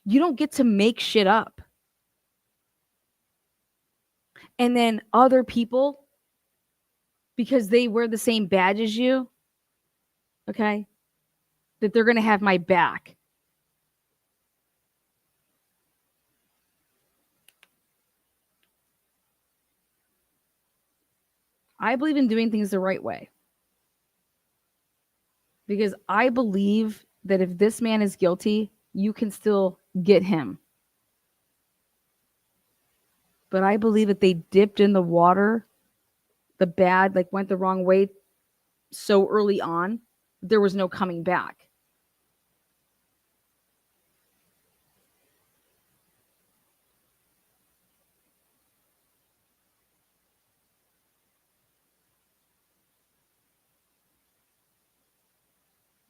You don't get to make shit up. And then other people, because they wear the same badge as you, okay, that they're going to have my back. I believe in doing things the right way. Because I believe that if this man is guilty, you can still get him. But I believe that they dipped in the water, the bad, like went the wrong way so early on, there was no coming back.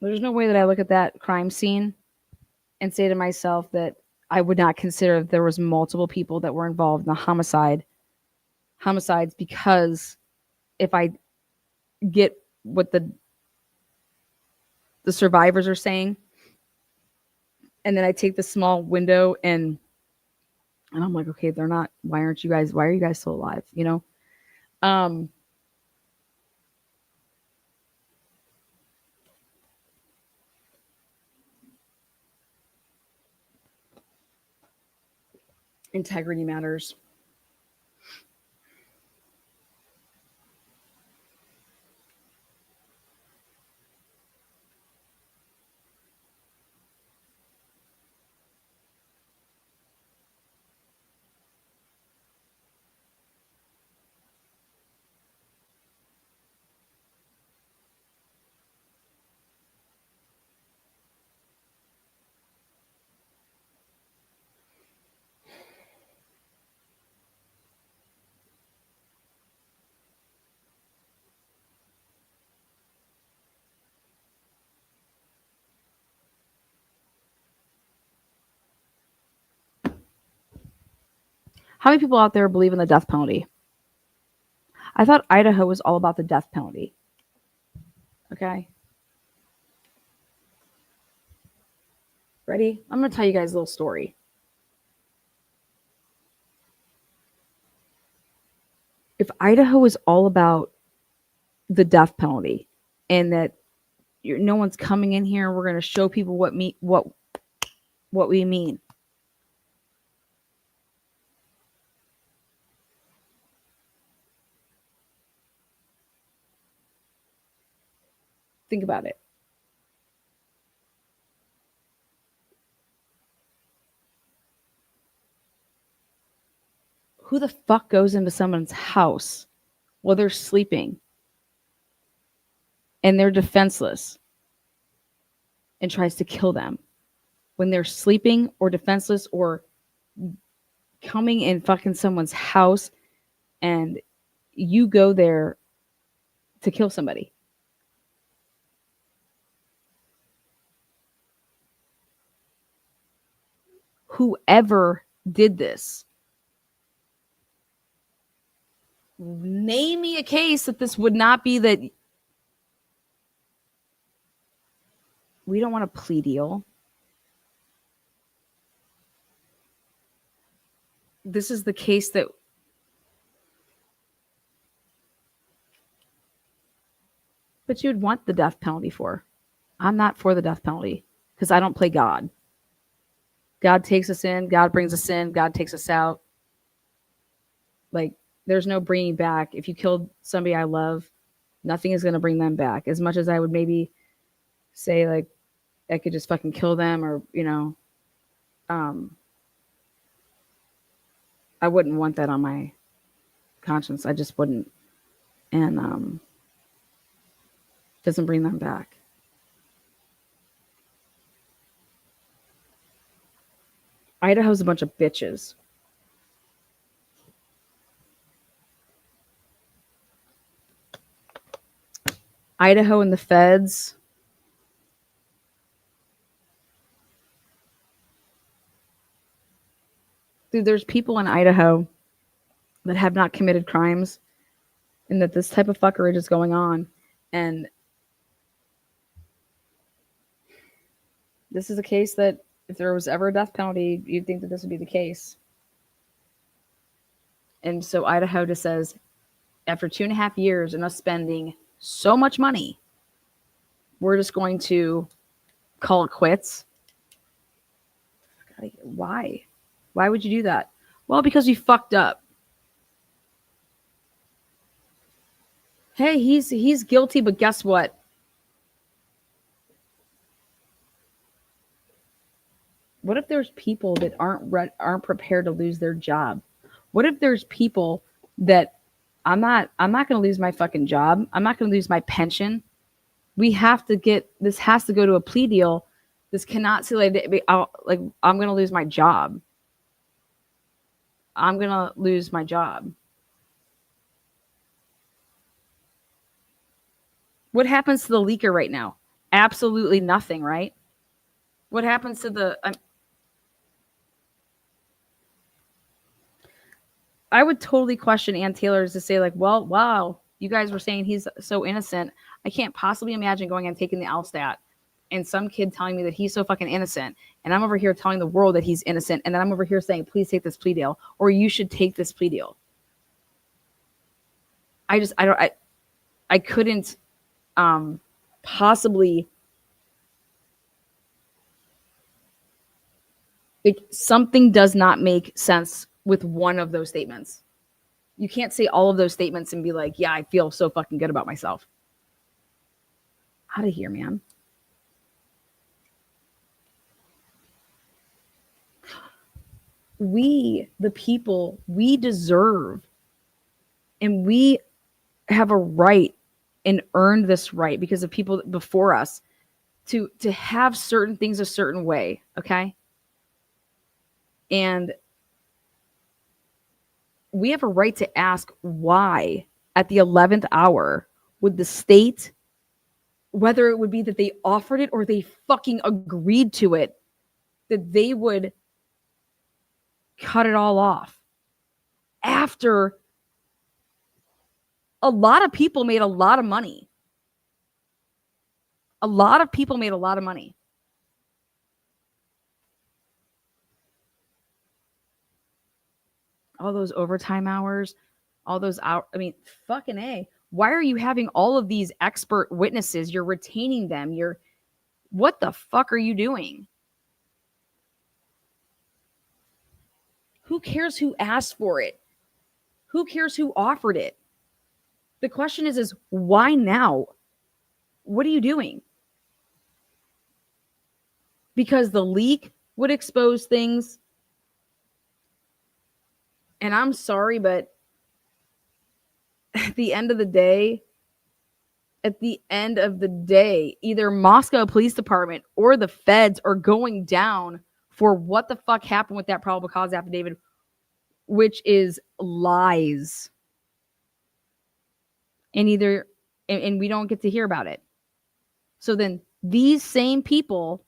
There's no way that I look at that crime scene and say to myself that I would not consider that there was multiple people that were involved in the homicides, because if I get what the survivors are saying, and then I take the small window and I'm like, okay, they're not, why are you guys still alive? You know? Integrity matters. How many people out there believe in the death penalty? I thought Idaho was all about the death penalty. Okay. Ready? I'm going to tell you guys a little story. If Idaho was all about the death penalty and that no one's coming in here, we're going to show people what we mean. Think about it. Who the fuck goes into someone's house while they're sleeping and they're defenseless and tries to kill them when they're sleeping or defenseless, or coming in fucking someone's house and you go there to kill somebody? whoever did this, name me a case that this would not be that we don't want a plea deal. This is the case that but you'd want the death penalty for. I'm not for the death penalty because I don't play God. God takes us in, God brings us in, God takes us out. Like, there's no bringing back. If you killed somebody I love, nothing is going to bring them back. As much as I would maybe say, like, I could just fucking kill them or, you know, I wouldn't want that on my conscience. I just wouldn't. And doesn't bring them back. Idaho's a bunch of bitches. Idaho and the feds. Dude, there's people in Idaho that have not committed crimes and that this type of fuckery is going on. And this is a case that if there was ever a death penalty, you'd think that this would be the case. And so Idaho just says, after 2.5 years and us spending so much money, we're just going to call it quits. Why? Why would you do that? Well, because you fucked up. Hey, he's guilty, but guess what? What if there's people that aren't prepared to lose their job? What if there's people that I'm not going to lose my fucking job. I'm not going to lose my pension. This has to go to a plea deal. This cannot say like I'm going to lose my job. I'm going to lose my job. What happens to the leaker right now? Absolutely nothing, right? What happens to the... I would totally question Ann Taylor's to say like, well, wow, you guys were saying he's so innocent. I can't possibly imagine going and taking the LSAT and some kid telling me that he's so fucking innocent. And I'm over here telling the world that he's innocent. And then I'm over here saying, please take this plea deal, or you should take this plea deal. I couldn't possibly... something does not make sense with one of those statements. You can't say all of those statements and be like, yeah, I feel so fucking good about myself. Out of here, man. We, the people, we deserve and we have a right and earned this right because of people before us to have certain things a certain way, okay? And we have a right to ask why at the 11th hour would the state, whether it would be that they offered it or they fucking agreed to it, that they would cut it all off after a lot of people made a lot of money. A lot of people made a lot of money. All those overtime hours, all those hours. I mean, fucking A. Why are you having all of these expert witnesses? You're retaining them. What the fuck are you doing? Who cares who asked for it? Who cares who offered it? The question is why now? What are you doing? Because the leak would expose things. And I'm sorry, but at the end of the day, either Moscow Police Department or the feds are going down for what the fuck happened with that probable cause affidavit, which is lies. And we don't get to hear about it. So then these same people,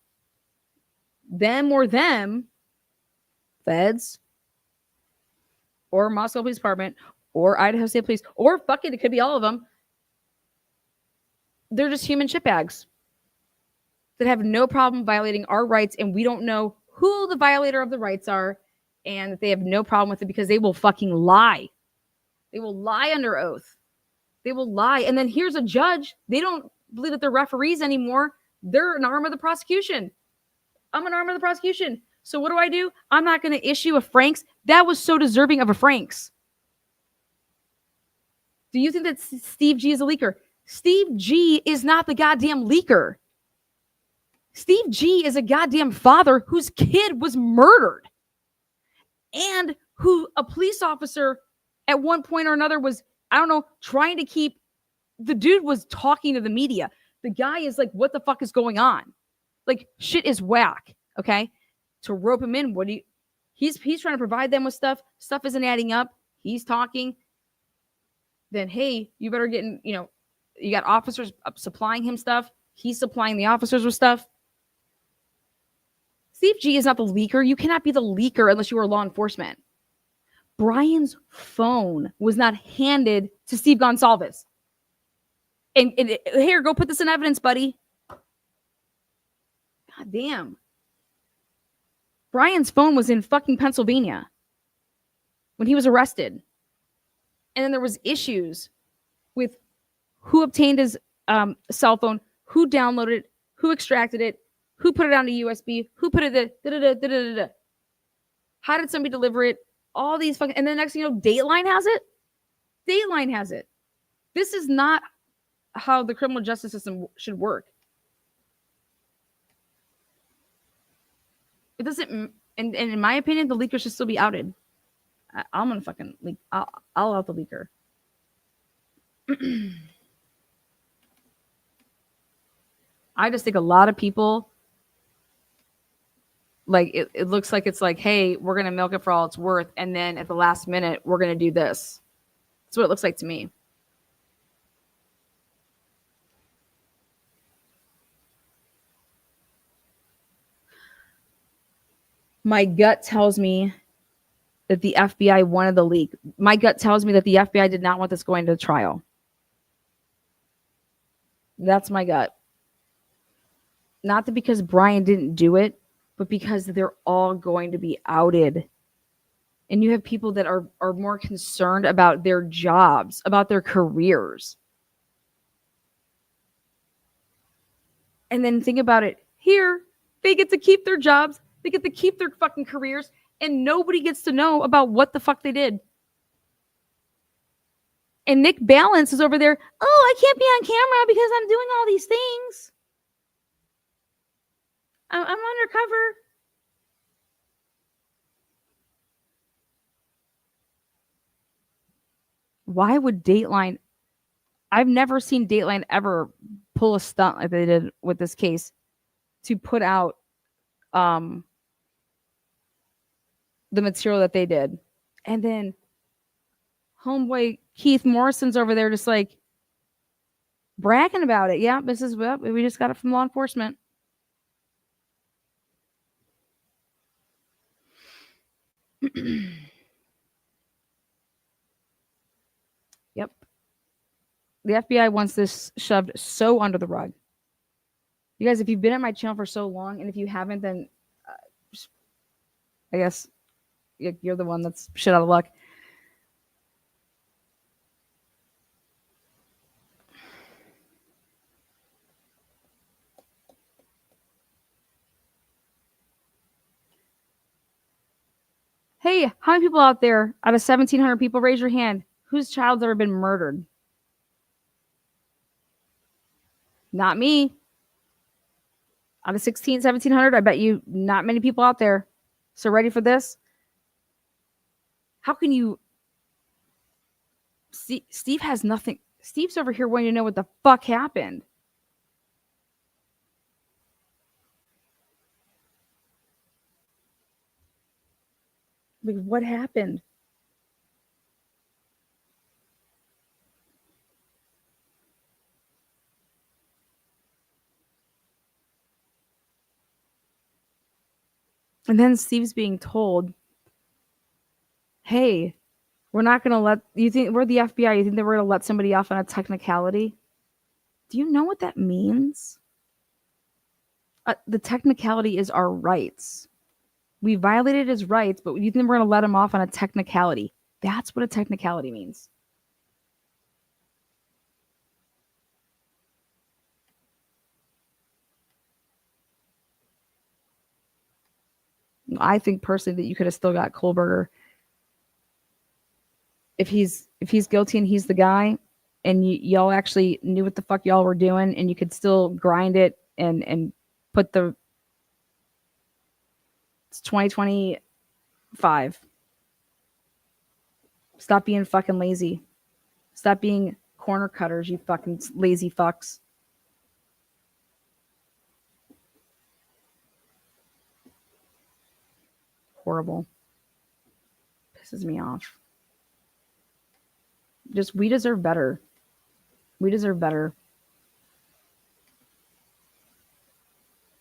them, feds or Moscow Police Department or Idaho State Police or fuck it could be all of them. They're just human shitbags that have no problem violating our rights, and we don't know who the violator of the rights are, and that they have no problem with it because they will fucking lie. They will lie under oath. They will lie. And then here's a judge. They don't believe that they're referees anymore. They're an arm of the prosecution. I'm an arm of the prosecution. So what do? I'm not going to issue a Franks. That was so deserving of a Franks. Do you think that Steve G is a leaker? Steve G is not the goddamn leaker. Steve G is a goddamn father whose kid was murdered. And who a police officer at one point or another was, I don't know, trying to keep. The dude was talking to the media. The guy is like, what the fuck is going on? Like, shit is whack. Okay. To rope him in, he's trying to provide them with stuff. Stuff isn't adding up. He's talking. Then, hey, you better get in, you got officers supplying him stuff. He's supplying the officers with stuff. Steve G is not the leaker. You cannot be the leaker unless you are law enforcement. Brian's phone was not handed to Steve Gonsalves. And here, go put this in evidence, buddy. God damn. Brian's phone was in fucking Pennsylvania when he was arrested. And then there was issues with who obtained his cell phone, who downloaded it, who extracted it, who put it on a USB, who put it how did somebody deliver it? All these fucking, and then next thing you know, Dateline has it. Dateline has it. This is not how the criminal justice system should work. It doesn't, and in my opinion, the leaker should still be outed. I'm gonna fucking leak. I'll out the leaker. I just think a lot of people, like, it looks like it's like, hey, we're gonna milk it for all it's worth, and then at the last minute, we're gonna do this. That's what it looks like to me. My gut tells me that the FBI wanted the leak. My gut tells me that the FBI did not want this going to trial. That's my gut. Not that because Brian didn't do it, but because they're all going to be outed. And you have people that are more concerned about their jobs, about their careers. And then think about it. Here, they get to keep their jobs. They get to keep their fucking careers. And nobody gets to know about what the fuck they did. And Nick Balance is over there. Oh, I can't be on camera because I'm doing all these things. I'm undercover. Why would Dateline? I've never seen Dateline ever pull a stunt like they did with this case to put out the material that they did. And then homeboy Keith Morrison's over there just like bragging about it. Yeah, this is what we just got it from law enforcement. Yep. The FBI wants this shoved so under the rug. You guys, if you've been at my channel for so long, and if you haven't, then I guess you're the one that's shit out of luck. Hey, how many people out there out of 1,700 people, raise your hand, whose child's ever been murdered? Not me. Out of 1,700, I bet you not many people out there. So ready for this? How can you see? Steve has nothing. Steve's over here wanting to know what the fuck happened. Like, what happened? And then Steve's being told hey, we're not going to let, you think we're the FBI, you think that we're going to let somebody off on a technicality? Do you know what that means? The technicality is our rights. We violated his rights, but you think we're going to let him off on a technicality? That's what a technicality means. I think personally that you could have still got Kohberger if he's guilty and he's the guy, and y'all actually knew what the fuck y'all were doing, and you could still grind it and put the, it's 2025. Stop being fucking lazy. Stop being corner cutters, you fucking lazy fucks. Horrible. Pisses me off. Just, we deserve better. We deserve better.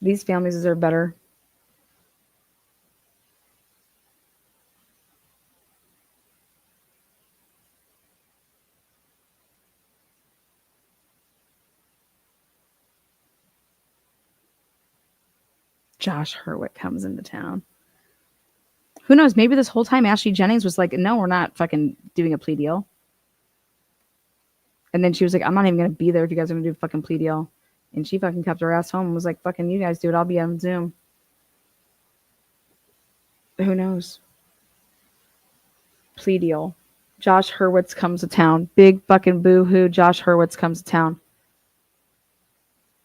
These families deserve better. Josh Hurwitz comes into town. Who knows? Maybe this whole time Ashley Jennings was like, no, we're not fucking doing a plea deal. And then she was like, I'm not even going to be there if you guys are going to do a fucking plea deal. And she fucking kept her ass home and was like, fucking you guys do it. I'll be on Zoom. Who knows? Plea deal. Josh Hurwitz comes to town. Big fucking boo-hoo. Josh Hurwitz comes to town.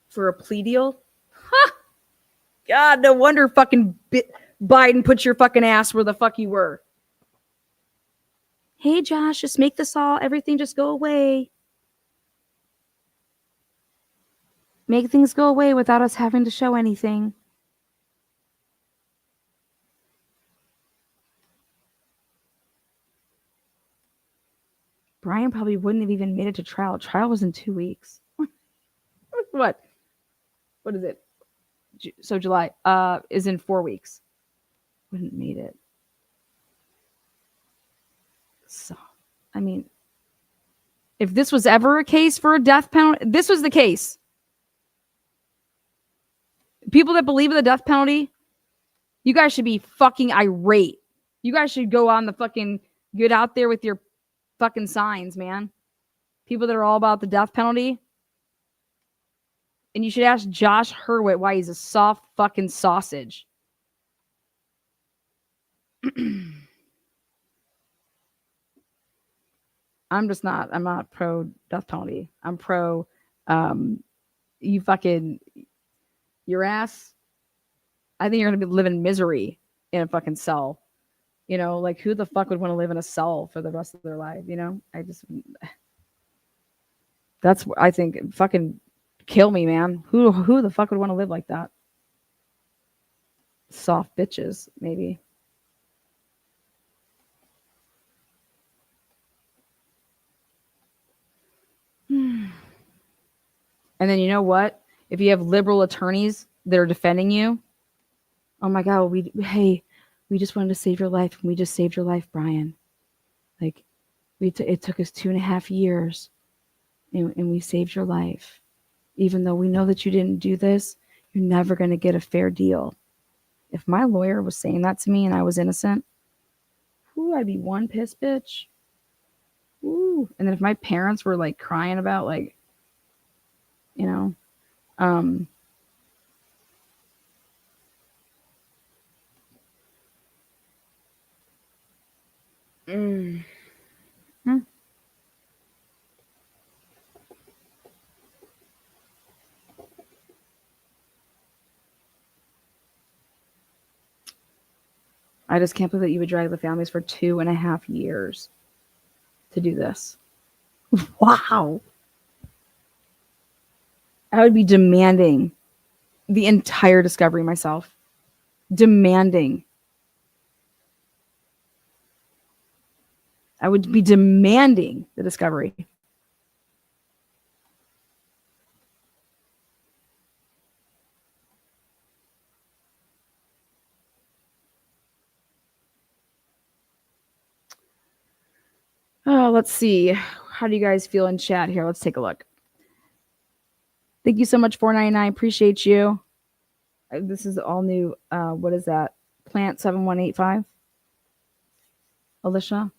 For a plea deal? Ha! God, no wonder fucking Biden put your fucking ass where the fuck you were. Hey, Josh, just make this all, everything just go away. Make things go away without us having to show anything. Brian probably wouldn't have even made it to trial. Trial was in 2 weeks. What? What is it? So July is in 4 weeks. Wouldn't have made it. So, I mean, if this was ever a case for a death penalty, this was the case. People that believe in the death penalty, you guys should be fucking irate. You guys should go on the fucking, get out there with your fucking signs, man. People that are all about the death penalty. And you should ask Josh Hurwitz why he's a soft fucking sausage. I'm not pro death penalty. I'm pro, you fucking, your ass. I think you're going to be living in misery in a fucking cell. You know, like who the fuck would want to live in a cell for the rest of their life? You know, I think fucking kill me, man. Who the fuck would want to live like that? Soft bitches, maybe. And then you know what? If you have liberal attorneys that are defending you, oh my God, we just wanted to save your life, and we just saved your life, Brian. Like, it took us 2.5 years, and we saved your life. Even though we know that you didn't do this, you're never going to get a fair deal. If my lawyer was saying that to me and I was innocent, I'd be one pissed bitch. Ooh. And then if my parents were like crying about, like, you know, I just can't believe that you would drag the families for 2.5 years to do this. Wow. I would be demanding the entire discovery myself. Demanding. I would be demanding the discovery. Oh, let's see. How do you guys feel in chat here? Let's take a look. Thank you so much, 499. Appreciate you. This is all new. What is that? Plant 7185. Alicia.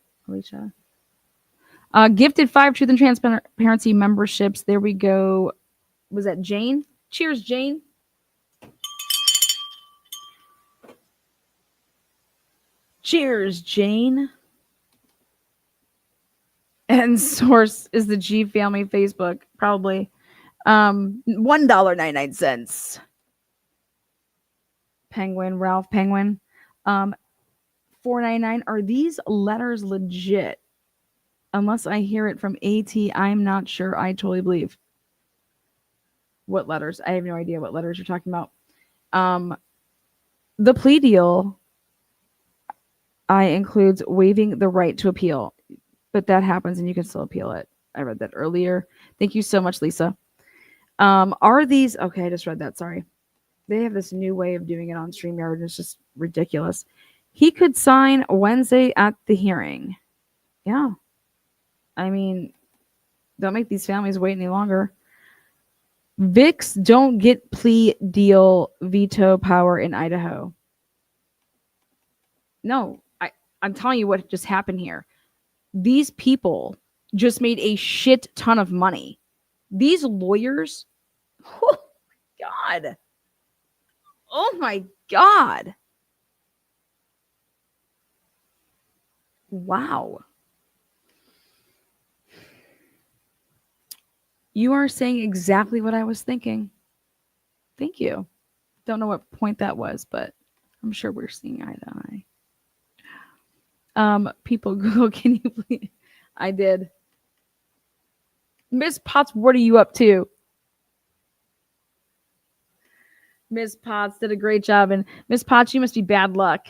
Gifted 5 Truth and Transparency memberships. There we go. Was that Jane? Cheers, Jane. Cheers, Jane. And source is the G Family Facebook, probably. $1.99. Penguin, Ralph Penguin. $4.99. Are these letters legit? Unless I hear it from AT, I'm not sure. I totally believe. What letters? I have no idea what letters you're talking about. The plea deal includes waiving the right to appeal, but that happens and you can still appeal it. I read that earlier. Thank you so much, Lisa. Are these okay? I just read that. Sorry. They have this new way of doing it on StreamYard, and it's just ridiculous. He could sign Wednesday at the hearing. Yeah. I mean, don't make these families wait any longer. VIX don't get plea deal veto power in Idaho. No, I'm telling you what just happened here. These people just made a shit ton of money. These lawyers, oh my God. Oh my God. Wow. You are saying exactly what I was thinking. Thank you. Don't know what point that was, but I'm sure we're seeing eye to eye. People Google, can you please? I did. Miss Potts, what are you up to? Miss Potts did a great job. And Miss Potts, you must be bad luck.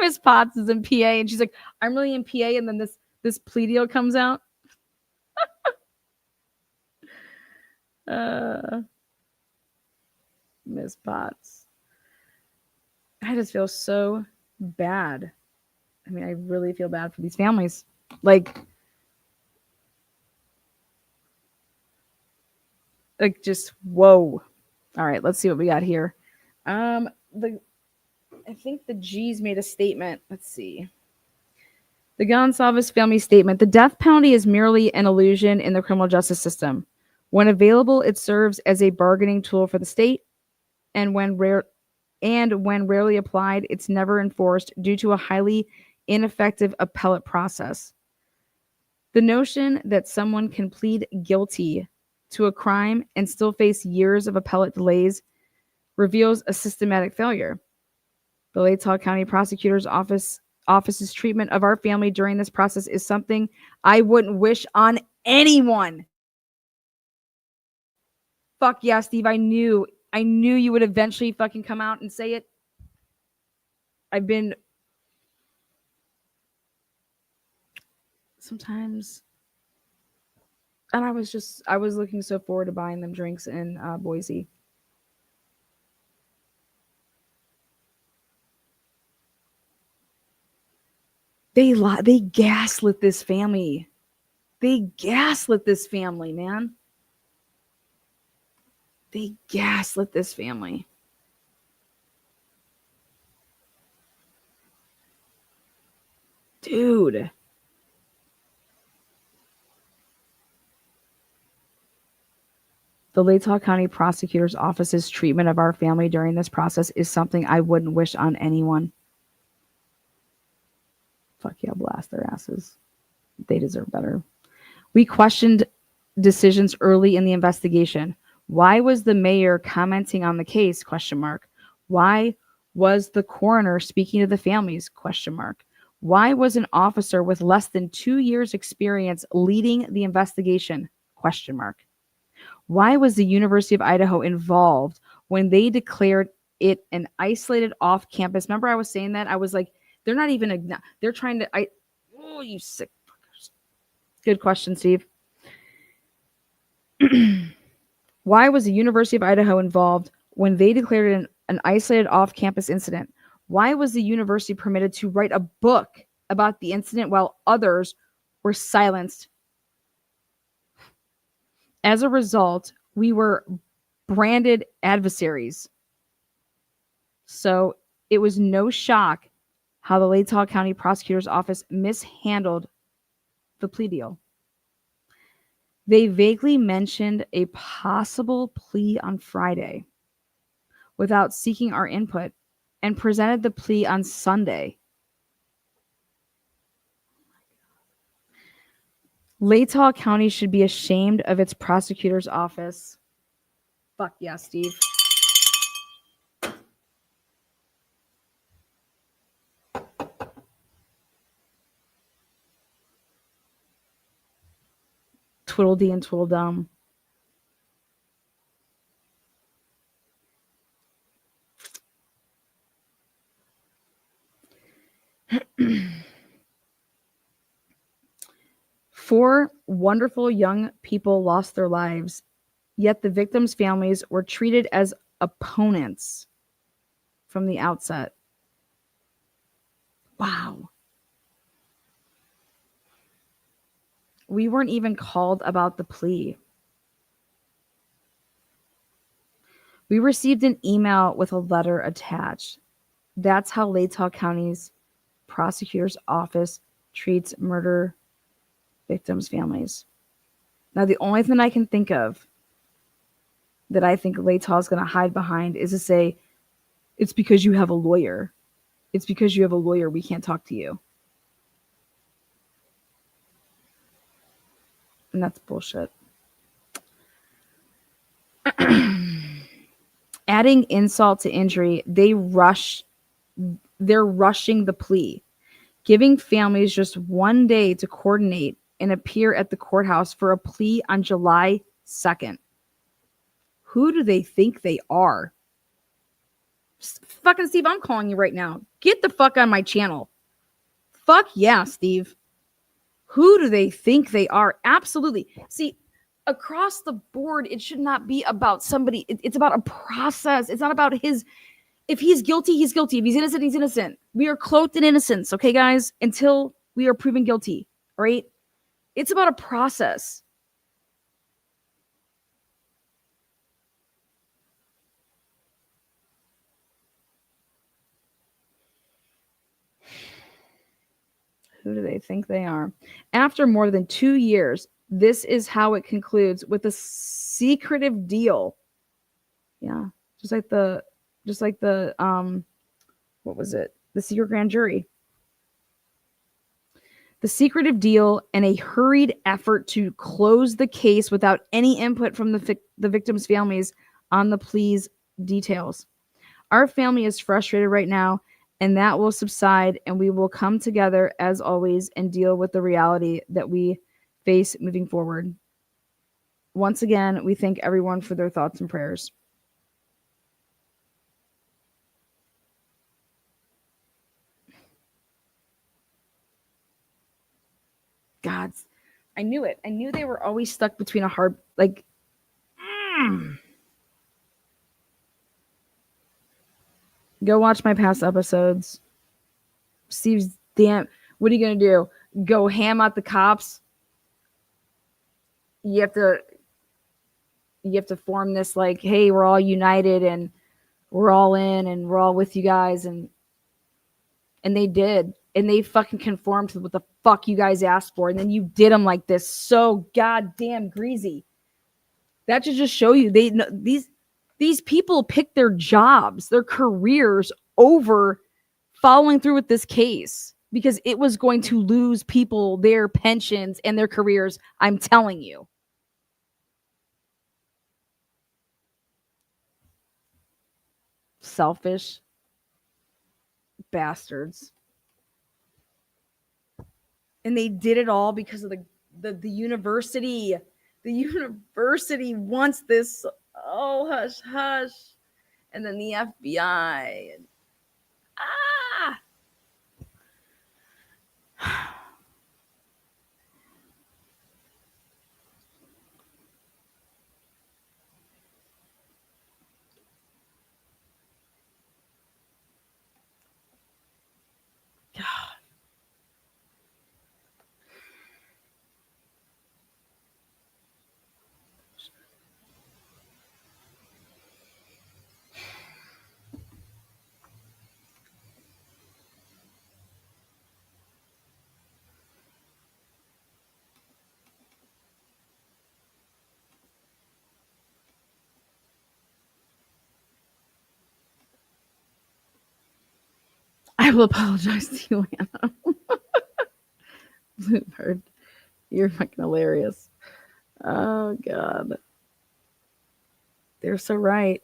Miss Potts is in PA and she's like, I'm really in PA. And then this plea deal comes out. Miss Potts. I just feel so bad. I mean, I really feel bad for these families. Like just whoa. All right, let's see what we got here. I think the G's made a statement. Let's see. The Gonzalez family statement. The death penalty is merely an illusion in the criminal justice system. When available, it serves as a bargaining tool for the state, and when rarely applied, it's never enforced due to a highly ineffective appellate process. The notion that someone can plead guilty to a crime and still face years of appellate delays reveals a systematic failure. The Latah County Prosecutor's Office's treatment of our family during this process is something I wouldn't wish on anyone. Fuck yeah, Steve. I knew you would eventually fucking come out and say it. I've been sometimes, and I was looking so forward to buying them drinks in Boise. They gaslit this family. They gaslit this family, man. They gaslit this family. Dude. The Latah County Prosecutor's Office's treatment of our family during this process is something I wouldn't wish on anyone. Fuck yeah, blast their asses. They deserve better. We questioned decisions early in the investigation. Why was the mayor commenting on the case? ? Why was the coroner speaking to the families? ? Why was an officer with less than 2 years experience leading the investigation? ? Why was the University of Idaho involved when they declared it an isolated off-campus? Remember I was saying that? I was like, they're not even, they're trying to, oh, you sick fuckers. Good question, Steve. Why was the University of Idaho involved when they declared it an isolated off-campus incident? Why was the university permitted to write a book about the incident while others were silenced. As a result, we were branded adversaries. So it was no shock how the Latah County Prosecutor's Office mishandled the plea deal. They vaguely mentioned a possible plea on Friday without seeking our input and presented the plea on Sunday. Latah County should be ashamed of its prosecutor's office. Fuck yeah, Steve. Twiddledee and Twiddledum. Four wonderful young people lost their lives, yet the victims' families were treated as opponents from the outset. Wow. We weren't even called about the plea. We received an email with a letter attached. That's how Latah County's prosecutor's office treats murder victims' families. Now, the only thing I can think of that I think Latah is going to hide behind is to say, it's because you have a lawyer. It's because you have a lawyer. We can't talk to you. And that's bullshit. Adding insult to injury, they're rushing the plea, giving families just one day to coordinate and appear at the courthouse for a plea on July 2nd. Who do they think they are? Fucking Steve, I'm calling you right now. Get the fuck on my channel. Fuck yeah, Steve. Who do they think they are? Absolutely. See, across the board, it should not be about somebody. It's about a process. It's not about his. If he's guilty, he's guilty. If he's innocent, he's innocent. We are cloaked in innocence, okay, guys? Until we are proven guilty, all right? It's about a process. Who do they think they are? After more than 2 years, this is how it concludes with a secretive deal. Yeah, just like the what was it? The secret grand jury. The secretive deal and a hurried effort to close the case without any input from the victims' families on the pleas details. Our family is frustrated right now, and that will subside, and we will come together as always and deal with the reality that we face moving forward. Once again, we thank everyone for their thoughts and prayers. Gods, I knew it. I knew they were always stuck between a hard, like, Go watch my past episodes. Steve's damn. What are you gonna do? Go ham at the cops? You have to form this like, hey, we're all united and we're all in and we're all with you guys, and they did, and they fucking conformed to what the fuck you guys asked for, and then you did them like this, so goddamn greasy. That should just show you these people pick their jobs, their careers over following through with this case because it was going to lose people their pensions and their careers. I'm telling you. Selfish bastards. And they did it all because of the university. The university wants this. Oh, hush, hush. And then the FBI. And, I will apologize to you, Anna. Bluebird, you're fucking hilarious. Oh God, they're so right.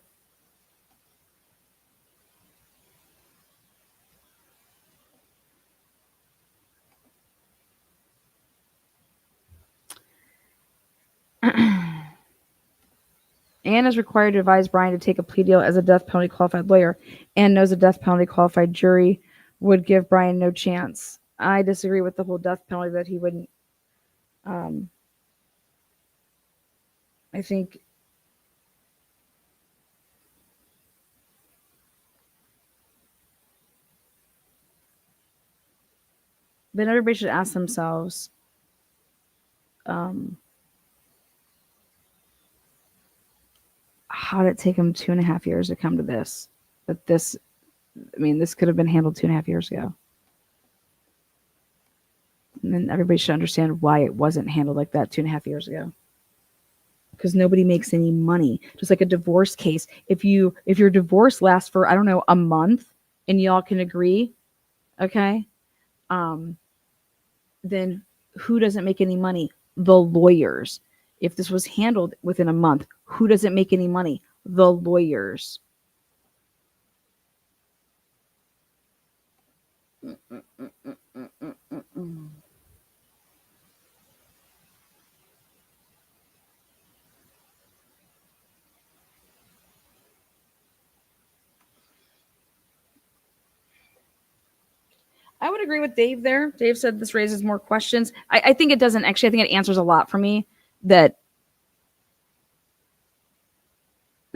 Anne is required to advise Brian to take a plea deal as a death penalty qualified lawyer. Anne knows a death penalty qualified jury would give Brian no chance. I disagree with the whole death penalty that he wouldn't. I think but everybody should ask themselves how did it take him 2.5 years to come to this? But this, I mean, this could have been handled 2.5 years ago. And then everybody should understand why it wasn't handled like that 2.5 years ago. Because nobody makes any money. Just like a divorce case. If your divorce lasts for, I don't know, a month and y'all can agree, okay? Then who doesn't make any money? The lawyers. If this was handled within a month, who doesn't make any money? The lawyers. I would agree with Dave there. Dave said this raises more questions. I think it doesn't actually. I think it answers a lot for me that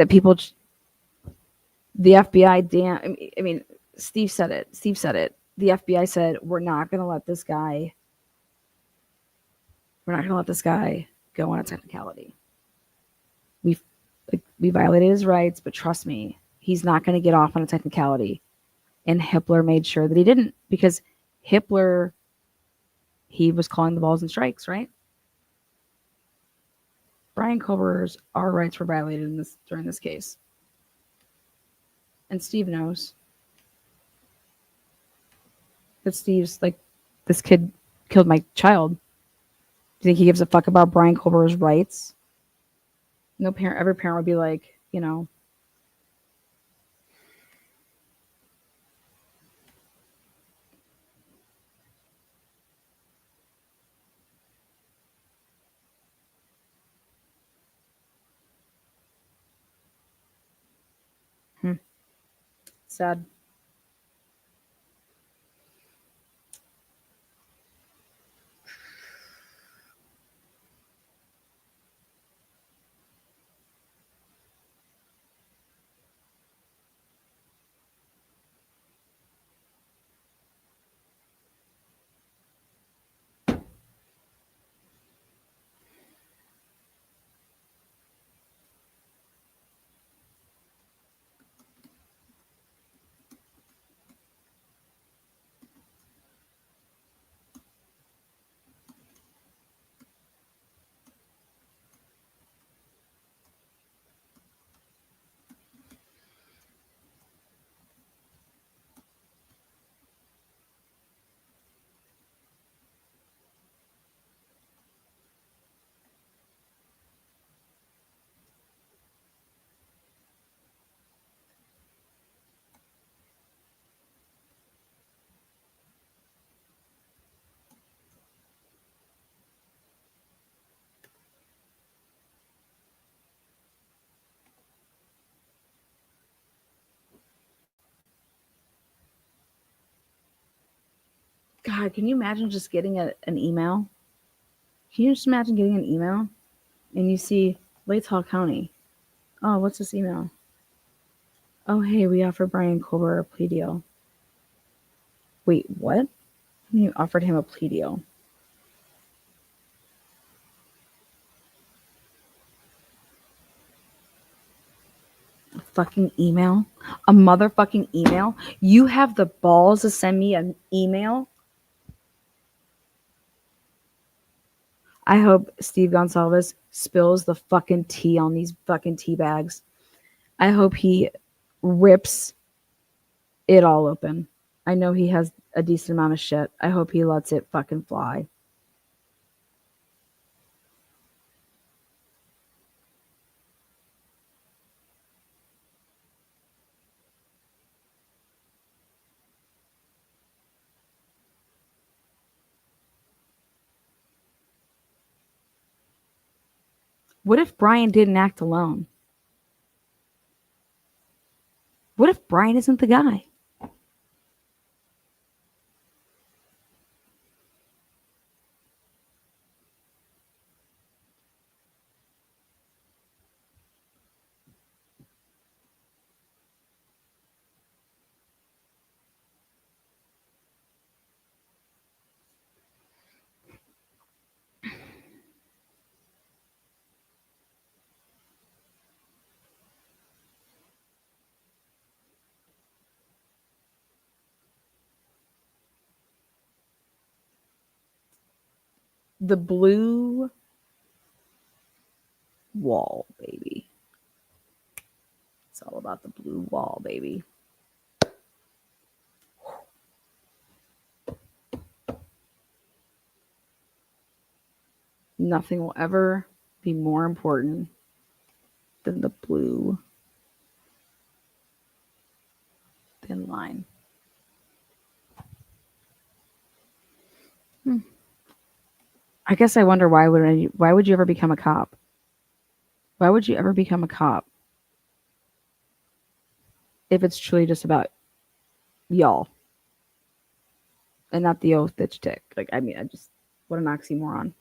people, the FBI, I mean, Steve said it. The FBI said, we're not going to let this guy go on a technicality. We violated his rights, but trust me, he's not going to get off on a technicality. And Hitler made sure that he didn't, because Hitler, he was calling the balls and strikes, right? Brian Kohberger's, our rights were violated during this case. And Steve knows. But Steve's like, this kid killed my child. Do you think he gives a fuck about Brian Kohberger's rights? No parent, every parent would be like, you know, sad. God, can you imagine just getting an email? Can you just imagine getting an email and you see Latah County? Oh, what's this email? Oh, hey, we offered Brian Kohberger a plea deal. Wait, what? You offered him a plea deal. A fucking email? A motherfucking email? You have the balls to send me an email? I hope Steve Gonzalez spills the fucking tea on these fucking tea bags. I hope he rips it all open. I know he has a decent amount of shit. I hope he lets it fucking fly. What if Brian didn't act alone? What if Brian isn't the guy? The blue wall, baby. It's all about the blue wall, baby. Nothing will ever be more important than the blue thin line. I guess I wonder why would you ever become a cop? Why would you ever become a cop if it's truly just about y'all and not the oath that you take? Like, I mean, what an oxymoron.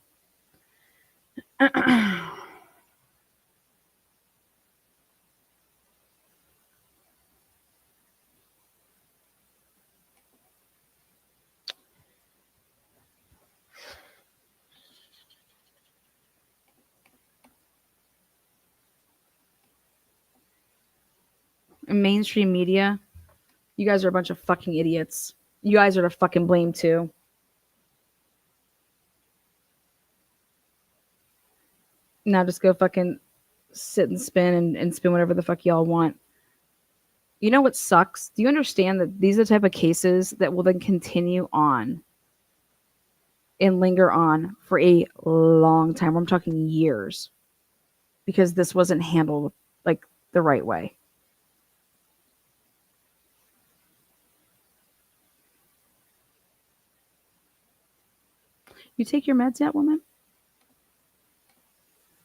And mainstream media, you guys are a bunch of fucking idiots. You guys are to fucking blame too. Now just go fucking sit and spin and spin whatever the fuck y'all want. You know what sucks? Do you understand that these are the type of cases that will then continue on and linger on for a long time? I'm talking years, because this wasn't handled like the right way. You take your meds yet, woman?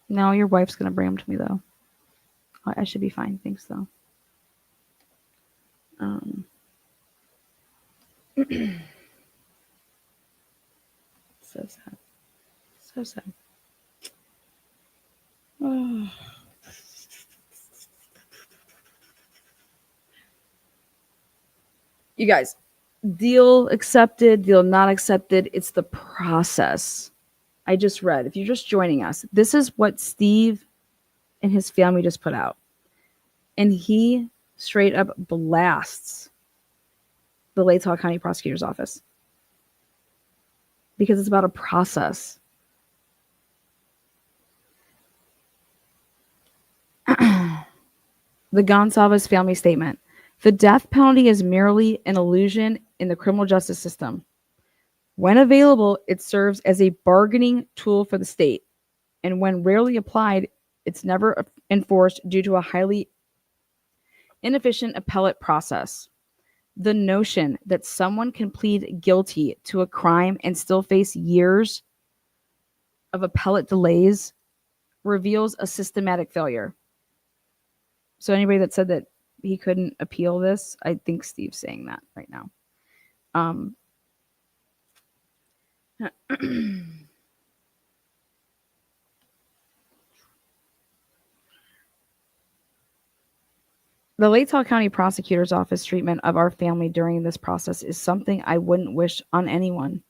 No, your wife's going to bring them to me, though. I should be fine. Thanks, though. So sad. So sad. Oh. You guys, deal accepted, deal not accepted. It's the process. I just read. If you're just joining us, this is what Steve and his family just put out. And he straight up blasts the Latah County Prosecutor's Office because it's about a process. The Gonzalez family statement. The death penalty is merely an illusion in the criminal justice system. When available, it serves as a bargaining tool for the state. And when rarely applied, it's never enforced due to a highly inefficient appellate process. The notion that someone can plead guilty to a crime and still face years of appellate delays reveals a systematic failure. So anybody that said that he couldn't appeal this, I think Steve's saying that right now. The Latah County Prosecutor's Office treatment of our family during this process is something I wouldn't wish on anyone.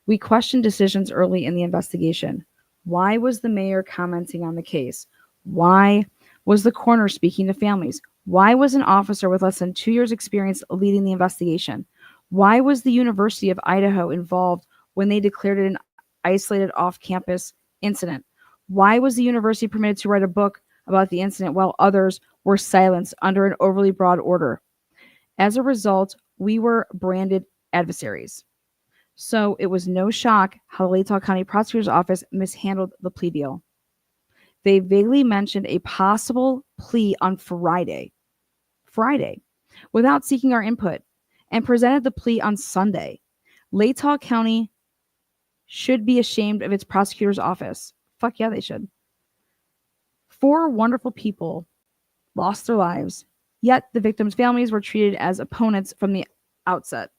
We questioned decisions early in the investigation. Why was the mayor commenting on the case? Why was the coroner speaking to families? Why was an officer with less than 2 years' experience leading the investigation? Why was the University of Idaho involved when they declared it an isolated off-campus incident? Why was the university permitted to write a book about the incident while others were silenced under an overly broad order? As a result, we were branded adversaries. So it was no shock how the Latah County Prosecutor's Office mishandled the plea deal. They vaguely mentioned a possible plea on Friday, without seeking our input, and presented the plea on Sunday. Latah County should be ashamed of its prosecutor's office. Fuck yeah, they should. 4 wonderful people lost their lives, yet the victims' families were treated as opponents from the outset.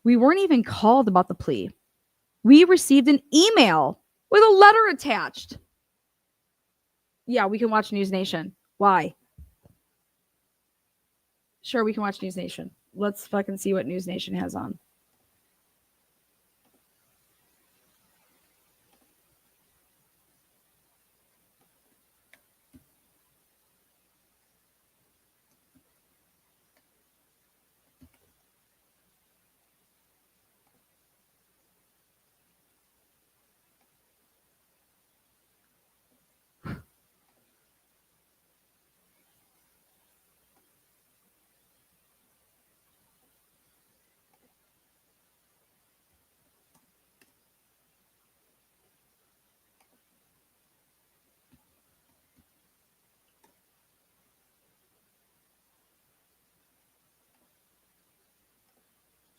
We weren't even called about the plea. We received an email with a letter attached. Yeah, we can watch NewsNation. Why? Sure, we can watch NewsNation. Let's fucking see what NewsNation has on.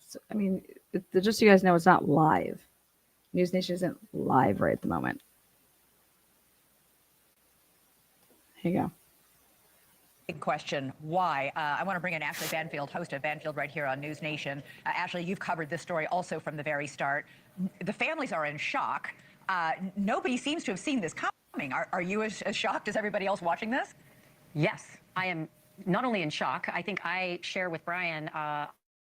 So, I mean, just so you guys know, it's not live. NewsNation isn't live right at the moment. Here you go. Big question, why? I want to bring in Ashley Banfield, host of Banfield right here on NewsNation. Ashley, you've covered this story also from the very start. The families are in shock. Nobody seems to have seen this coming. Are you as shocked as everybody else watching this? Yes, I am not only in shock, I think I share with Brian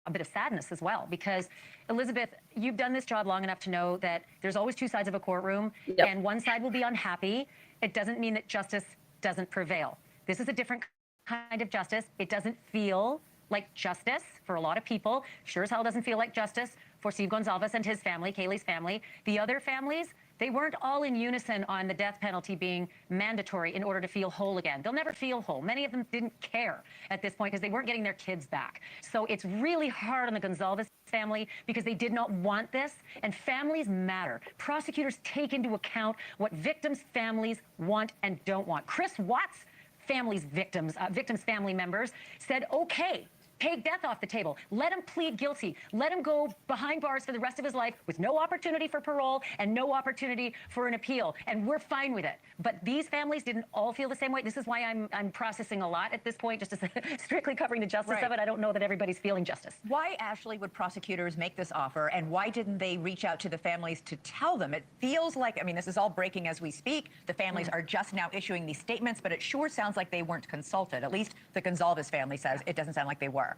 a bit of sadness as well, because Elizabeth, you've done this job long enough to know that there's always 2 sides of a courtroom, and one side will be unhappy. It doesn't mean that justice doesn't prevail. This is a different kind of justice. It doesn't feel like justice for a lot of people. Sure as hell doesn't feel like justice for Steve Gonzalez and his family, Kaylee's family. The other families, they weren't all in unison on the death penalty being mandatory in order to feel whole again. They'll never feel whole. Many of them didn't care at this point because they weren't getting their kids back. So it's really hard on the Gonzalez family because they did not want this, and families matter. Prosecutors take into account what victims' families want and don't want. Chris Watts' family's victims' family members said, okay, take death off the table. Let him plead guilty. Let him go behind bars for the rest of his life with no opportunity for parole and no opportunity for an appeal. And we're fine with it. But these families didn't all feel the same way. This is why I'm processing a lot at this point, just as strictly covering the justice of it. I don't know that everybody's feeling justice. Why, Ashley, would prosecutors make this offer, and why didn't they reach out to the families to tell them? It feels like, I mean, this is all breaking as we speak. The families are just now issuing these statements, but it sure sounds like they weren't consulted. At least the Gonzalez family says it doesn't sound like they were.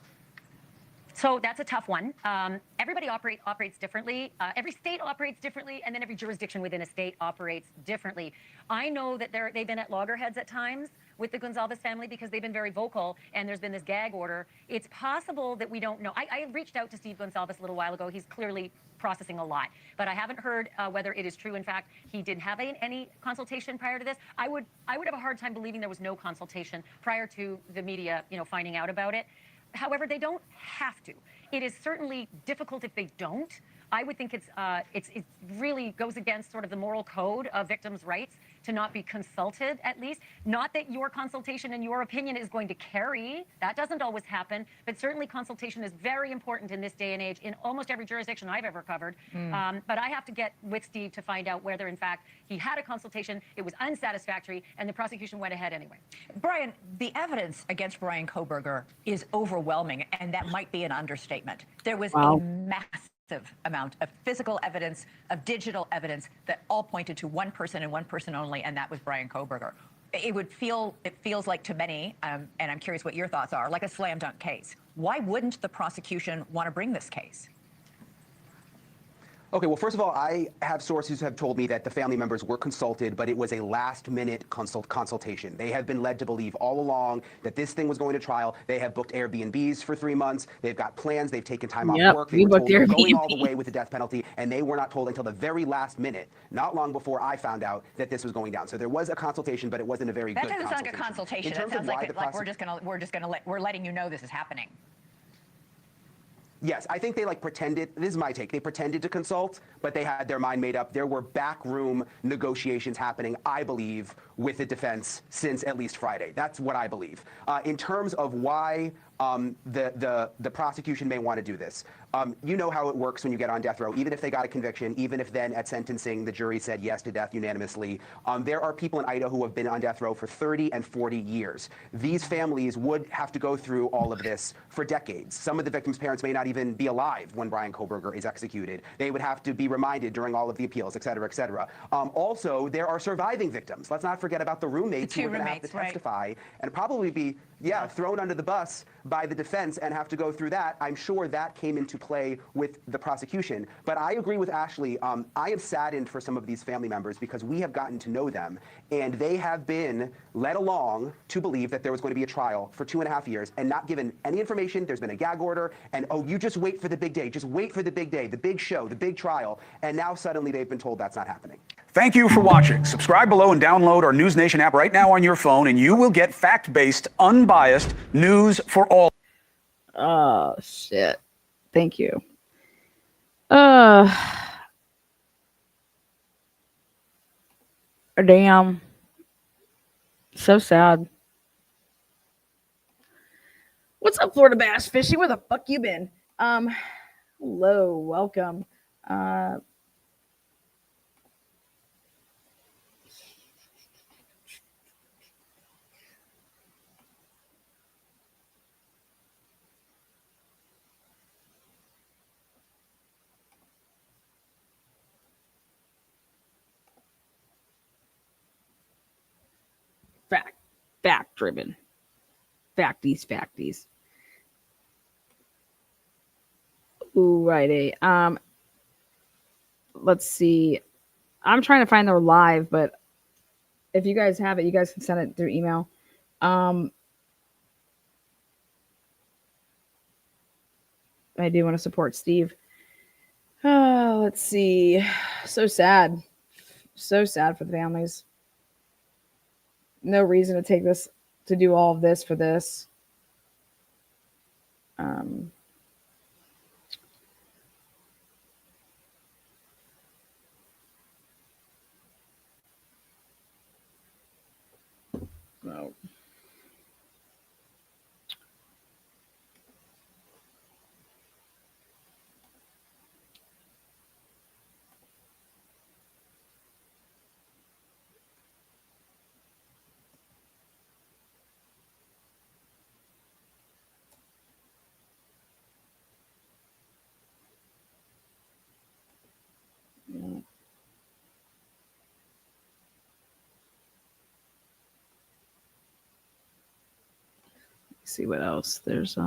So that's a tough one. Everybody operates differently. Every state operates differently, and then every jurisdiction within a state operates differently. I know that they've been at loggerheads at times with the Gonzalez family because they've been very vocal, and there's been this gag order. It's possible that we don't know. I reached out to Steve Gonzalez a little while ago. He's clearly processing a lot, but I haven't heard whether it is true. In fact, he didn't have any consultation prior to this. I would have a hard time believing there was no consultation prior to the media, finding out about it. However, they don't have to. It is certainly difficult if they don't. I would think it really goes against sort of the moral code of victims' rights to not be consulted, at least. Not that your consultation and your opinion is going to carry. That doesn't always happen. But certainly consultation is very important in this day and age in almost every jurisdiction I've ever covered. But I have to get with Steve to find out whether, in fact, he had a consultation, it was unsatisfactory, and the prosecution went ahead anyway. Brian, the evidence against Brian Kohberger is overwhelming, and that might be an understatement. There was a massive amount of physical evidence, of digital evidence that all pointed to one person and one person only, and that was Brian Kohberger. It feels like to many, and I'm curious what your thoughts are, like a slam dunk case. Why wouldn't the prosecution want to bring this case? Okay, well, first of all, I have sources who have told me that the family members were consulted, but it was a last-minute consultation. They have been led to believe all along that this thing was going to trial. They have booked Airbnbs for 3 months. They've got plans. They've taken time off work. They were told they're going all the way with the death penalty, and they were not told until the very last minute, not long before I found out that this was going down. So there was a consultation, but it wasn't a very good consultation. That doesn't sound like a consultation. It sounds like we're letting you know this is happening. Yes, I think they like pretended, this is my take, they pretended to consult, but they had their mind made up. There were backroom negotiations happening, I believe, with the defense since at least Friday. That's what I believe. In terms of why the prosecution may want to do this. You know how it works when you get on death row. Even if they got a conviction, even if then at sentencing the jury said yes to death unanimously, there are people in Idaho who have been on death row for 30 and 40 years. These families would have to go through all of this for decades. Some of the victims' parents may not even be alive when Brian Kohberger is executed. They would have to be reminded during all of the appeals, et cetera, et cetera. Also, there are surviving victims. Let's not forget about the roommates who are going to have to testify and probably be thrown under the bus by the defense and have to go through that. I'm sure that came into play with the prosecution. But I agree with Ashley. I am saddened for some of these family members because we have gotten to know them, and they have been led along to believe that there was going to be a trial for 2.5 years and not given any information. There's been a gag order, and oh, you just wait for the big day. Just wait for the big day, the big show, the big trial. And now suddenly they've been told that's not happening. Thank you for watching. Subscribe below and download our NewsNation app right now on your phone, and you will get fact-based, unbiased news for all. Oh, shit. Thank you. Damn. So sad. What's up, Florida Bass Fishy? Where the fuck you been? Hello, welcome. Fact driven. Facties. Ooh, righty. Let's see. I'm trying to find their live, but if you guys have it, you guys can send it through email. I do want to support Steve. Let's see. So sad. So sad for the families. No reason to take this, to do all of this for this. No. See what else there's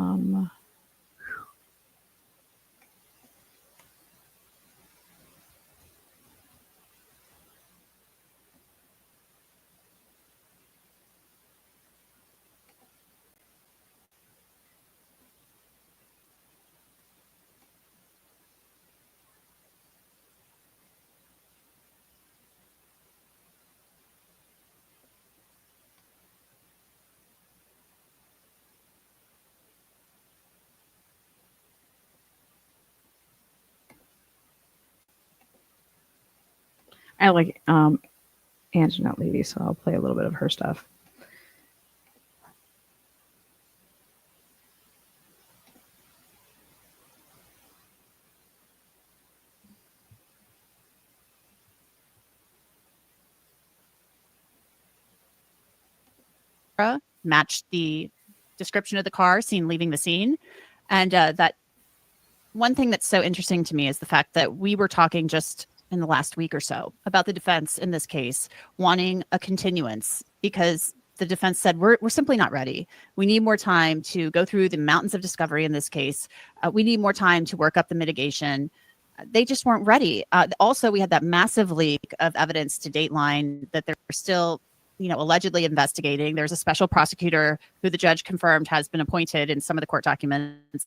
I like Anjanette Levy, so I'll play a little bit of her stuff. Matched the description of the car seen leaving the scene. And that one thing that's so interesting to me is the fact that we were talking just in the last week or so about the defense in this case wanting a continuance because the defense said we're simply not ready. We need more time to go through the mountains of discovery in this case. We need more time to work up the mitigation. They just weren't ready. Also, we had that massive leak of evidence to Dateline that they're still, allegedly investigating. There's a special prosecutor who the judge confirmed has been appointed in some of the court documents.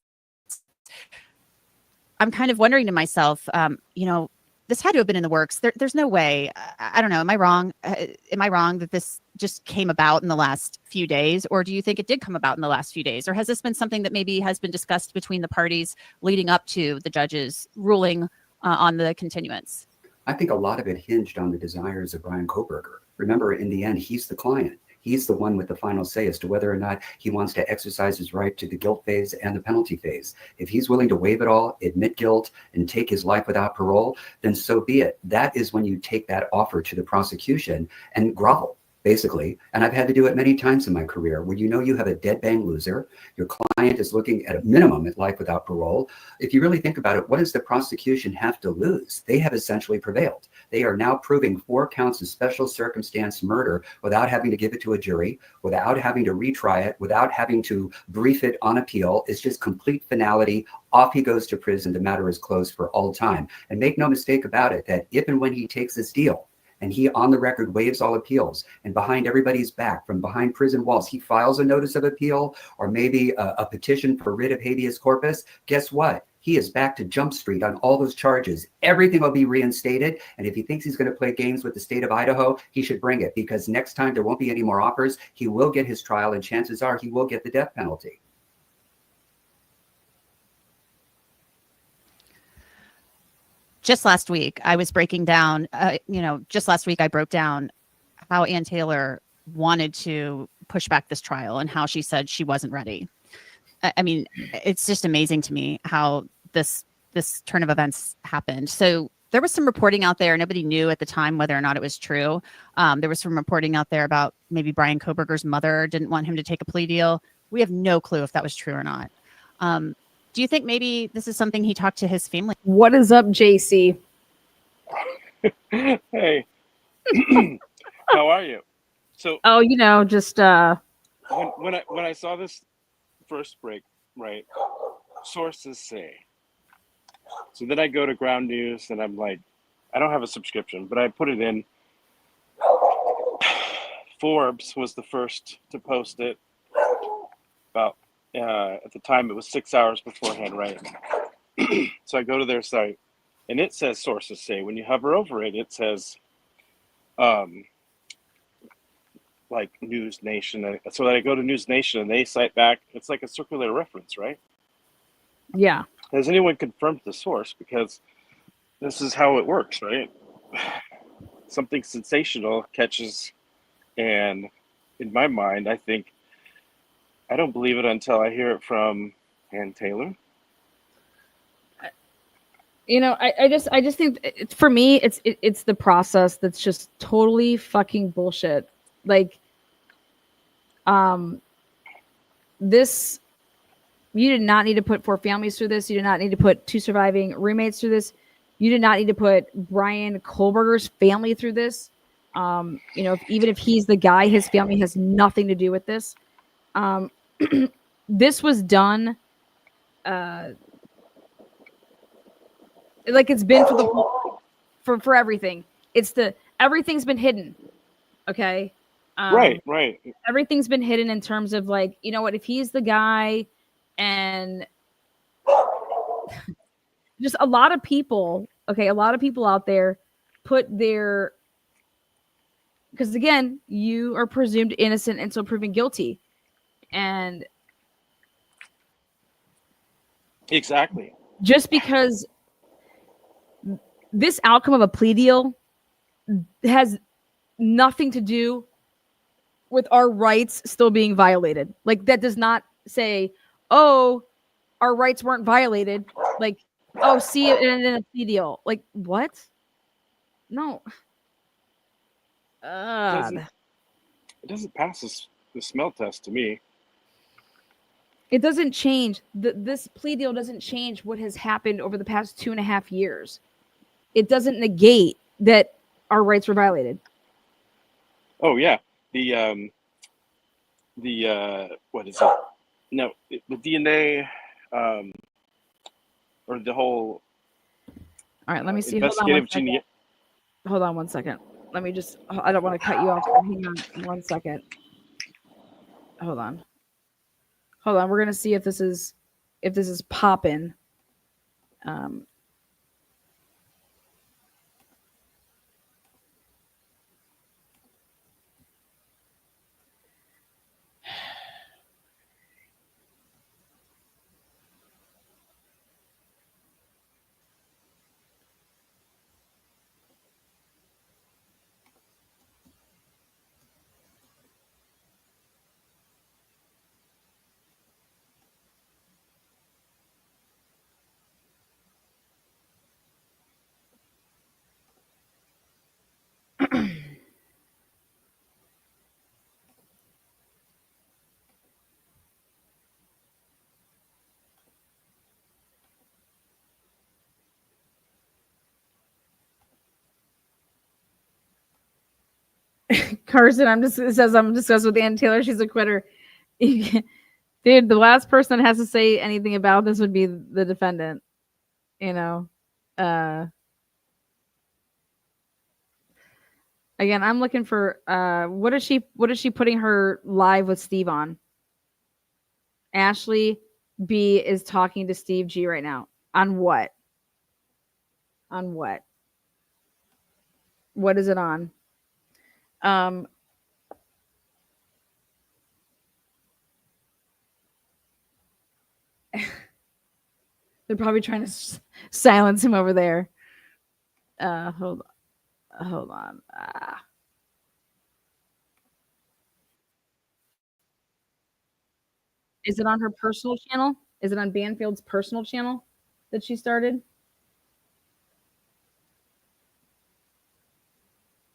I'm kind of wondering to myself, this had to have been in the works. There's no way. I don't know. Am I wrong? Am I wrong that this just came about in the last few days? Or do you think it did come about in the last few days? Or has this been something that maybe has been discussed between the parties leading up to the judge's ruling on the continuance? I think a lot of it hinged on the desires of Brian Kohberger. Remember, in the end, he's the client. He's the one with the final say as to whether or not he wants to exercise his right to the guilt phase and the penalty phase. If he's willing to waive it all, admit guilt, and take his life without parole, then so be it. That is when you take that offer to the prosecution and grovel, basically. And I've had to do it many times in my career where you know you have a dead bang loser. Your client is looking at a minimum at life without parole. If you really think about it, what does the prosecution have to lose? They have essentially prevailed. They are now proving 4 counts of special circumstance murder without having to give it to a jury, without having to retry it, without having to brief it on appeal. It's just complete finality. Off he goes to prison. The matter is closed for all time. And make no mistake about it, that if and when he takes this deal, and he on the record waives all appeals, and behind everybody's back, from behind prison walls, he files a notice of appeal or maybe a petition for writ of habeas corpus, guess what? He is back to Jump Street on all those charges. Everything will be reinstated. And if he thinks he's going to play games with the state of Idaho, he should bring it, because next time there won't be any more offers. He will get his trial, and chances are he will get the death penalty. Just last week, I was breaking down, just last week I broke down how Ann Taylor wanted to push back this trial and how she said she wasn't ready. I mean, it's just amazing to me how this turn of events happened. So there was some reporting out there. Nobody knew at the time whether or not it was true. There was some reporting out there about maybe Brian Kohberger's mother didn't want him to take a plea deal. We have no clue if that was true or not. Do you think maybe this is something he talked to his family? What is up, JC? Hey, how are you? So, just when I saw this first break, right? Sources say. So then I go to Ground News and I'm like, I don't have a subscription, but I put it in. Forbes was the first to post it. About at the time it was 6 hours beforehand, right? So I go to their site and it says sources say. When you hover over it, it says like NewsNation. So that I go to NewsNation and they cite back, it's like a circular reference, right? Yeah. Has anyone confirmed the source? Because this is how it works, right? Something sensational catches, and in my mind, I think I don't believe it until I hear it from Ann Taylor. I just think for me, it's the process that's just totally fucking bullshit. Like, this, you did not need to put 4 families through this. You did not need to put 2 surviving roommates through this. You did not need to put Brian Kohberger's family through this. Even if he's the guy, his family has nothing to do with this. This was done like it's been for the whole, for everything. Everything's been hidden. Okay. Right. Everything's been hidden in terms of, like, you know what, if he's the guy, and just a lot of people out there put their, because again, you are presumed innocent until proven guilty. And exactly. Just because this outcome of a plea deal has nothing to do with our rights still being violated. Like, that does not say, oh, our rights weren't violated. Like, oh, see it in a plea deal. Like, what? No. It doesn't pass the smell test to me. It doesn't change. This plea deal doesn't change what has happened over the past 2.5 years. It doesn't negate that our rights were violated. Oh yeah, the what is it? No, the DNA, or the whole. All right, let me see. Hold on one second. Let me just. I don't want to cut you off. Hang on 1 second. Hold on. We're gonna see if this is popping. Carson, it says I'm discussed with Ann Taylor. She's a quitter. Dude, the last person that has to say anything about this would be the defendant. You know, again, I'm looking for what is she putting her live with Steve on? Ashley B is talking to Steve G right now. On what? On what? What is it on? They're probably trying to silence him over there. Hold on. Is it on her personal channel? Is it on Banfield's personal channel that she started?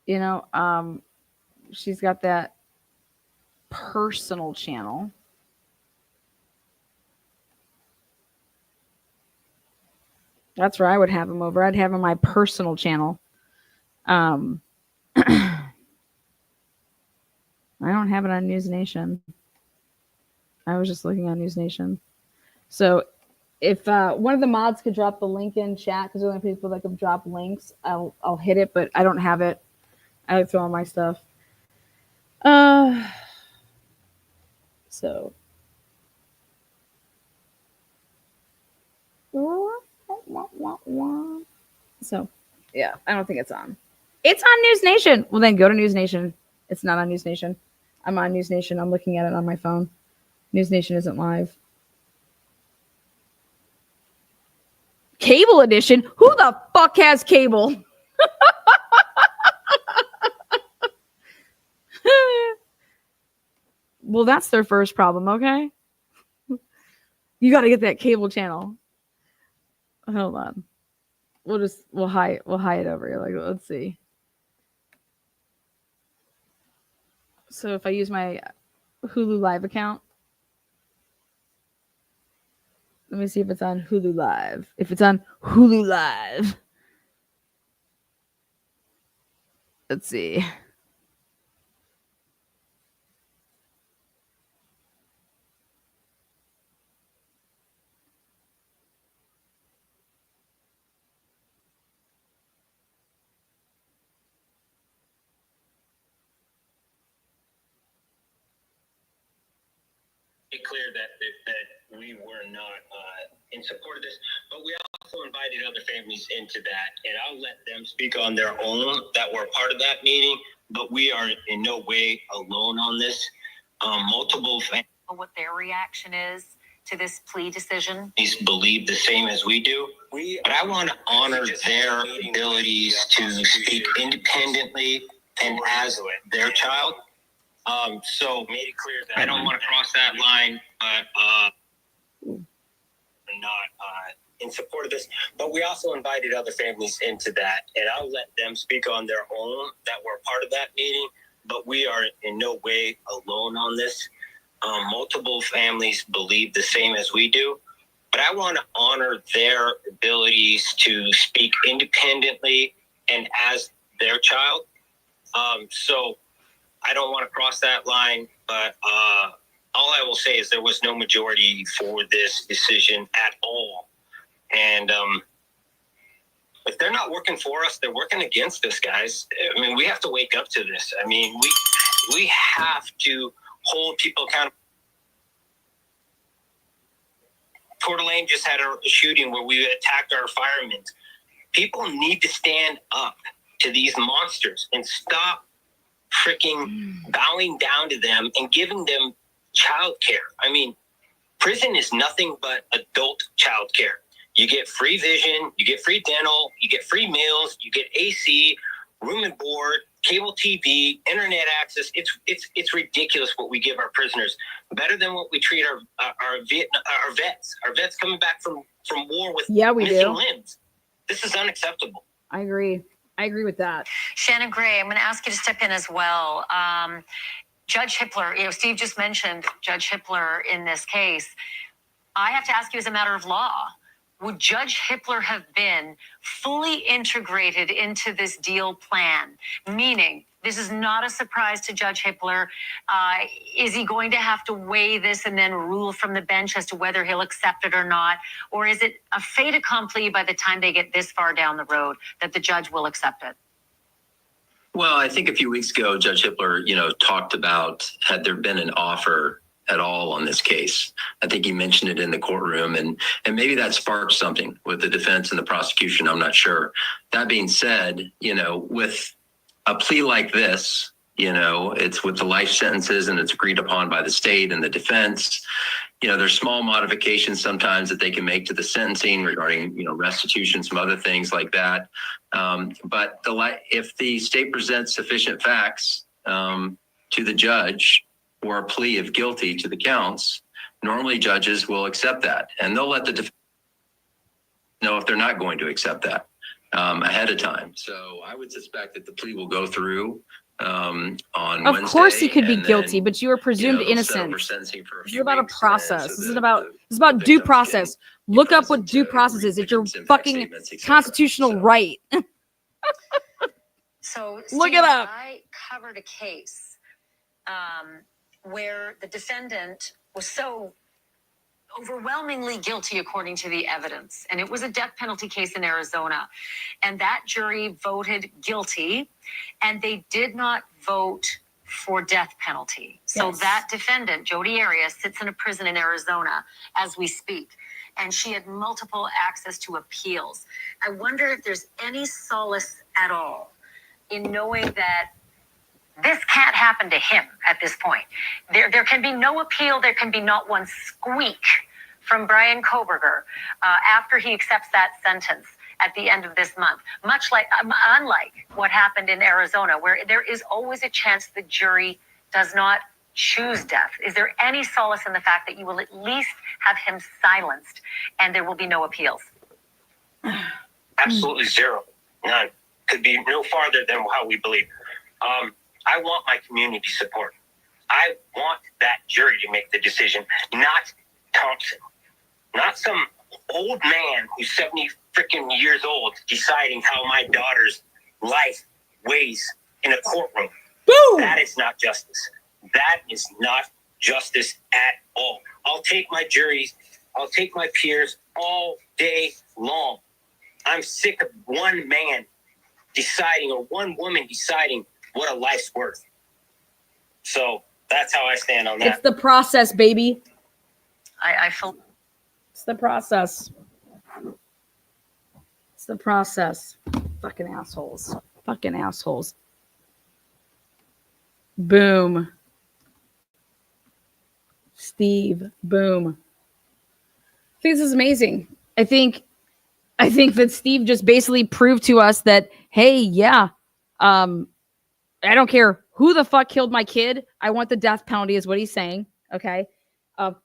You know, she's got that personal channel. That's where I would have him over. I'd have him on my personal channel. I don't have it on NewsNation. I was just looking on NewsNation. So if one of the mods could drop the link in chat, because there are only people that could drop links, I'll hit it, but I don't have it. I would throw all my stuff. So yeah, I don't think it's on. It's on NewsNation. Well, then go to NewsNation. It's not on NewsNation. I'm on NewsNation. I'm looking at it on my phone. NewsNation isn't live. Cable edition? Who the fuck has cable? Well, that's their first problem, okay? You got to get that cable channel. Hold on. We'll hide it over here. Like, let's see. So if I use my Hulu Live account, let me see if it's on Hulu Live. If it's on Hulu Live, let's see. Clear that we were not in support of this, but we also invited other families into that, and I'll let them speak on their own that were part of that meeting, but we are in no way alone on this. Multiple families, What their reaction is to this plea decision? Believe the same as we do, but I want to honor their abilities to speak independently and as their child. So made it clear that I don't want to cross that line, but we're not in support of this. But we also invited other families into that, and I'll let them speak on their own that were part of that meeting. But we are in no way alone on this. Multiple families believe the same as we do, but I want to honor their abilities to speak independently and as their child. So I don't want to cross that line, but all I will say is there was no majority for this decision at all. And if they're not working for us, they're working against us, guys. I mean, we have to wake up to this. I mean, we have to hold people accountable. Coeur d'Alene just had a shooting where we attacked our firemen. People need to stand up to these monsters and stop freaking bowing down to them and giving them child care. I mean, prison is nothing but adult child care. You get free vision, you get free dental, you get free meals, you get AC, room and board, cable TV, internet access. It's ridiculous what we give our prisoners. Better than what we treat our vets. Our vets coming back from war with missing limbs. This is unacceptable. I agree. I agree with that. Shannon Gray, I'm going to ask you to step in as well. Judge Hippler, Steve just mentioned Judge Hippler in this case. I have to ask you as a matter of law, would Judge Hippler have been fully integrated into this deal plan? Meaning This is not a surprise to Judge Hippler. Is he going to have to weigh this and then rule from the bench as to whether he'll accept it or not? Or is it a fait accompli by the time they get this far down the road that the judge will accept it? Well, I think a few weeks ago, Judge Hippler, talked about had there been an offer at all on this case. I think he mentioned it in the courtroom, and maybe that sparked something with the defense and the prosecution. I'm not sure. That being said, with a plea like this, it's with the life sentences and it's agreed upon by the state and the defense. There's small modifications sometimes that they can make to the sentencing regarding, restitution, some other things like that. But if the state presents sufficient facts to the judge or a plea of guilty to the counts, normally judges will accept that, and they'll let the defense know if they're not going to accept that ahead of time. So I would suspect that the plea will go through on Wednesday. Of course he could be and guilty, then, but you are presumed they'll settle innocent. for sentencing for a This is few about a weeks, process. so This is about due process. Look up what due process is. It's your fucking constitutional right. So Look Steve, it up. I covered a case where the defendant was so overwhelmingly guilty according to the evidence, and it was a death penalty case in Arizona, and that jury voted guilty, and they did not vote for death penalty. So Yes. that defendant, Jodi Arias, sits in a prison in Arizona as we speak, and she had multiple access to appeals. I wonder if there's any solace at all in knowing that this can't happen to him at this point. There can be no appeal. There can be not one squeak from Brian Kohberger after he accepts that sentence at the end of this month. Unlike what happened in Arizona, where there is always a chance the jury does not choose death. Is there any solace in the fact that you will at least have him silenced and there will be no appeals? Absolutely zero. None. Could be no farther than how we believe. I want my community support. I want that jury to make the decision, not Thompson. Not some old man who's 70 freaking years old deciding how my daughter's life weighs in a courtroom. Boom! That is not justice. That is not justice at all. I'll take my juries, I'll take my peers all day long. I'm sick of one man deciding or one woman deciding what a life's worth. So that's how I stand on that. It's the process, baby. I feel It's the process. It's the process. Fucking assholes. Fucking assholes. Boom. Steve. Boom. I think this is amazing. I think that Steve just basically proved to us that, hey, yeah, I don't care who the fuck killed my kid. I want the death penalty is what he's saying. Okay.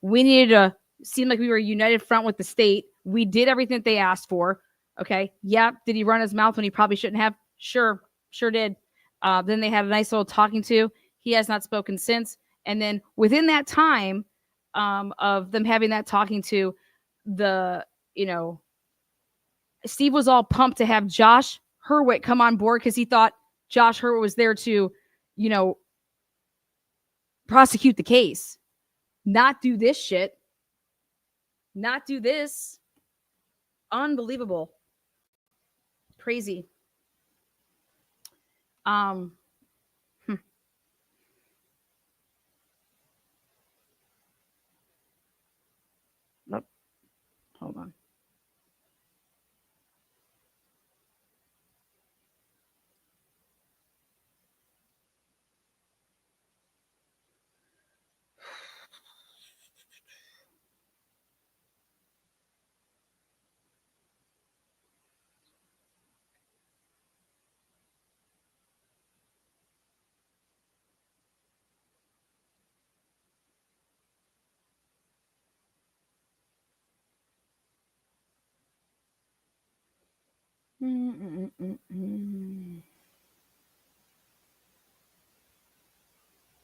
We needed to seem like we were a united front with the state. We did everything that they asked for. Okay. Yeah. Did he run his mouth when he probably shouldn't have? Sure did. Then they had a nice little talking to. He has not spoken since. And then within that time of them having that talking to, Steve was all pumped to have Josh Hurwitz come on board because he thought Josh Hurwitz was there to, prosecute the case, not do this shit, not do this. Unbelievable. Crazy. Nope. Hold on.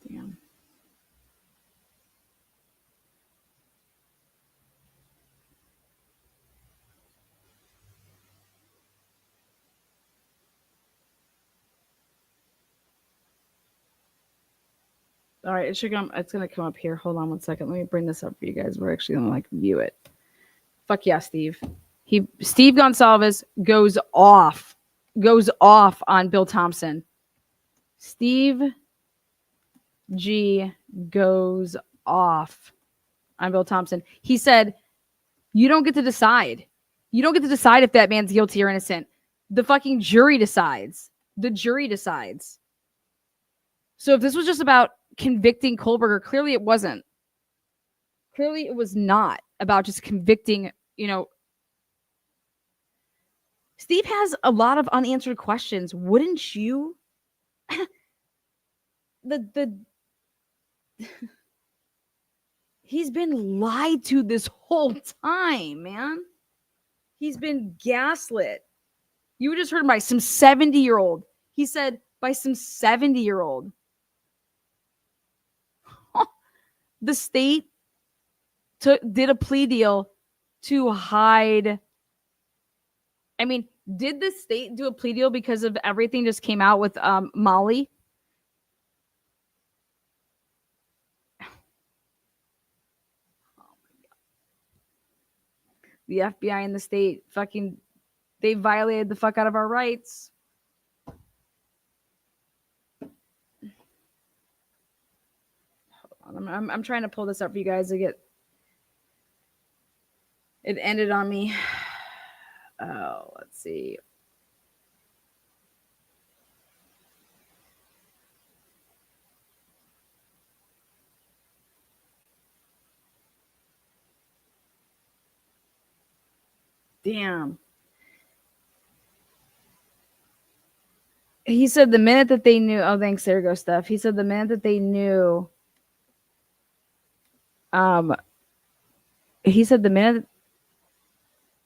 Damn. All right, it should come. It's gonna come up here. Hold on 1 second. Let me bring this up for you guys. We're actually gonna view it. Fuck yeah, Steve. Steve Gonzalez goes off on Bill Thompson. Steve G goes off on Bill Thompson. He said, "You don't get to decide. You don't get to decide if that man's guilty or innocent. The fucking jury decides. The jury decides." So if this was just about convicting Kohberger, clearly it wasn't. Clearly it was not about just convicting, Steve has a lot of unanswered questions. Wouldn't you? He's been lied to this whole time, man. He's been gaslit. You just heard by some 70-year-old. He said by some 70-year-old. The state did a plea deal to hide. I mean, did the state do a plea deal because of everything just came out with Molly? The FBI and the state they violated the fuck out of our rights. Hold on, I'm trying to pull this up for you guys to get. It ended on me. Oh, let's see. Damn. He said the minute that they knew. Oh, thanks. There goes stuff. He said the minute that they knew. He said the minute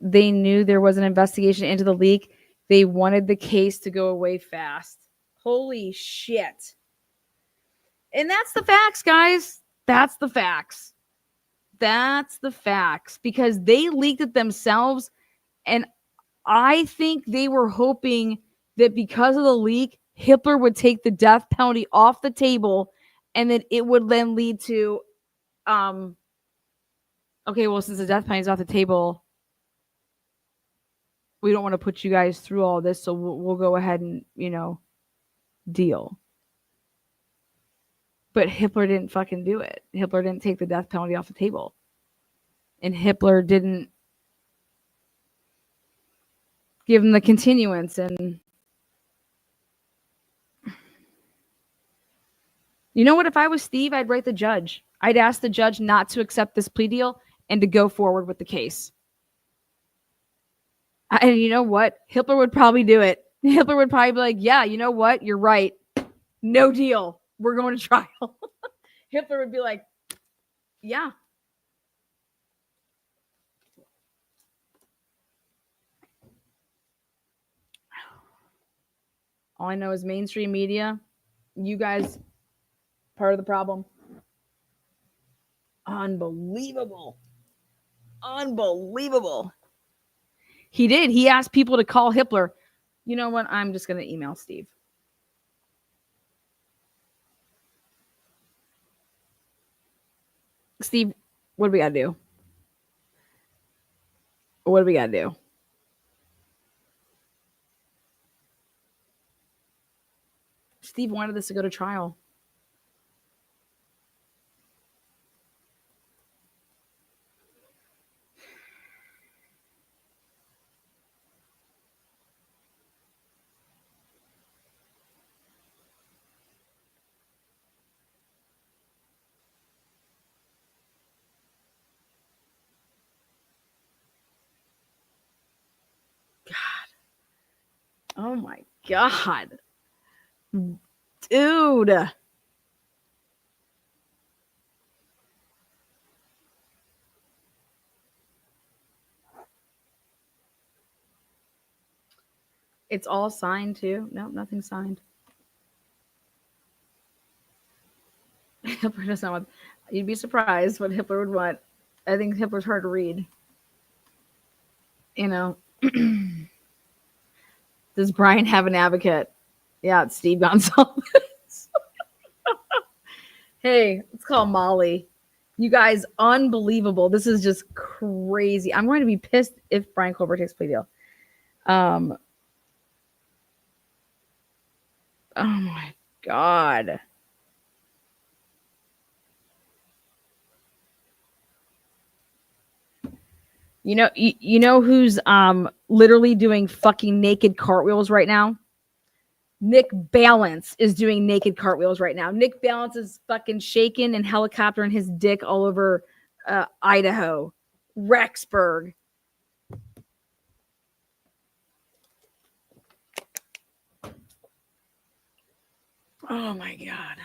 they knew there was an investigation into the leak, they wanted the case to go away fast. Holy shit. And that's the facts, guys. That's the facts. That's the facts. Because they leaked it themselves. And I think they were hoping that because of the leak, Hitler would take the death penalty off the table, and that it would then lead to, okay, well, since the death penalty is off the table, we don't want to put you guys through all this, so we'll go ahead and, deal. But Hitler didn't fucking do it. Hitler didn't take the death penalty off the table. And Hitler didn't give him the continuance. And you know what? If I was Steve, I'd write the judge. I'd ask the judge not to accept this plea deal and to go forward with the case. And you know what? Hitler would probably do it. Hitler would probably be like, yeah, you know what? You're right. No deal. We're going to trial. Hitler would be like, yeah. All I know is mainstream media, you guys, part of the problem. Unbelievable. Unbelievable. He did. He asked people to call Hitler. You know what? I'm just going to email Steve. Steve, what do we got to do? What do we got to do? Steve wanted this to go to trial. Oh my God. Dude. It's all signed too. No, nothing signed. Hitler doesn't want. You'd be surprised what Hitler would want. I think Hitler's hard to read. You know. Does Brian have an advocate? Yeah, it's Steve Gonzalez. Hey, let's call Molly. You guys, unbelievable. This is just crazy. I'm going to be pissed if Brian Kohberger takes a plea deal. Oh my God. You know who's literally doing fucking naked cartwheels right now? Nick Balance is doing naked cartwheels right now. Nick Balance is fucking shaking and helicoptering his dick all over Idaho, Rexburg. Oh my God.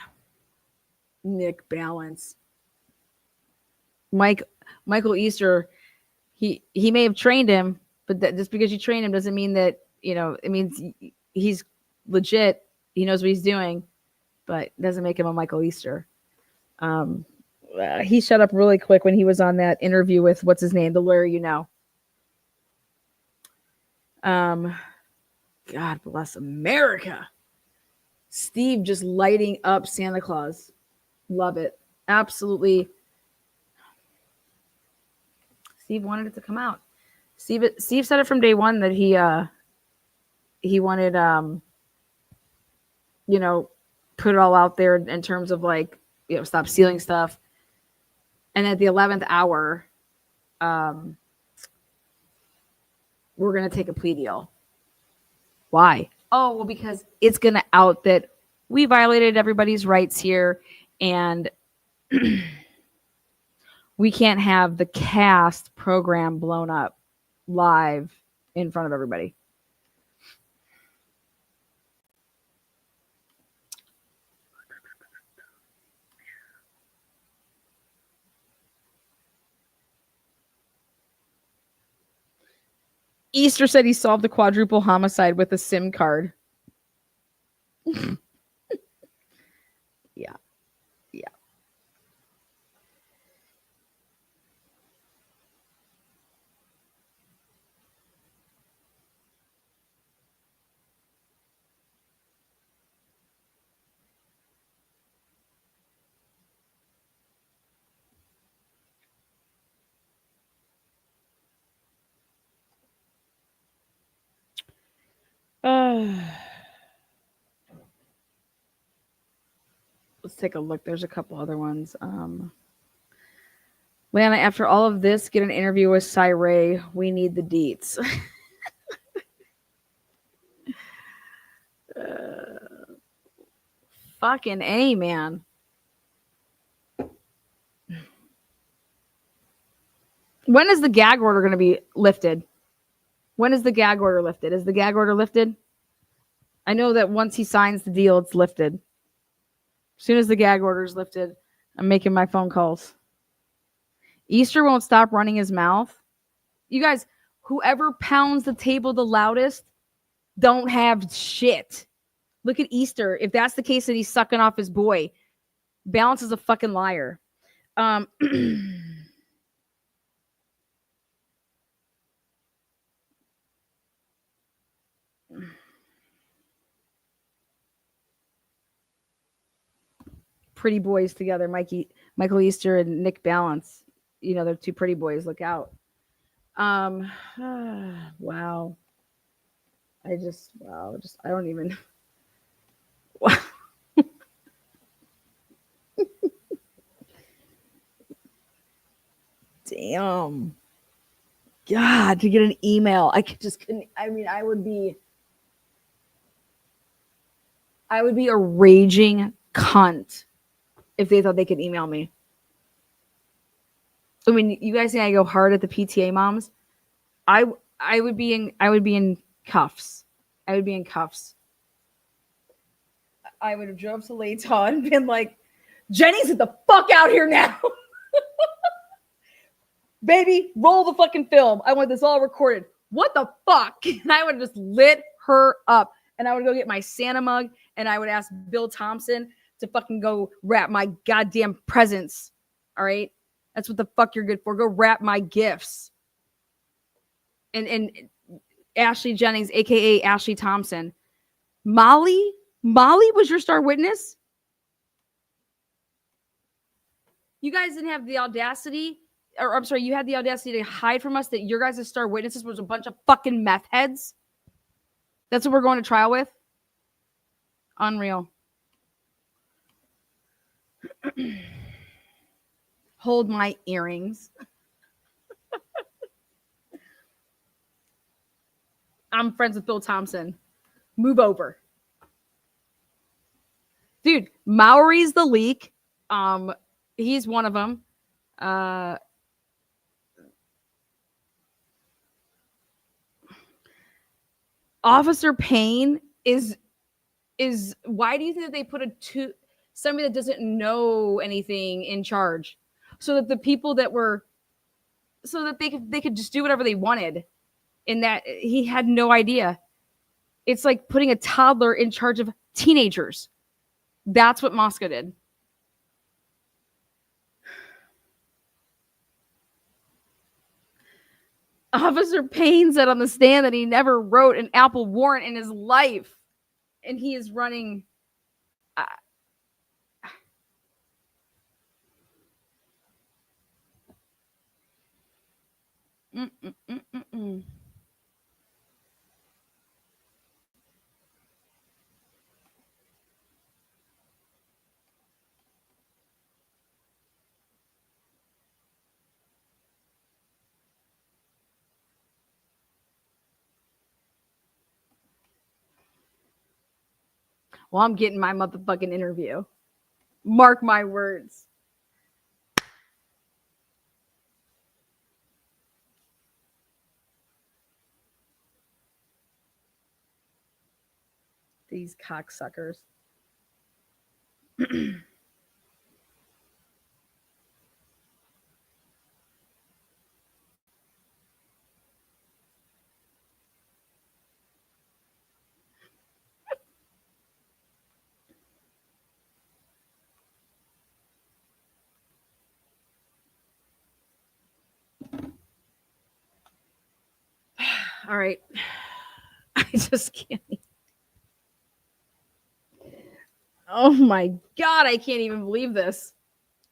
Nick Balance. Michael Easter, he may have trained him, but just because you train him doesn't mean that, it means he's legit. He knows what he's doing, but doesn't make him a Michael Easter. He shut up really quick when he was on that interview with what's his name, the lawyer, God bless America. Steve just lighting up Santa Claus. Love it. Absolutely. Steve wanted it to come out. Steve said it from day one that he wanted put it all out there in terms of stop stealing stuff. And at the 11th hour, we're going to take a plea deal. Why? Oh, well, because it's going to out that we violated everybody's rights here, and we can't have the cast program blown up live in front of everybody. Easter said he solved a quadruple homicide with a SIM card. Yeah. Let's take a look. There's a couple other ones. Lana, after all of this, get an interview with Cy Ray. We need the deets. Fucking A, man. When is the gag order going to be lifted? When is the gag order lifted? Is the gag order lifted? I know that once he signs the deal, it's lifted. As soon as the gag order is lifted, I'm making my phone calls. Easter won't stop running his mouth. You guys, whoever pounds the table the loudest don't have shit. Look at Easter. If that's the case, that he's sucking off his boy. Balance is a fucking liar. Pretty boys together, Michael Easter and Nick Balance. They're two pretty boys. Look out. Wow. I don't even. Wow. Damn. God, to get an email. I couldn't. I mean, I would be a raging cunt if they thought they could email me. I mean, you guys think I go hard at the PTA moms? I would be in cuffs. I would be in cuffs. I would have drove to Layton and been like, Jenny's get the fuck out here now. Baby, roll the fucking film. I want this all recorded. What the fuck? And I would have just lit her up. And I would go get my Santa mug and I would ask Bill Thompson to fucking go wrap my goddamn presents. All right? That's what the fuck you're good for. Go wrap my gifts. And Ashley Jennings, a.k.a. Ashley Thompson. Molly was your star witness? You guys didn't have the audacity, or I'm sorry, you had the audacity to hide from us that your guys' star witnesses was a bunch of fucking meth heads. That's what we're going to trial with? Unreal. Hold my earrings. I'm friends with Bill Thompson. Move over. Dude, Maury's the leak. He's one of them. Officer Payne is why do you think that they put somebody that doesn't know anything in charge? So that the people that were so that they could just do whatever they wanted. In that he had no idea. It's like putting a toddler in charge of teenagers. That's what Mosca did. Officer Payne said on the stand that he never wrote an Apple warrant in his life. And he is running. Well, I'm getting my motherfucking interview. Mark my words. These cocksuckers. All right. I just can't. Oh my God. I can't even believe this.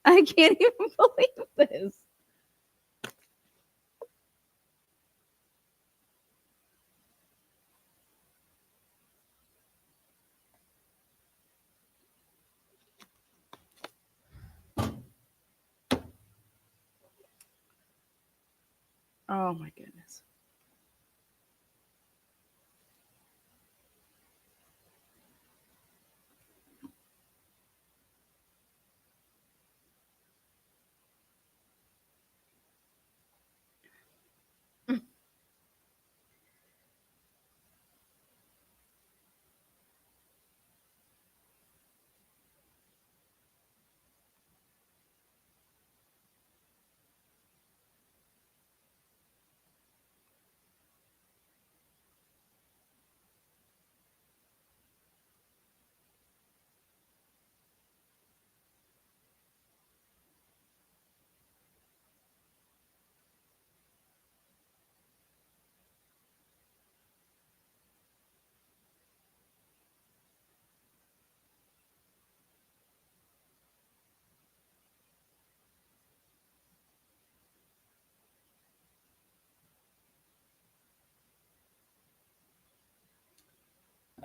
I can't even believe this. Oh my goodness.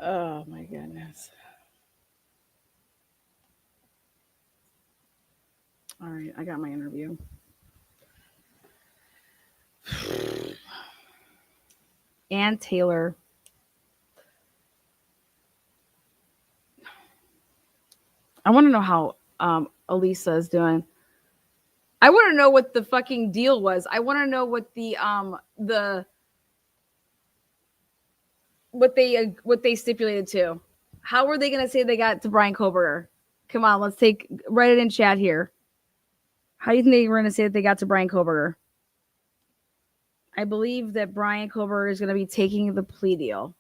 Oh my goodness. All right, I got my interview. Ann Taylor. I want to know how Elisa is doing. I want to know what the fucking deal was. I want to know what what they stipulated to. How were they going to say they got to Brian Kohberger? Come on, write it in chat here. How do you think they were going to say that they got to Brian Kohberger? I believe that Brian Kohberger is going to be taking the plea deal.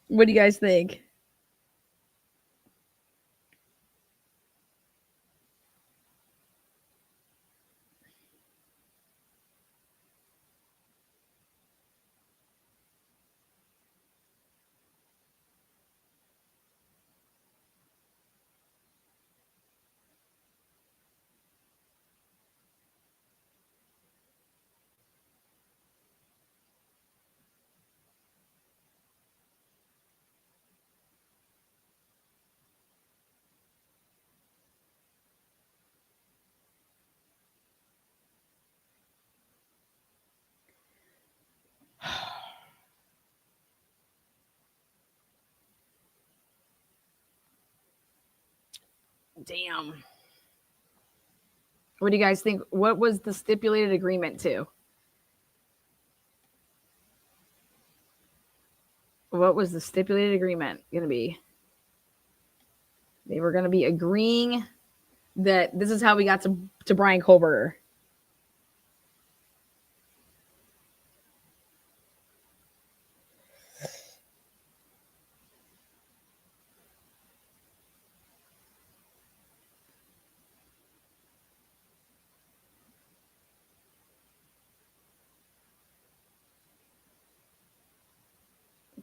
What do you guys think? Damn. What do you guys think? What was the stipulated agreement to? What was the stipulated agreement going to be? They were going to be agreeing that this is how we got to Brian Kohberger.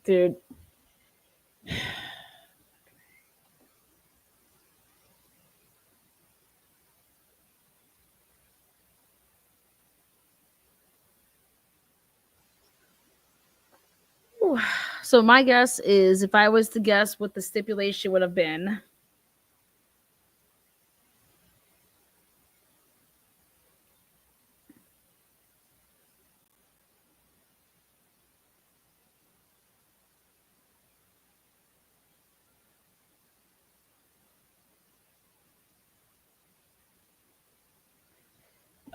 Dude. So my guess is, if I was to guess what the stipulation would have been,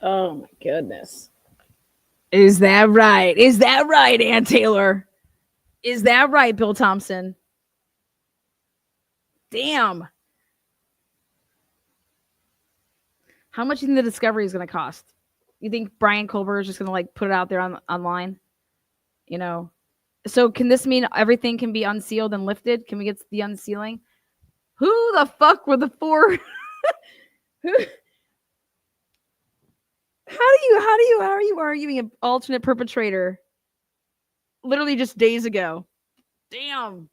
oh my goodness. Is that right? Is that right, Ann Taylor? Is that right, Bill Thompson? Damn. How much do you think the discovery is going to cost? You think Brian Kohberger is just going to like put it out there online? You know? So can this mean everything can be unsealed and lifted? Can we get the unsealing? Who the fuck were the four? How are you arguing an alternate perpetrator? Literally just days ago. Damn.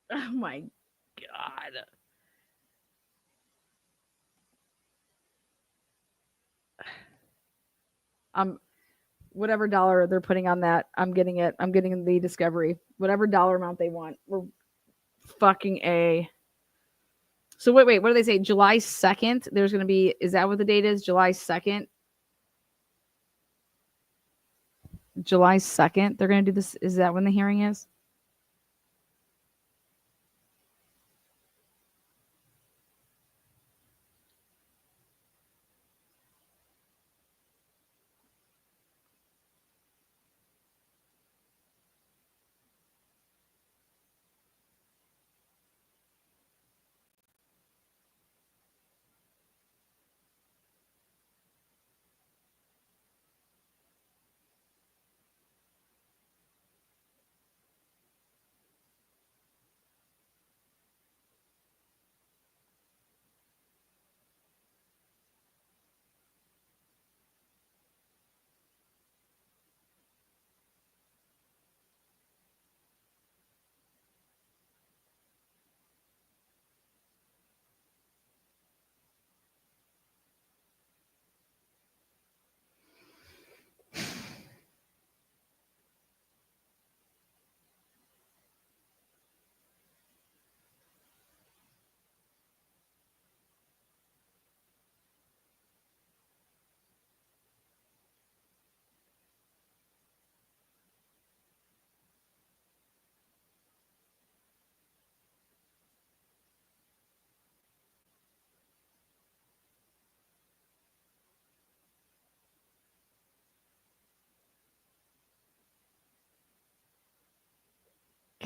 Oh my God. Whatever dollar they're putting on that, I'm getting it. I'm getting the discovery. Whatever dollar amount they want. We're fucking A. So wait, what do they say? July 2nd? There's going to be, is that what the date is? July 2nd? July 2nd? They're going to do this. Is that when the hearing is?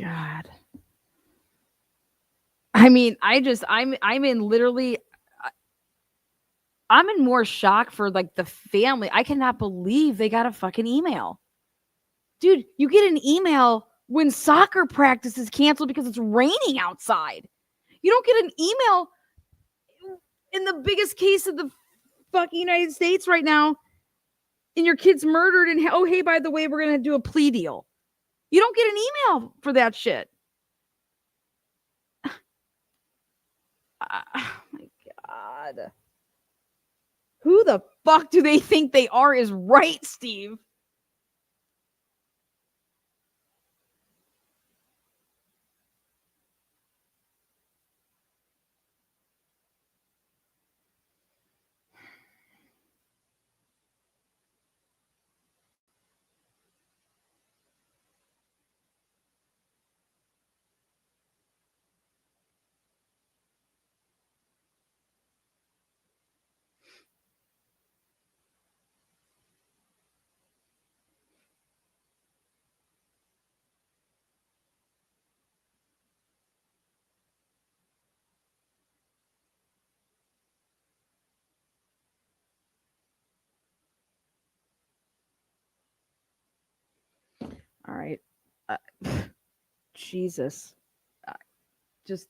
God. I mean, I'm in literally, I'm in more shock for like the family. I cannot believe they got a fucking email. Dude, you get an email when soccer practice is canceled because it's raining outside. You don't get an email in the biggest case of the fucking United States right now, and your kid's murdered, and oh, hey, by the way, we're going to do a plea deal. You don't get an email for that shit. Oh my God. Who the fuck do they think they are is right, Steve? All right. Jesus. I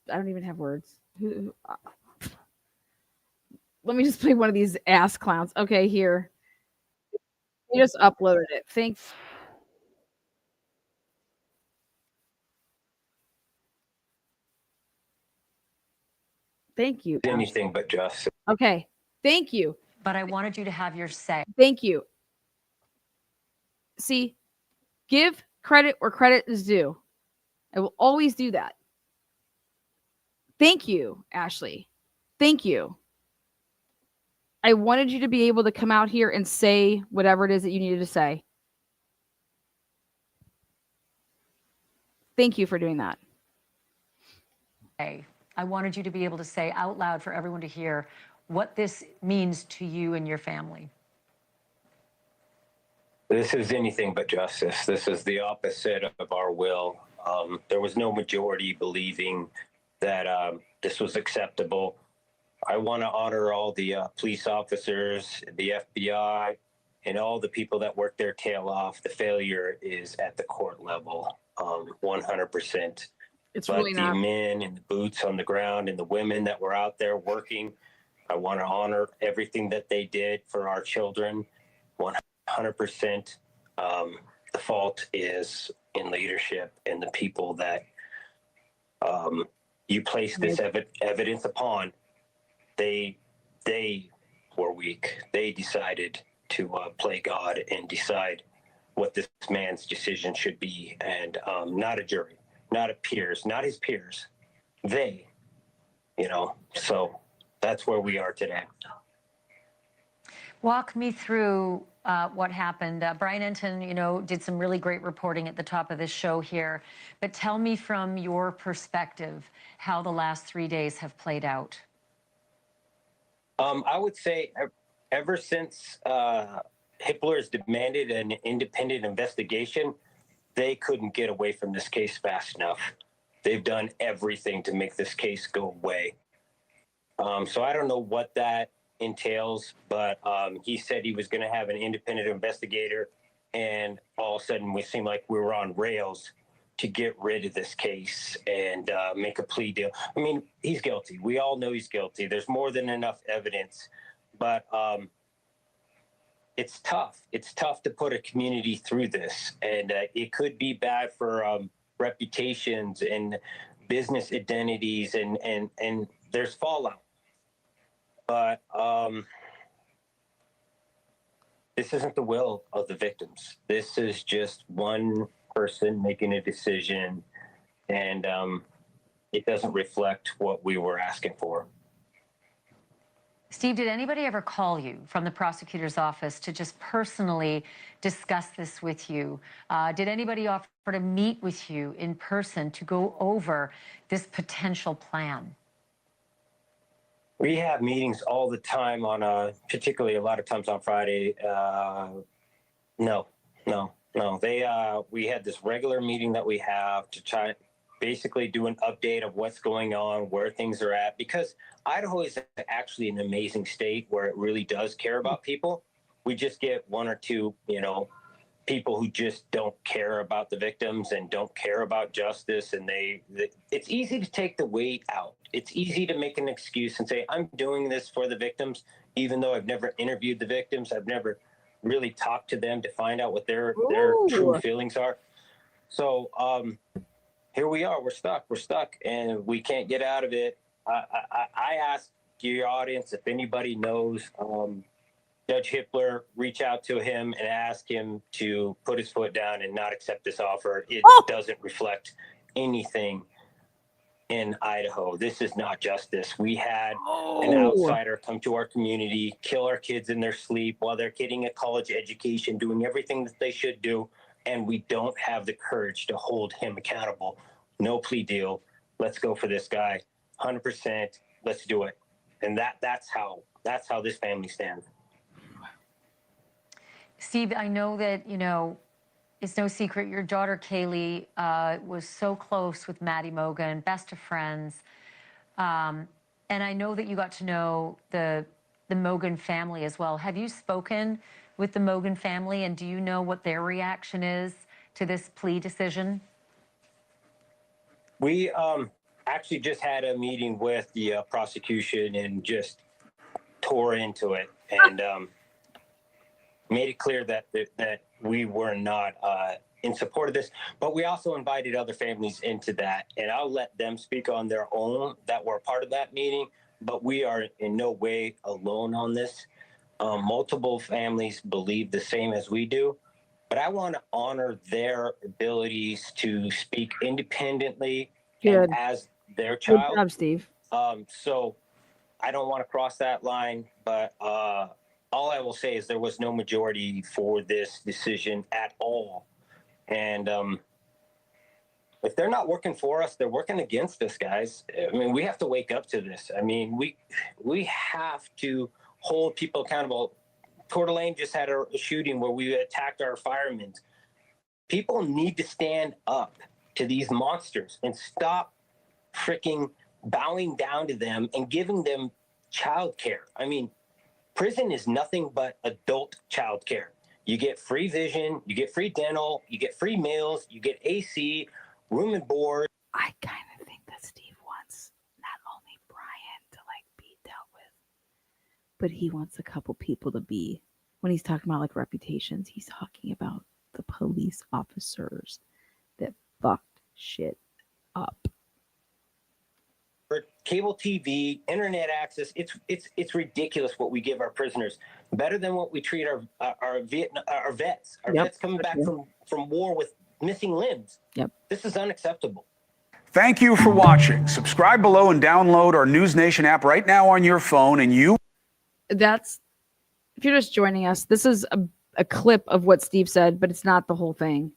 don't even have words. Let me just play one of these ass clowns. Okay, here. He just uploaded it. Thanks. Thank you. Anything but justice. Okay. Thank you. But I wanted you to have your say. Thank you. See, give credit where credit is due. I will always do that. Thank you, Ashley. Thank you. I wanted you to be able to come out here and say whatever it is that you needed to say. Thank you for doing that. I wanted you to be able to say out loud for everyone to hear what this means to you and your family. This is anything but justice. This is the opposite of our will. There was no majority believing that this was acceptable. I want to honor all the police officers, the FBI, and all the people that work their tail off. The failure is at the court level, 100%. It's but really not. The men in the boots on the ground and the women that were out there working, I want to honor everything that they did for our children, 100%. The fault is in leadership and the people that you place this evidence upon. They were weak. They decided to play God and decide what this man's decision should be, and not a jury, not a peers, not his peers. They, so that's where we are today. Walk me through what happened. Brian Enton, did some really great reporting at the top of this show here. But tell me from your perspective how the last 3 days have played out. I would say ever since Hippler's demanded an independent investigation, they couldn't get away from this case fast enough. They've done everything to make this case go away. So I don't know what that entails, but he said he was going to have an independent investigator, and all of a sudden we seemed like we were on rails to get rid of this case and make a plea deal. I mean, he's guilty. We all know he's guilty. There's more than enough evidence, but it's tough. It's tough to put a community through this, and it could be bad for reputations and business identities, and there's fallout. But this isn't the will of the victims. This is just one person making a decision, and it doesn't reflect what we were asking for. Steve, did anybody ever call you from the prosecutor's office to just personally discuss this with you? Did anybody offer to meet with you in person to go over this potential plan? We have meetings all the time particularly a lot of times on Friday. No. No, we had this regular meeting that we have to try basically do an update of what's going on, where things are at, because Idaho is actually an amazing state where it really does care about people. We just get one or two, people who just don't care about the victims and don't care about justice. And it's easy to take the weight out. It's easy to make an excuse and say, I'm doing this for the victims, even though I've never interviewed the victims. I've never really talked to them to find out what their true feelings are. So here we are. We're stuck, and we can't get out of it. I ask your audience if anybody knows Judge Hippler, reach out to him and ask him to put his foot down and not accept this offer. It doesn't reflect anything in Idaho. This is not justice. We had an outsider come to our community, kill our kids in their sleep while they're getting a college education, doing everything that they should do, and we don't have the courage to hold him accountable. No plea deal. Let's go for this guy. 100%. Let's do it. And that's how this family stands. Steve, I know that, it's no secret your daughter Kaylee was so close with Maddie Mogan, best of friends. And I know that you got to know the Mogan family as well. Have you spoken with the Mogan family, and do you know what their reaction is to this plea decision? We actually just had a meeting with the prosecution and just tore into it and made it clear that we were not in support of this, but we also invited other families into that, and I'll let them speak on their own that were a part of that meeting, but we are in no way alone on this. Multiple families believe the same as we do, but I want to honor their abilities to speak independently and as their child. Good job, Steve. So I don't want to cross that line, but all I will say is there was no majority for this decision at all. And if they're not working for us, they're working against us, guys. I mean, we have to wake up to this. I mean, we have to hold people accountable. Coeur d'Alene just had a shooting where we attacked our firemen. People need to stand up to these monsters and stop freaking bowing down to them and giving them child care. I mean, prison is nothing but adult child care. You get free vision, you get free dental, you get free meals, you get AC, room and board. I kind of think that Steve wants not only Brian to be dealt with, but he wants a couple people to be, when he's talking about reputations, he's talking about the police officers that fucked shit up. Cable TV, internet access, it's ridiculous what we give our prisoners. Better than what we treat our vets. Our vets coming back from war with missing limbs. Yep. This is unacceptable. Thank you for watching. Subscribe below and download our NewsNation app right now on your phone, and if you're just joining us, this is a clip of what Steve said, but it's not the whole thing.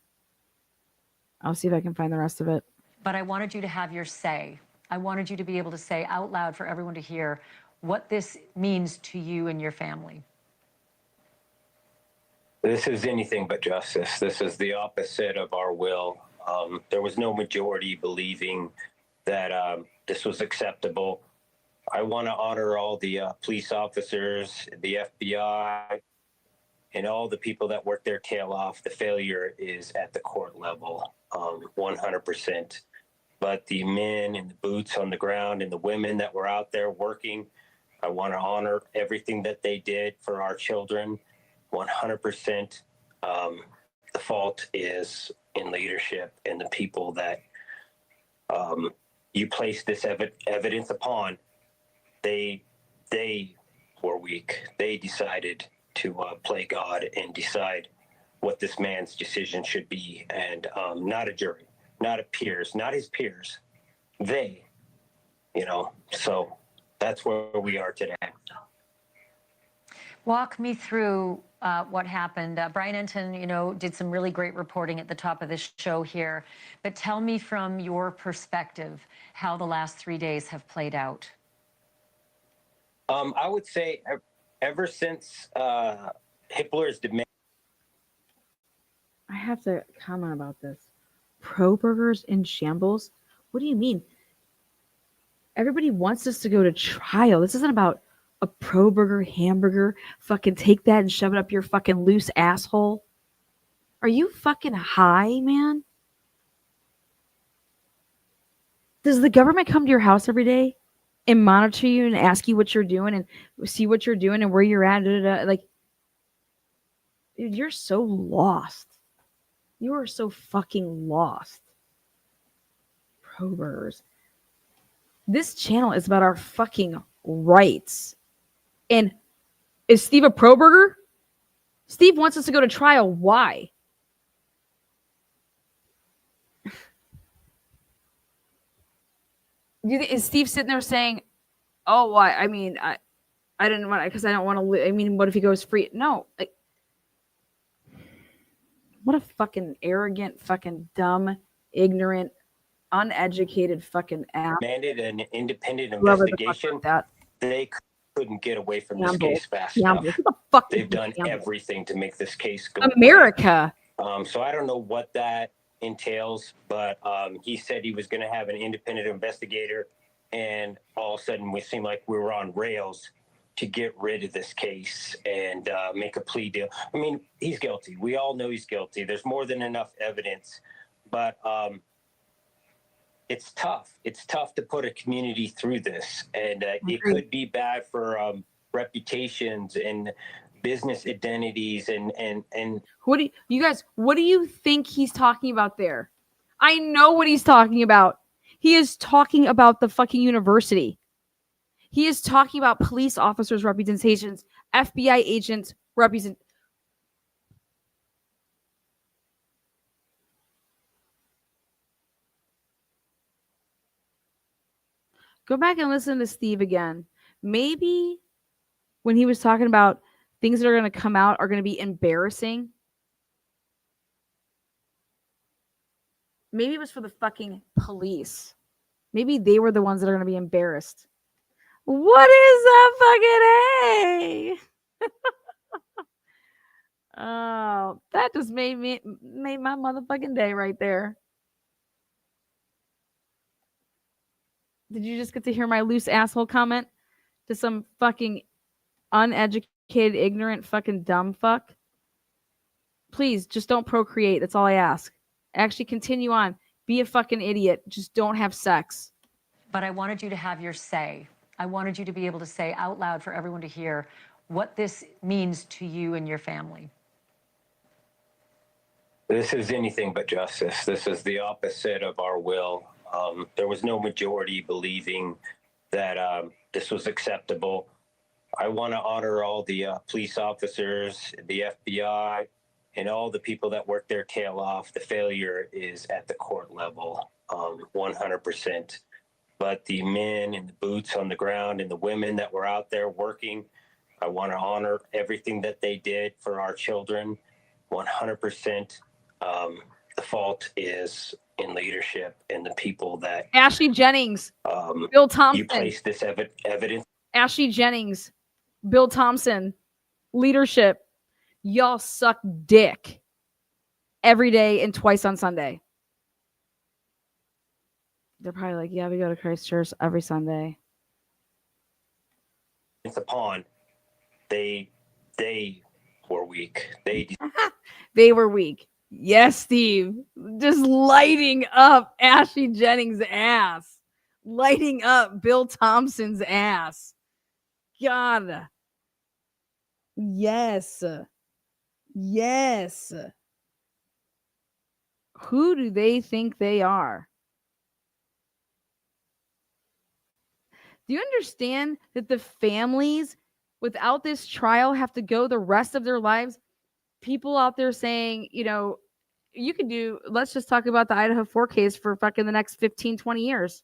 I'll see if I can find the rest of it. But I wanted you to have your say. I wanted you to be able to say out loud for everyone to hear what this means to you and your family. This is anything but justice. This is the opposite of our will. There was no majority believing that this was acceptable. I want to honor all the police officers, the FBI, and all the people that work their tail off. The failure is at the court level, 100%. But the men in the boots on the ground and the women that were out there working, I want to honor everything that they did for our children, 100%. The fault is in leadership and the people that you place this evidence upon. They were weak. They decided to play God and decide what this man's decision should be, and not a jury. Not his peers. They, so that's where we are today. Walk me through what happened. Brian Enton, did some really great reporting at the top of this show here, but tell me from your perspective how the last 3 days have played out. I would say ever since Hippler's demand. I have to comment about this. Pro burgers in shambles? What do you mean? Everybody wants us to go to trial. This isn't about a pro burger hamburger. Fucking take that and shove it up your fucking loose asshole. Are you fucking high, man? Does the government come to your house every day and monitor you and ask you what you're doing and see what you're doing and where you're at? Like, dude, you're so lost. You are so fucking lost. Pro burgers. This channel is about our fucking rights. And is Steve a pro burger? Steve wants us to go to trial. Why? Is Steve sitting there saying, "Oh, why? I mean, I didn't want to because I don't want to. I mean, what if he goes free?" No, like, what a fucking arrogant, fucking dumb, ignorant, uneducated fucking ass. Demanded an independent Whoever the fuck investigation. wrote that. They couldn't get away from this Gamble. case fast Gamble. enough. Who the fuck They've is done Gamble? everything to make this case go America. away. So I don't know what that entails, but he said he was going to have an independent investigator, and all of a sudden we seemed like we were on rails to get rid of this case and make a plea deal. I mean, he's guilty. We all know he's guilty. There's more than enough evidence, but it's tough. It's tough to put a community through this, and it could be bad for reputations and business identities and What do you guys? What do you think he's talking about there? I know what he's talking about. He is talking about the fucking university. He is talking about police officers' representations, FBI agents represent. Go back and listen to Steve again. Maybe when he was talking about things that are going to come out are going to be embarrassing. Maybe it was for the fucking police. Maybe they were the ones that are going to be embarrassed. What is that fucking A? Oh, that just made my motherfucking day right there. Did you just get to hear my loose asshole comment to some fucking uneducated, ignorant, fucking dumb fuck? Please, just don't procreate. That's all I ask. Actually, continue on. Be a fucking idiot. Just don't have sex. But I wanted you to have your say. I wanted you to be able to say out loud for everyone to hear what this means to you and your family. this is anything but justice. This is the opposite of our will. There was no majority believing that this was acceptable. I want to honor all the police officers, the FBI, and all the people that work their tail off. The failure is at the court level, 100%. But the men and the boots on the ground and the women that were out there working, I want to honor everything that they did for our children, 100%. The fault is in leadership and the people that Ashley Jennings, Bill Thompson. you place this evidence. Ashley Jennings, Bill Thompson, leadership. Y'all suck dick every day and twice on Sunday. They're probably like, yeah, we go to Christ Church every Sunday. It's upon. They were weak. They were weak. Yes, Steve. Just lighting up Ashley Jennings' ass. Lighting up Bill Thompson's ass. God. Yes. Yes. Who do they think they are? Do you understand that the families without this trial have to go the rest of their lives? People out there saying, you know, you could do, let's just talk about the Idaho4 case for fucking the next 15, 20 years.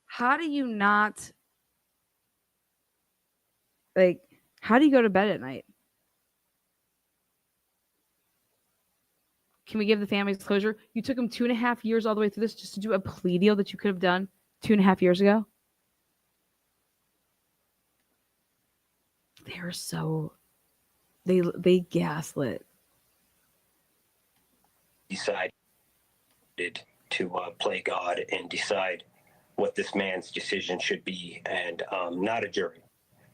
How do you not, like, how do you go to bed at night? Can we give the families closure? You took them 2.5 years all the way through this just to do a plea deal that you could have done 2.5 years ago. They're so they gaslit. Decided to play God and decide what this man's decision should be, and not a jury,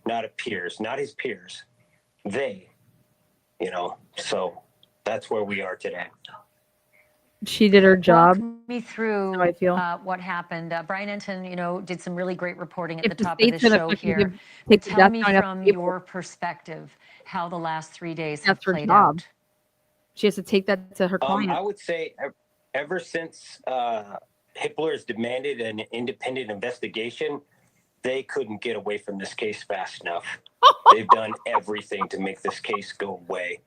not a peers, not his peers. They, so that's where we are today. She did her job. Walk me through how I feel. What happened. Brian Enton, did some really great reporting at If the the top of state's this gonna show fucking here. take the Tell death me penalty off from people, your perspective how the last 3 days have that's her played job. out. She has to take that to her client. I would say ever since Hitler's demanded an independent investigation, they couldn't get away from this case fast enough. They've done everything to make this case go away.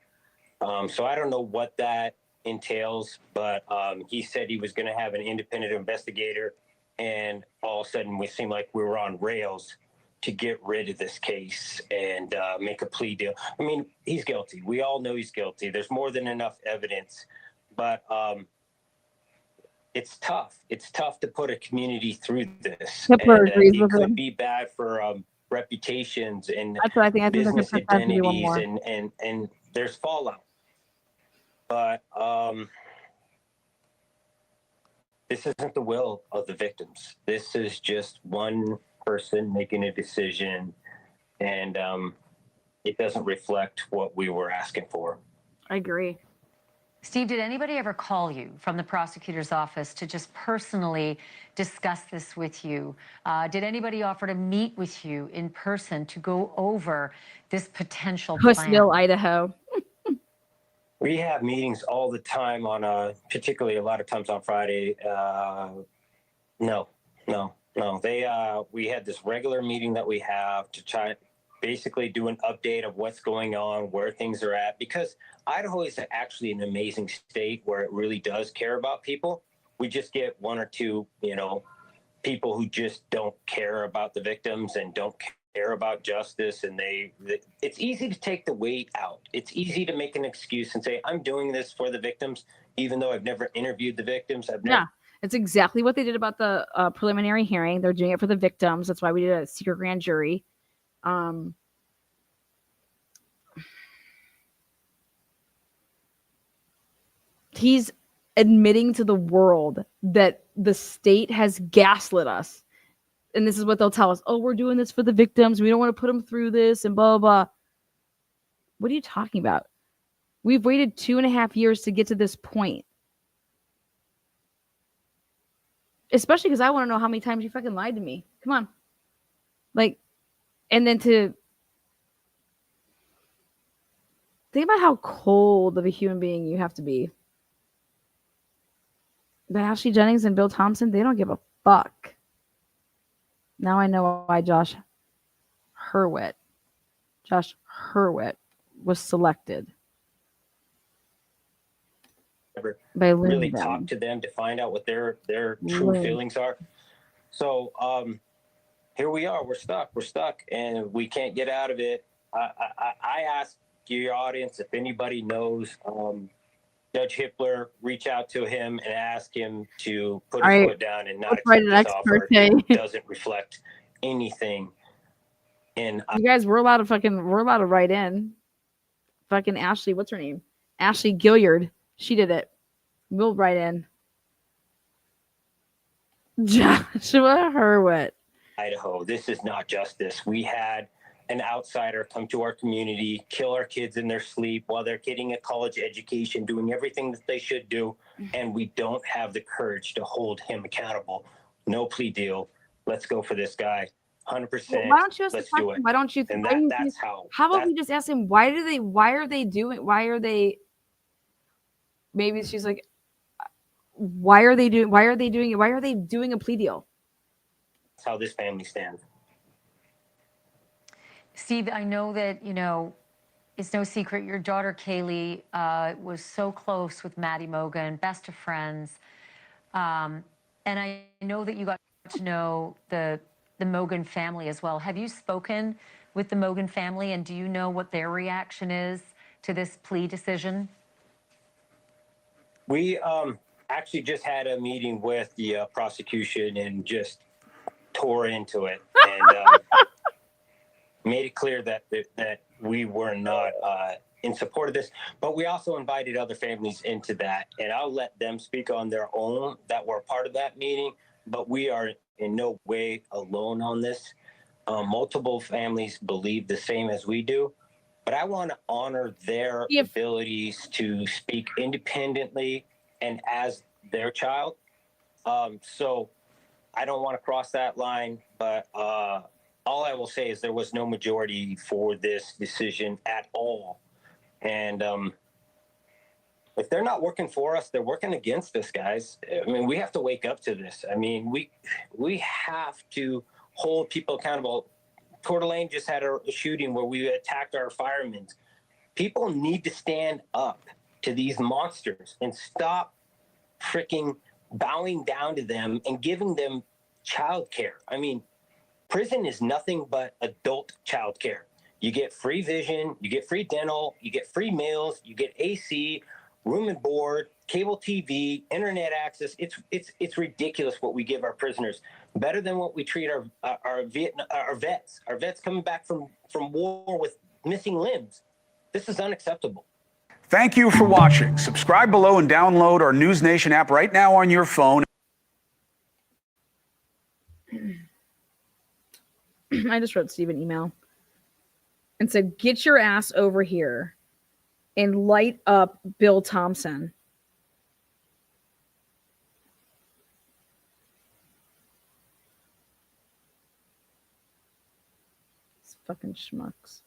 So I don't know what that entails, but he said he was going to have an independent investigator, and all of a sudden we seemed like we were on rails to get rid of this case and make a plea deal. I mean, he's guilty. We all know he's guilty. There's more than enough evidence, but it's tough. It's tough to put a community through this. Hitler And, agrees it with could him. be bad for reputations and That's what I think. I think there could business potentially be one identities, more. and there's fallout. But this isn't the will of the victims. This is just one person making a decision, and it doesn't reflect what we were asking for. I agree. Steve, did anybody ever call you from the prosecutor's office to just personally discuss this with you? Did anybody offer to meet with you in person to go over this potential plan? Pussville, Idaho. We have meetings all the time on particularly a lot of times on Friday. No. We had this regular meeting that we have to try basically do an update of what's going on, where things are at, because Idaho is actually an amazing state where it really does care about people. We just get one or two, people who just don't care about the victims and don't care about justice, and it's easy to take the weight out. It's easy to make an excuse and say, I'm doing this for the victims, even though I've never interviewed the victims. Yeah, it's exactly what they did about the preliminary hearing. They're doing it for the victims. That's why we did a secret grand jury. He's admitting to the world that the state has gaslit us. And this is what they'll tell us. Oh, we're doing this for the victims. We don't want to put them through this and blah, blah, blah. What are you talking about? We've waited 2.5 years to get to this point. Especially because I want to know how many times you fucking lied to me. Come on. And then to think about how cold of a human being you have to be. But Ashley Jennings and Bill Thompson, they don't give a fuck. Now I know why Josh Hurwitz was selected. By really Lyndon. talk to them to find out what their true feelings are. So here we are. We're stuck, and we can't get out of it. I ask your audience if anybody knows Judge Hitler, reach out to him and ask him to put his foot down and not accept this offer. It doesn't reflect anything. And you guys, we're allowed to write in. Fucking Ashley, what's her name? Ashley Gilliard. She did it. We'll write in. Joshua Hurwitz. Idaho, this is not justice. We had an outsider come to our community, kill our kids in their sleep while they're getting a college education, doing everything that they should do, and we don't have the courage to hold him accountable. No plea deal. Let's go for this guy. 100%. Well, why don't you ask Let's the question? do it. Why don't you? And that's how. How about we just ask him? Why are they doing? Maybe she's like, why are they doing it? Why are they doing a plea deal? That's how this family stands. Steve, I know that, it's no secret your daughter Kaylee was so close with Maddie Mogan, best of friends. And I know that you got to know the Mogan family as well. Have you spoken with the Mogan family, and do you know what their reaction is to this plea decision? We actually just had a meeting with the prosecution and just tore into it and made it clear that we were not in support of this. But we also invited other families into that, and I'll let them speak on their own that were part of that meeting. But we are in no way alone on this. Multiple families believe the same as we do. But I want to honor their abilities to speak independently and as their child. So I don't want to cross that line, but all I will say is there was no majority for this decision at all. And if they're not working for us, they're working against us, guys. I mean, we have to wake up to this. I mean, we have to hold people accountable. Coeur d'Alene just had a shooting where we attacked our firemen. People need to stand up to these monsters and stop freaking bowing down to them and giving them child care. I mean, prison is nothing but adult child care. You get free vision, you get free dental, you get free meals, you get AC, room and board, cable TV, internet access. It's ridiculous what we give our prisoners. Better than what we treat our vets. Our vets coming back from war with missing limbs. This is unacceptable. Thank you for watching. Subscribe below and download our NewsNation app right now on your phone. I just wrote Steve an email and said, get your ass over here and light up Bill Thompson. It's fucking schmucks.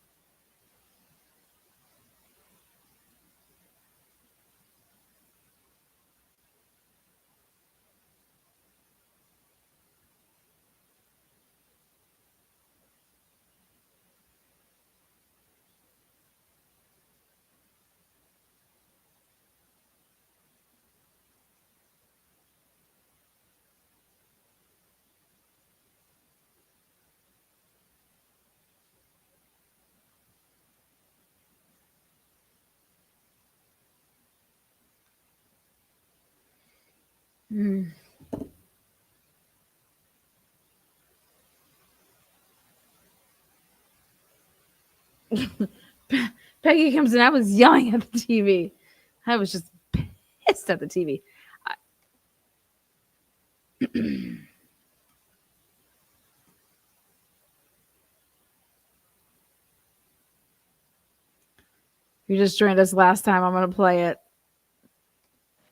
Peggy comes in. I was yelling at the TV. I was just pissed at the TV. You just joined us last time. I'm going to play it.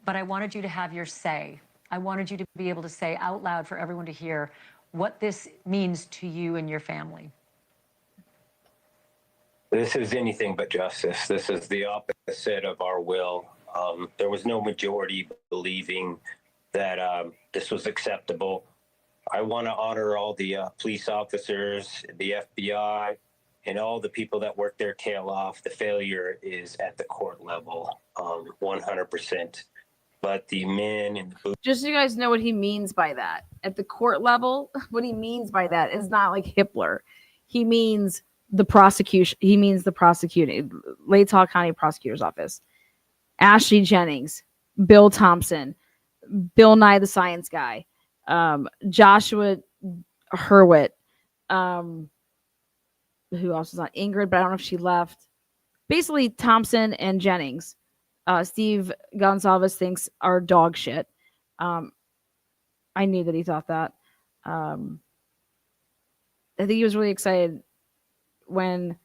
But I wanted you to have your say. I wanted you to be able to say out loud for everyone to hear what this means to you and your family. This is anything but justice. This is the opposite of our will. There was no majority believing that this was acceptable. I want to honor all the police officers, the FBI, and all the people that work their tail off. The failure is at the court level, 100%. But the men in the booth. Just so you guys know what he means by that. At the court level, what he means by that is not like Hitler. He means the prosecution. He means the prosecuting, Latah County Prosecutor's Office. Ashley Jennings, Bill Thompson, Bill Nye the Science Guy, Joshua Hurwitz, who else was on? Ingrid, but I don't know if she left. Basically, Thompson and Jennings. Steve Gonzalez thinks are dog shit. I knew that he thought that. I think he was really excited when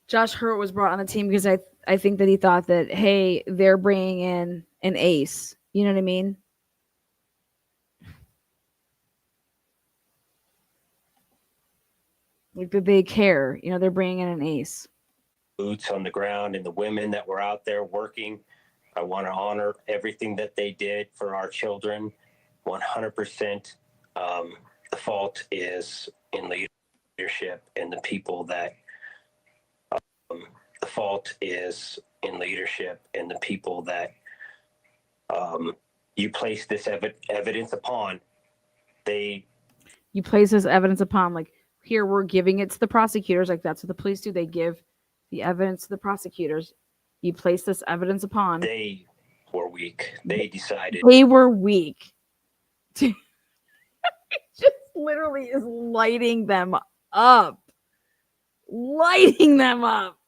Josh Hurt was brought on the team because I think that he thought that, hey, they're bringing in an ace. You know what I mean? Like, that they care. You know, they're bringing in an ace. Boots on the ground and the women that were out there working. I want to honor everything that they did for our children. 100%. The fault is in leadership and the people that the fault is in leadership and the people that you place this evidence upon. You place this evidence upon, like, here we're giving it to the prosecutors. Like, that's what the police do. They give the evidence to the prosecutors. You place this evidence upon. They were weak. They decided. They were weak. It just literally is lighting them up. Lighting them up.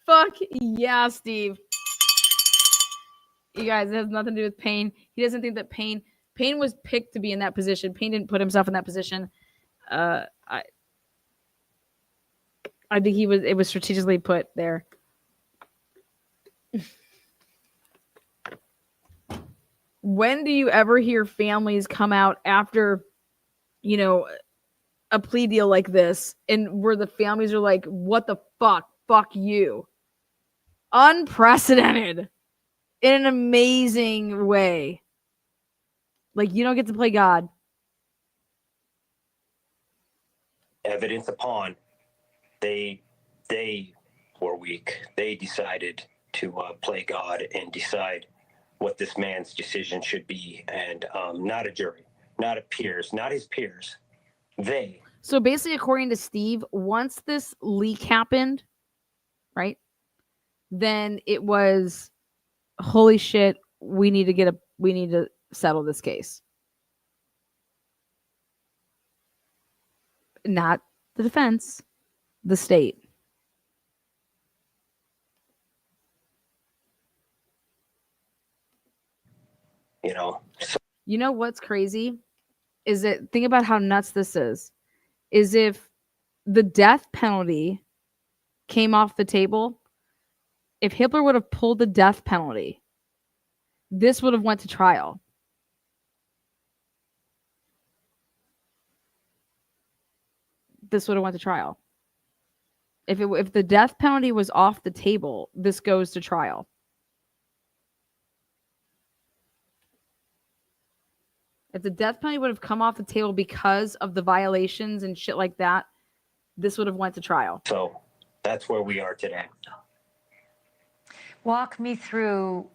Fuck yeah, Steve. You guys, it has nothing to do with Payne. He doesn't think that Payne was picked to be in that position. Payne didn't put himself in that position. I think it was strategically put there. When do you ever hear families come out after, a plea deal like this, and where the families are like, what the fuck? Fuck you. Unprecedented in an amazing way. Like, you don't get to play God. Evidence upon, they were weak. They decided to play God and decide what this man's decision should be, and not a jury, not a peers, not his peers. They. So basically, according to Steve, once this leak happened, right, then it was, holy shit, we need to settle this case. Not the defense, the state. You know what's crazy? Is that, think about how nuts this is if the death penalty came off the table, if Hitler would have pulled the death penalty, this would have went to trial. This would have went to trial. If the death penalty was off the table, this goes to trial. If the death penalty would have come off the table because of the violations and shit like that, this would have went to trial. So that's where we are today. Walk me through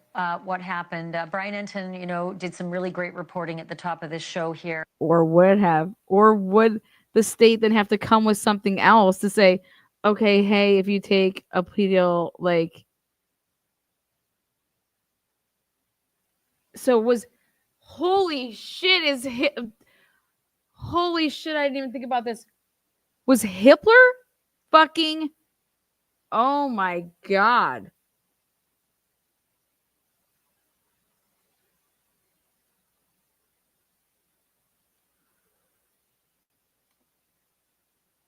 what happened. Brian Enton, did some really great reporting at the top of this show here. Or would the state then have to come with something else to say, okay, hey, if you take a plea deal, like, so was, holy shit, holy shit, I didn't even think about this. Was Hitler fucking, oh my God.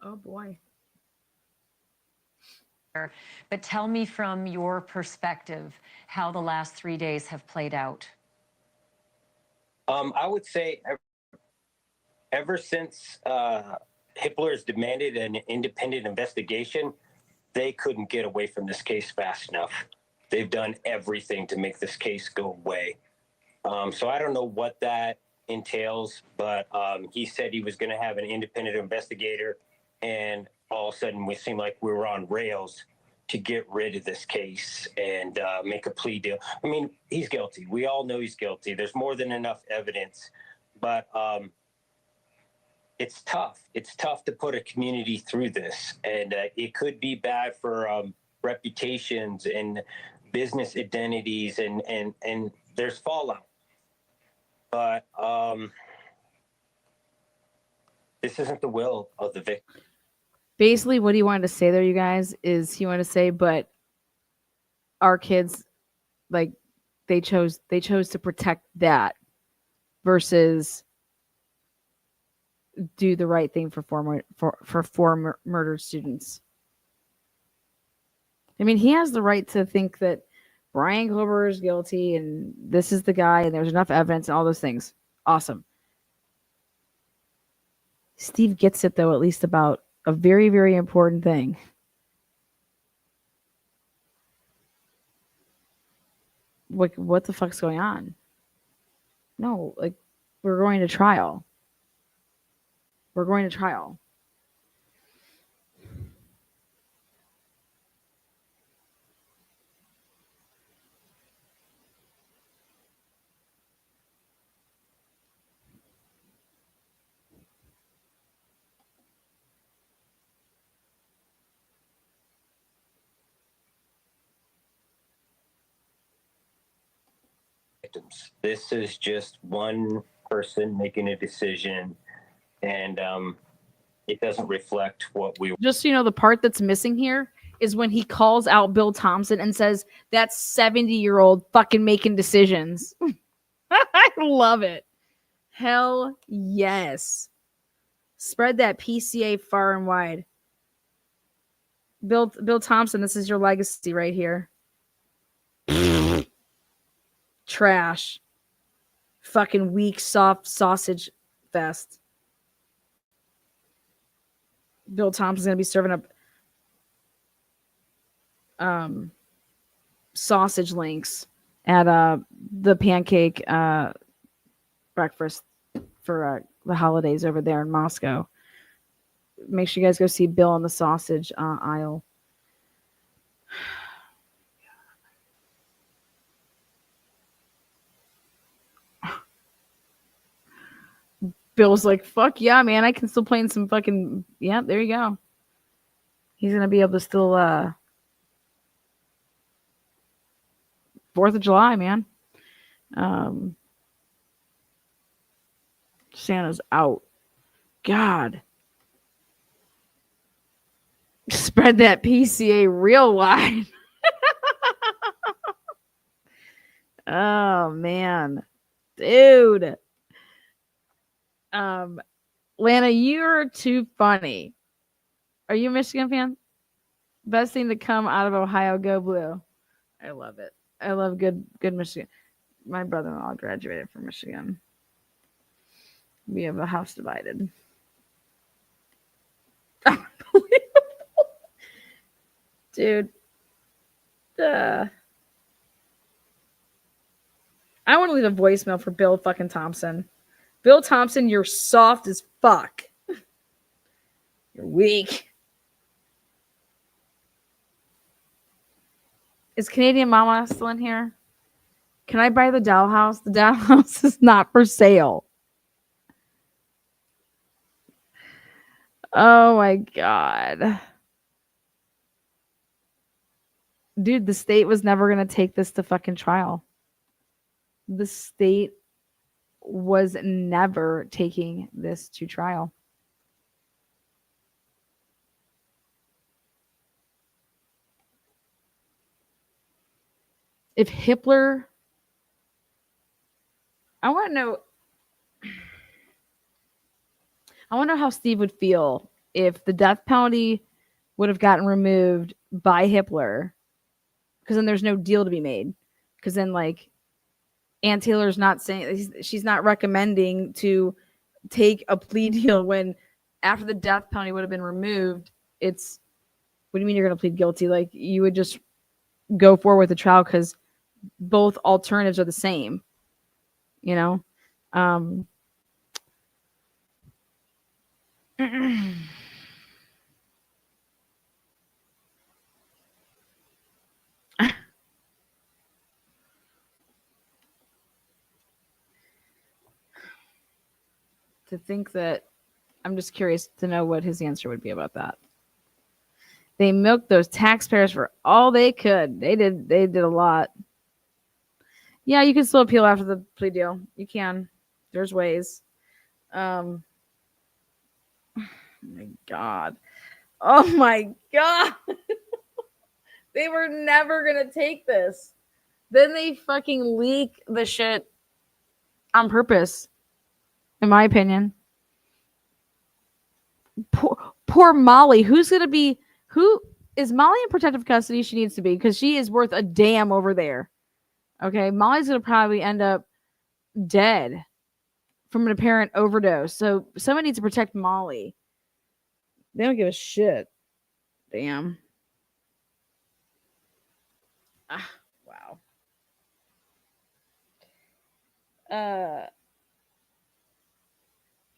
Oh boy. But tell me from your perspective how the last 3 days have played out. I would say ever since Hitler's demanded an independent investigation, they couldn't get away from this case fast enough. They've done everything to make this case go away. So I don't know what that entails, but he said he was going to have an independent investigator, and all of a sudden we seemed like we were on rails to get rid of this case and make a plea deal. I mean, he's guilty. We all know he's guilty. There's more than enough evidence, but it's tough. It's tough to put a community through this, and it could be bad for reputations and business identities, and there's fallout. But this isn't the will of the victim. Basically, what he wanted to say there, you guys, is he wanted to say, but our kids, like, they chose to protect that versus do the right thing for four murdered students. I mean, he has the right to think that Brian Kohberger is guilty and this is the guy and there's enough evidence and all those things. Awesome. Steve gets it, though, at least about a very, very important thing. What the fuck's going on? No, like, we're going to trial. We're going to trial. victims. This is just one person making a decision, and it doesn't reflect what we. Just so you know, the part that's missing here is when he calls out Bill Thompson and says, "That 70-year-old fucking making decisions." I love it. Hell yes. Spread that PCA far and wide. Bill Thompson, this is your legacy right here. Trash. Fucking weak, soft sausage fest. Bill Thompson's gonna be serving up sausage links at the pancake breakfast for the holidays over there in Moscow. Make sure you guys go see Bill on the sausage aisle. Bill's like, fuck yeah, man. I can still play in some fucking... Yeah, there you go. He's going to be able to still... 4th of July, man. Santa's out. God. Spread that PCA real wide. Oh, man. Dude. Lana, you're too funny. Are you a Michigan fan? Best thing to come out of Ohio, go blue. I love it. I love good Michigan. My brother-in-law graduated from Michigan. We have a house divided. Dude. I want to leave a voicemail for Bill fucking Thompson. Bill Thompson, you're soft as fuck. You're weak. Is Canadian Mama still in here? Can I buy the dollhouse? The dollhouse is not for sale. Oh my God. Dude, the state was never going to take this to fucking trial. The state was never taking this to trial. If Hitler, I want to know how Steve would feel if the death penalty would have gotten removed by Hitler, because then there's no deal to be made. Because then, like, Ann Taylor's not saying, she's not recommending to take a plea deal when after the death penalty would have been removed, it's, what do you mean you're going to plead guilty? Like, you would just go forward with the trial because both alternatives are the same, you know? To think that, I'm just curious to know what his answer would be about that. They milked those taxpayers for all they could. They did a lot. Yeah, you can still appeal after the plea deal. You can. There's ways. Oh my God. Oh my God. They were never going to take this. Then they fucking leak the shit on purpose, in my opinion. Poor Molly. Who is Molly in protective custody? She needs to be, because she is worth a damn over there. Okay, Molly's going to probably end up dead from an apparent overdose. So someone needs to protect Molly. They don't give a shit. Damn. Wow.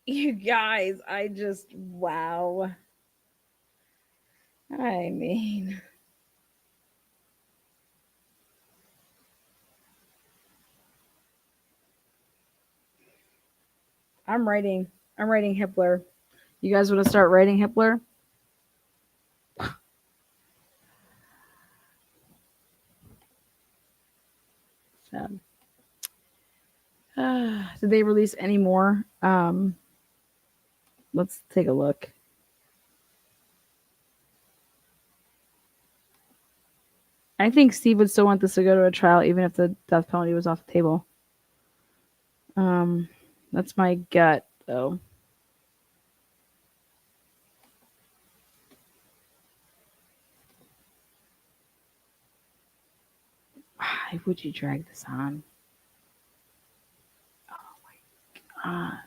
You guys, wow. I mean... I'm writing Hitler. You guys want to start writing Hitler? Sad. Did they release any more? Let's take a look. I think Steve would still want this to go to a trial even if the death penalty was off the table. That's my gut, though. Why would you drag this on? Oh my God.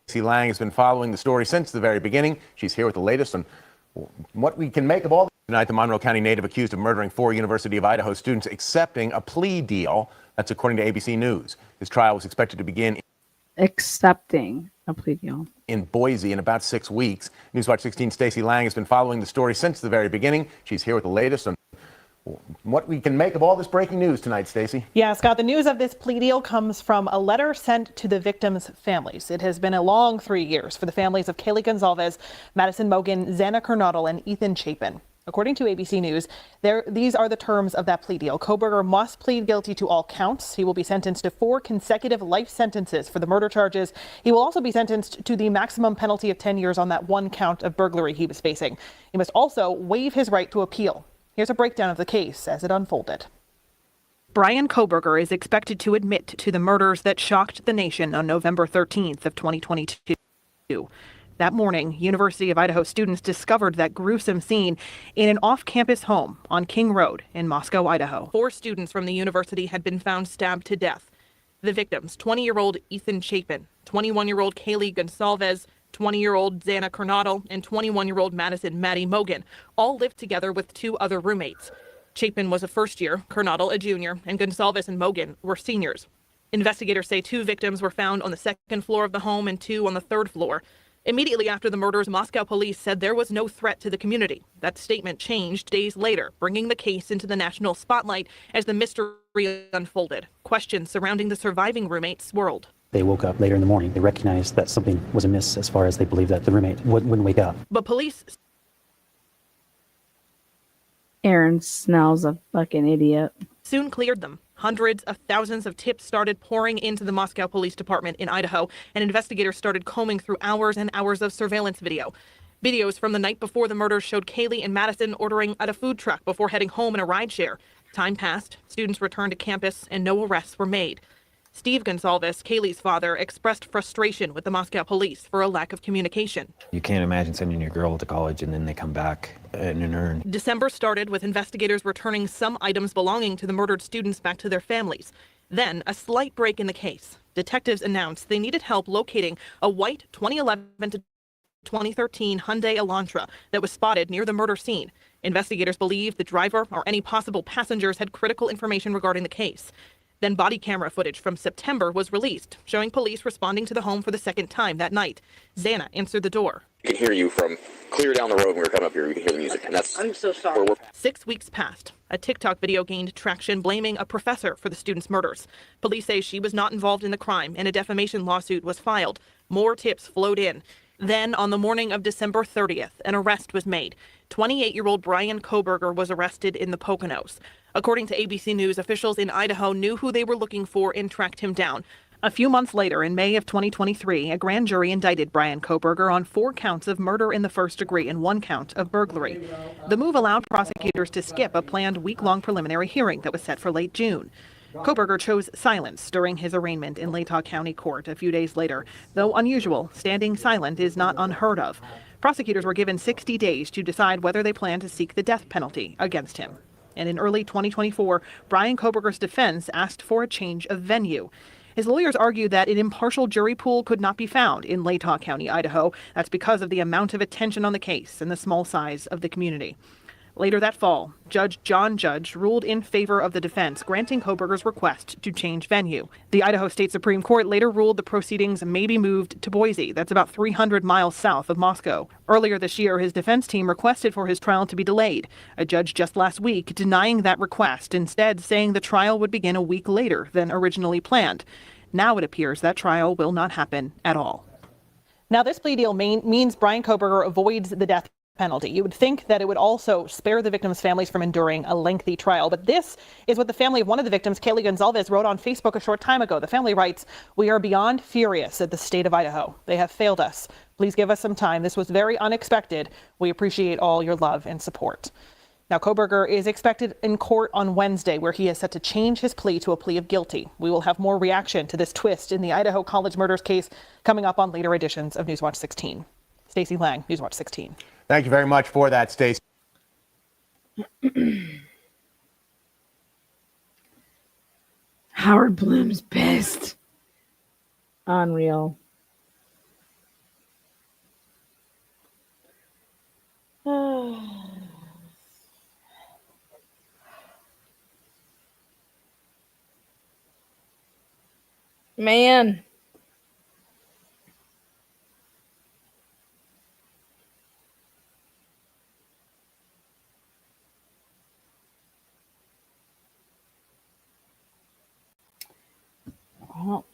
Stacey Lang has been following the story since the very beginning. She's here with the latest on what we can make of all this. Tonight, the Monroe County native accused of murdering 4 University of Idaho students accepting a plea deal. That's according to ABC News. His trial was expected to begin Accepting a plea deal in Boise in about 6 weeks. Newswatch 16 Stacey Lang has been following the story since the very beginning. She's here with the latest on what we can make of all this breaking news tonight, Stacey. Yeah, Scott, the news of this plea deal comes from a letter sent to the victims' families. It has been a long 3 years for the families of Kaylee Gonzalez, Madison Mogen, Xana Kernodle, and Ethan Chapin. According to ABC News, these are the terms of that plea deal. Kohberger must plead guilty to all counts. He will be sentenced to 4 consecutive life sentences for the murder charges. He will also be sentenced to the maximum penalty of 10 years on that 1 count of burglary he was facing. He must also waive his right to appeal. Here's a breakdown of the case as it unfolded. Brian Kohberger is expected to admit to the murders that shocked the nation on November 13th of 2022. That morning, University of Idaho students discovered that gruesome scene in an off-campus home on King Road in Moscow, Idaho. 4 students from the university had been found stabbed to death. The victims, 20-year-old Ethan Chapin, 21-year-old Kaylee Goncalves, 20-year-old Xana Kernodle, and 21-year-old Madison Maddie Mogen all lived together with 2 other roommates. Chapin was a first year, Kernodle a junior, and Gonzalez and Mogen were seniors. Investigators say 2 victims were found on the 2nd floor of the home and 2 on the 3rd floor. Immediately after the murders, Moscow police said there was no threat to the community. That statement changed days later, bringing the case into the national spotlight as the mystery unfolded. Questions surrounding the surviving roommates swirled. They woke up later in the morning. They recognized that something was amiss as far as they believed that the roommate wouldn't wake up. But police... Aaron Snell's a fucking idiot. Soon cleared them. Hundreds of thousands of tips started pouring into the Moscow Police Department in Idaho, and investigators started combing through hours and hours of surveillance video. Videos from the night before the murders showed Kaylee and Madison ordering at a food truck before heading home in a rideshare. Time passed, students returned to campus, and no arrests were made. Steve Gonzalez, Kaylee's father, expressed frustration with the Moscow police for a lack of communication. You can't imagine sending your girl to college and then they come back in an urn. December started with investigators returning some items belonging to the murdered students back to their families. Then, a slight break in the case. Detectives announced they needed help locating a white 2011 to 2013 Hyundai Elantra that was spotted near the murder scene. Investigators believe the driver or any possible passengers had critical information regarding the case. Then body camera footage from September was released, showing police responding to the home for the 2nd time that night. Xana answered the door. We can hear you from clear down the road when we were coming up here. We can hear the music, and that's... I'm so sorry. 6 weeks passed. A TikTok video gained traction blaming a professor for the students' murders. Police say she was not involved in the crime, and a defamation lawsuit was filed. More tips flowed in. Then, on the morning of December 30th, an arrest was made. 28-year-old Brian Kohberger was arrested in the Poconos. According to ABC News, officials in Idaho knew who they were looking for and tracked him down. A few months later, in May of 2023, a grand jury indicted Brian Kohberger on 4 counts of murder in the 1st degree and 1 count of burglary. The move allowed prosecutors to skip a planned week-long preliminary hearing that was set for late June. Kohberger chose silence during his arraignment in Latah County Court a few days later. Though unusual, standing silent is not unheard of. Prosecutors were given 60 days to decide whether they plan to seek the death penalty against him. And in early 2024, Brian Kohberger's defense asked for a change of venue. His lawyers argue that an impartial jury pool could not be found in Latah County, Idaho. That's because of the amount of attention on the case and the small size of the community. Later that fall, Judge John Judge ruled in favor of the defense, granting Kohberger's request to change venue. The Idaho State Supreme Court later ruled the proceedings may be moved to Boise. That's about 300 miles south of Moscow. Earlier this year, his defense team requested for his trial to be delayed. A judge just last week denying that request, instead saying the trial would begin a week later than originally planned. Now it appears that trial will not happen at all. Now, this plea deal means Bryan Kohberger avoids the death penalty. You would think that it would also spare the victims' families from enduring a lengthy trial. But this is what the family of one of the victims, Kaylee Gonzalez, wrote on Facebook a short time ago. The family writes, "We are beyond furious at the state of Idaho. They have failed us. Please give us some time. This was very unexpected. We appreciate all your love and support." Now, Kohberger is expected in court on Wednesday, where he is set to change his plea to a plea of guilty. We will have more reaction to this twist in the Idaho college murders case coming up on later editions of Newswatch 16. Stacey Lang, Newswatch 16. Thank you very much for that, Stacey. Howard Bloom's pissed. Unreal. Man. Oh.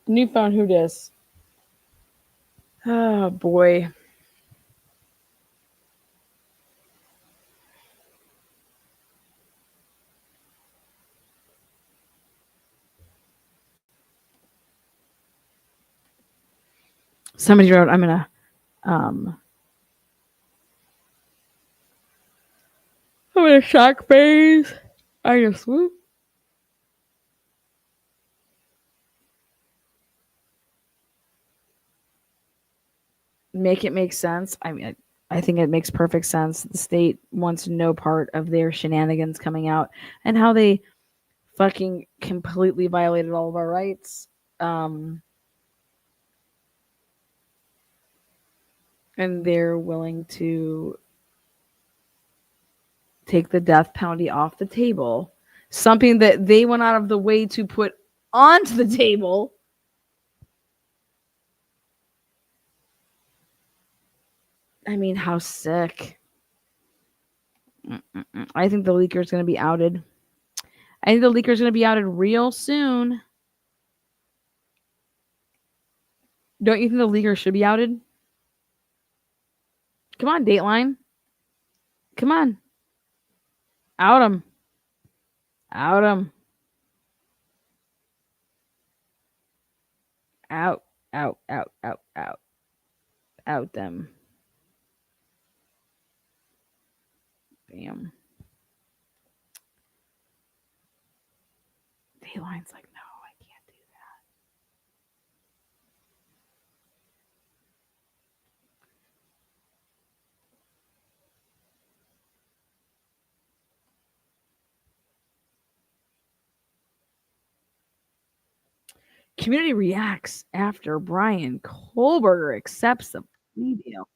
New phone, who dis? Oh boy. Somebody wrote, I'm gonna shock phase. I just swoop. Make it make sense. I mean, I think it makes perfect sense. The state wants no part of their shenanigans coming out and how they fucking completely violated all of our rights. And they're willing to take the death penalty off the table. Something that they went out of the way to put onto the table. I mean, how sick. I think the leaker is going to be outed. I think the leaker is going to be outed real soon. Don't you think the leaker should be outed? Come on, Dateline. Come on. Out him. Out him. Out, out, out, out, out. Out them. Damn. Dateline's like, no, I can't do that. Community reacts after Bryan Kohberger accepts the plea deal.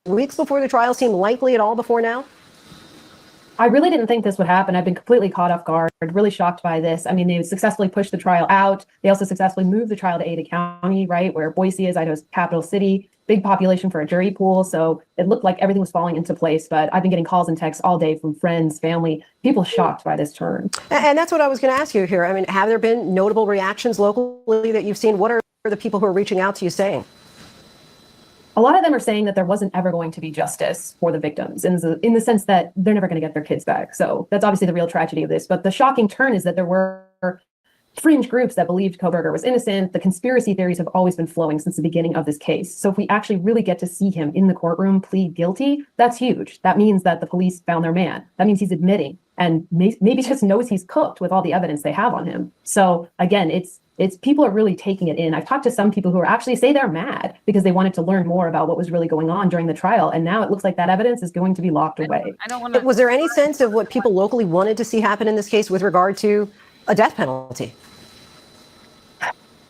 Weeks before the trial seemed likely at all before now? I really didn't think this would happen. I've been completely caught off guard, really shocked by this. I mean, they successfully pushed the trial out. They also successfully moved the trial to Ada County, right, where Boise is, Idaho's capital city, big population for a jury pool. So it looked like everything was falling into place. But I've been getting calls and texts all day from friends, family, people shocked by this turn. And that's what I was going to ask you here. I mean, have there been notable reactions locally that you've seen? What are the people who are reaching out to you saying? A lot of them are saying that there wasn't ever going to be justice for the victims in the sense that they're never going to get their kids back. So that's obviously the real tragedy of this. But the shocking turn is that there were fringe groups that believed Kohberger was innocent. The conspiracy theories have always been flowing since the beginning of this case. So if we actually really get to see him in the courtroom plead guilty, that's huge. That means that the police found their man. That means he's admitting and maybe just knows he's cooked with all the evidence they have on him. So again, it's people are really taking it in. I've talked to some people who are actually say they're mad because they wanted to learn more about what was really going on during the trial. And now it looks like that evidence is going to be locked away. Was there any sense of what people locally wanted to see happen in this case with regard to a death penalty?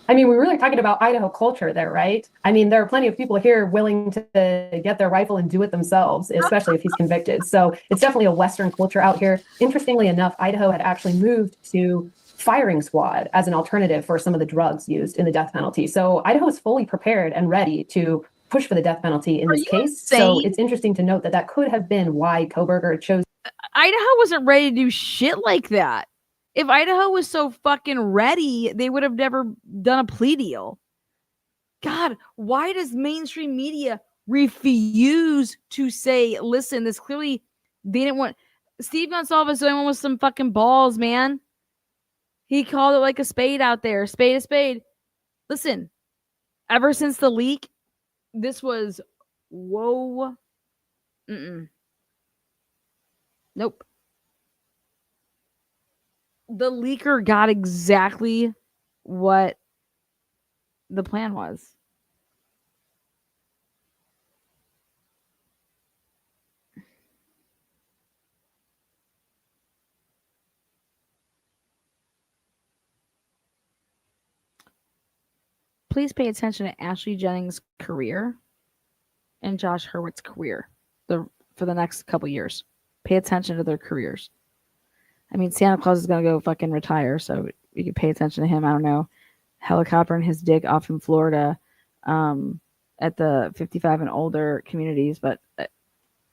I mean, we're really talking about Idaho culture there, right? I mean, there are plenty of people here willing to get their rifle and do it themselves, especially if he's convicted. So it's definitely a Western culture out here. Interestingly enough, Idaho had actually moved to firing squad as an alternative for some of the drugs used in the death penalty. So Idaho is fully prepared and ready to push for the death penalty in this case. Insane? So it's interesting to note that that could have been why Kohberger chose. Idaho wasn't ready to do shit like that. If Idaho was so fucking ready, they would have never done a plea deal. God, why does mainstream media refuse to say, listen, this clearly, they didn't want, Steve Gonzalez the only one with some fucking balls, man. He called it like a spade out there. Spade a spade. Listen, ever since the leak, this was, whoa. Nope. The leaker got exactly what the plan was. Please pay attention to Ashley Jennings' career and Josh Hurwitz's career for the next couple years. Pay attention to their careers. I mean, Santa Claus is going to go fucking retire, so you can pay attention to him. I don't know. Helicoptering his dick off in Florida at the 55 and older communities, but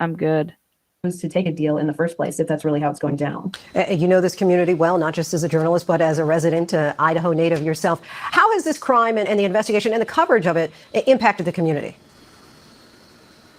I'm good. To take a deal in the first place, if that's really how it's going down. You know this community well, not just as a journalist, but as a resident, Idaho native yourself. How has this crime and the investigation and the coverage of it impacted the community?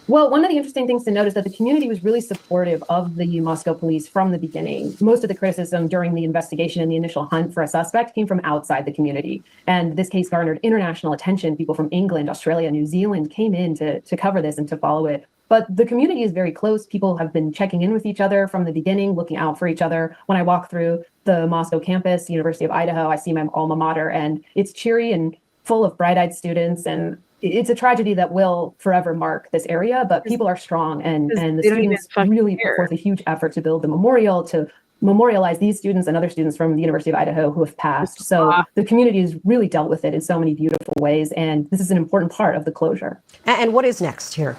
Well, one of the interesting things to note is that the community was really supportive of the Moscow police from the beginning. Most of the criticism during the investigation and the initial hunt for a suspect came from outside the community. And this case garnered international attention. People from England, Australia, New Zealand came in to cover this and to follow it. But the community is very close. People have been checking in with each other from the beginning, looking out for each other. When I walk through the Moscow campus, University of Idaho, I see my alma mater, and it's cheery and full of bright-eyed students. And it's a tragedy that will forever mark this area, but people are strong, and the students really put forth a huge effort to build the memorial, to memorialize these students and other students from the University of Idaho who have passed. So the community has really dealt with it in so many beautiful ways, and this is an important part of the closure. And what is next here?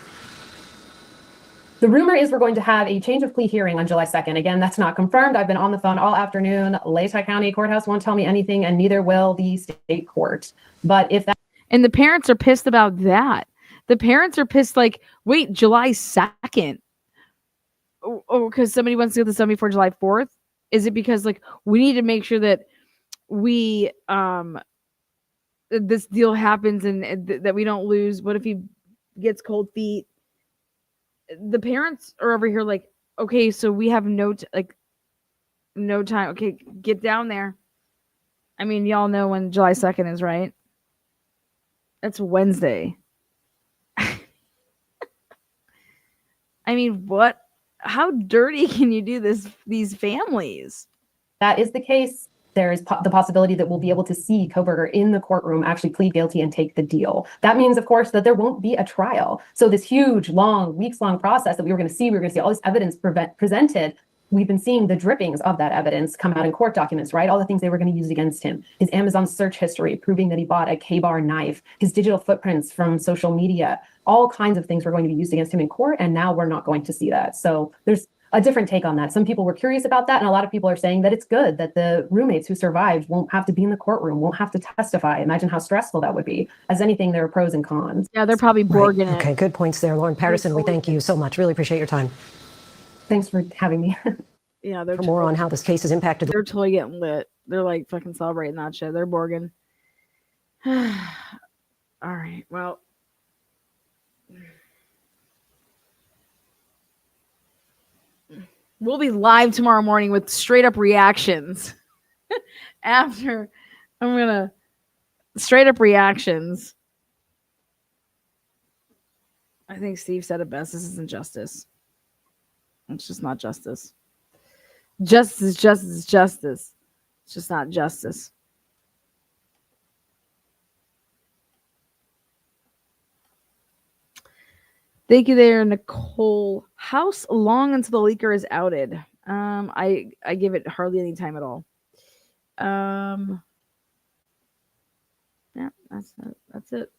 The rumor is we're going to have a change of plea hearing on July 2nd. Again, that's not confirmed. I've been on the phone all afternoon. Lehigh County Courthouse won't tell me anything, and neither will the state court. But if that... And the parents are pissed about that. The parents are pissed like, wait, July 2nd? Oh, because somebody wants to get this done before July 4th? Is it because, like, we need to make sure that we, this deal happens and that we don't lose? What if he gets cold feet? The parents are over here like, okay, so we have no time. Okay, get down there. I mean, y'all know when July 2nd is, right? That's Wednesday. I mean, what? How dirty can you do these families? That is the case. There is the possibility that we'll be able to see Kohberger in the courtroom actually plead guilty and take the deal. That means, of course, that there won't be a trial. So this huge, long, weeks-long process that we were going to see all this evidence presented. We've been seeing the drippings of that evidence come out in court documents, right? All the things they were going to use against him. His Amazon search history, proving that he bought a K-bar knife, his digital footprints from social media, all kinds of things were going to be used against him in court, and now we're not going to see that. So there's a different take on that. Some people were curious about that, and a lot of people are saying that it's good that the roommates who survived won't have to be in the courtroom, won't have to testify. Imagine how stressful that would be. As anything, there are pros and cons. Yeah, they're probably Borging it. Okay, good points there. Lauren Patterson, we thank you so much. Really appreciate your time. Thanks for having me. Yeah, they're for more on how this case has impacted. They're totally getting lit. They're like fucking celebrating that shit. They're Borging. All right, well. We'll be live tomorrow morning with straight up reactions after I'm gonna straight up reactions. I think Steve said it best. This isn't justice. It's just not justice. Justice, justice, justice. It's just not justice. Thank you there, Nicole. House long until the leaker is outed. I give it hardly any time at all. Yeah, that's it.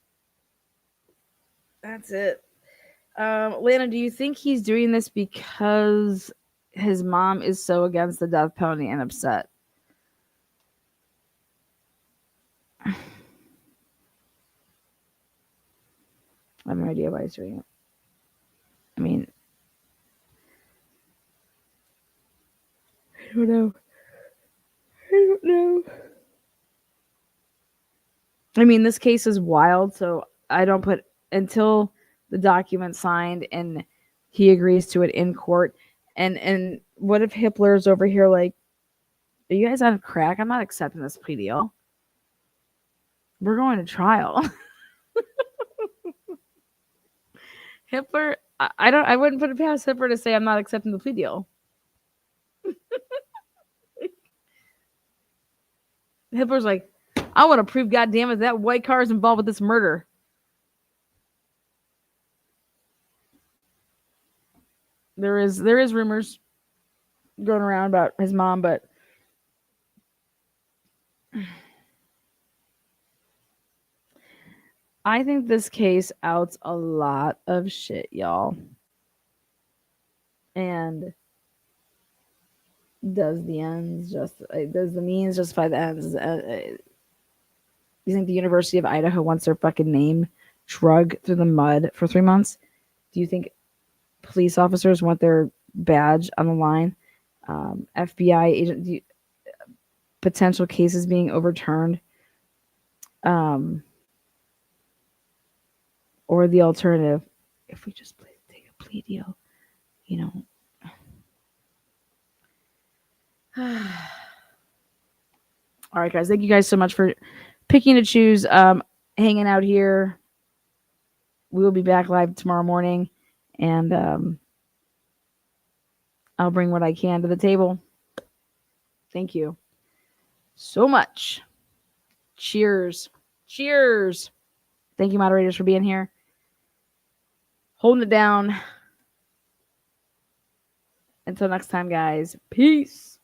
That's it. Lana, do you think he's doing this because his mom is so against the death penalty and upset? I have no idea why he's doing it. I mean, I don't know. I mean, this case is wild, so I don't put until the document's signed and he agrees to it in court. And what if Hitler's over here like, are you guys on crack? I'm not accepting this plea deal. We're going to trial. Hitler, I wouldn't put it past Hitler to say I'm not accepting the plea deal. Hitler's like, I want to prove, goddammit, that white car is involved with this murder. There is rumors going around about his mom, but I think this case outs a lot of shit, y'all. And does the means justify the ends? You think the University of Idaho wants their fucking name drug through the mud for 3 months? Do you think police officers want their badge on the line? FBI agent, potential cases being overturned, or the alternative, if we just take a plea deal, you know. All right, guys. Thank you guys so much for picking to choose, hanging out here. We will be back live tomorrow morning, and I'll bring what I can to the table. Thank you so much. Cheers. Cheers. Thank you, moderators, for being here. Holding it down. Until next time, guys. Peace.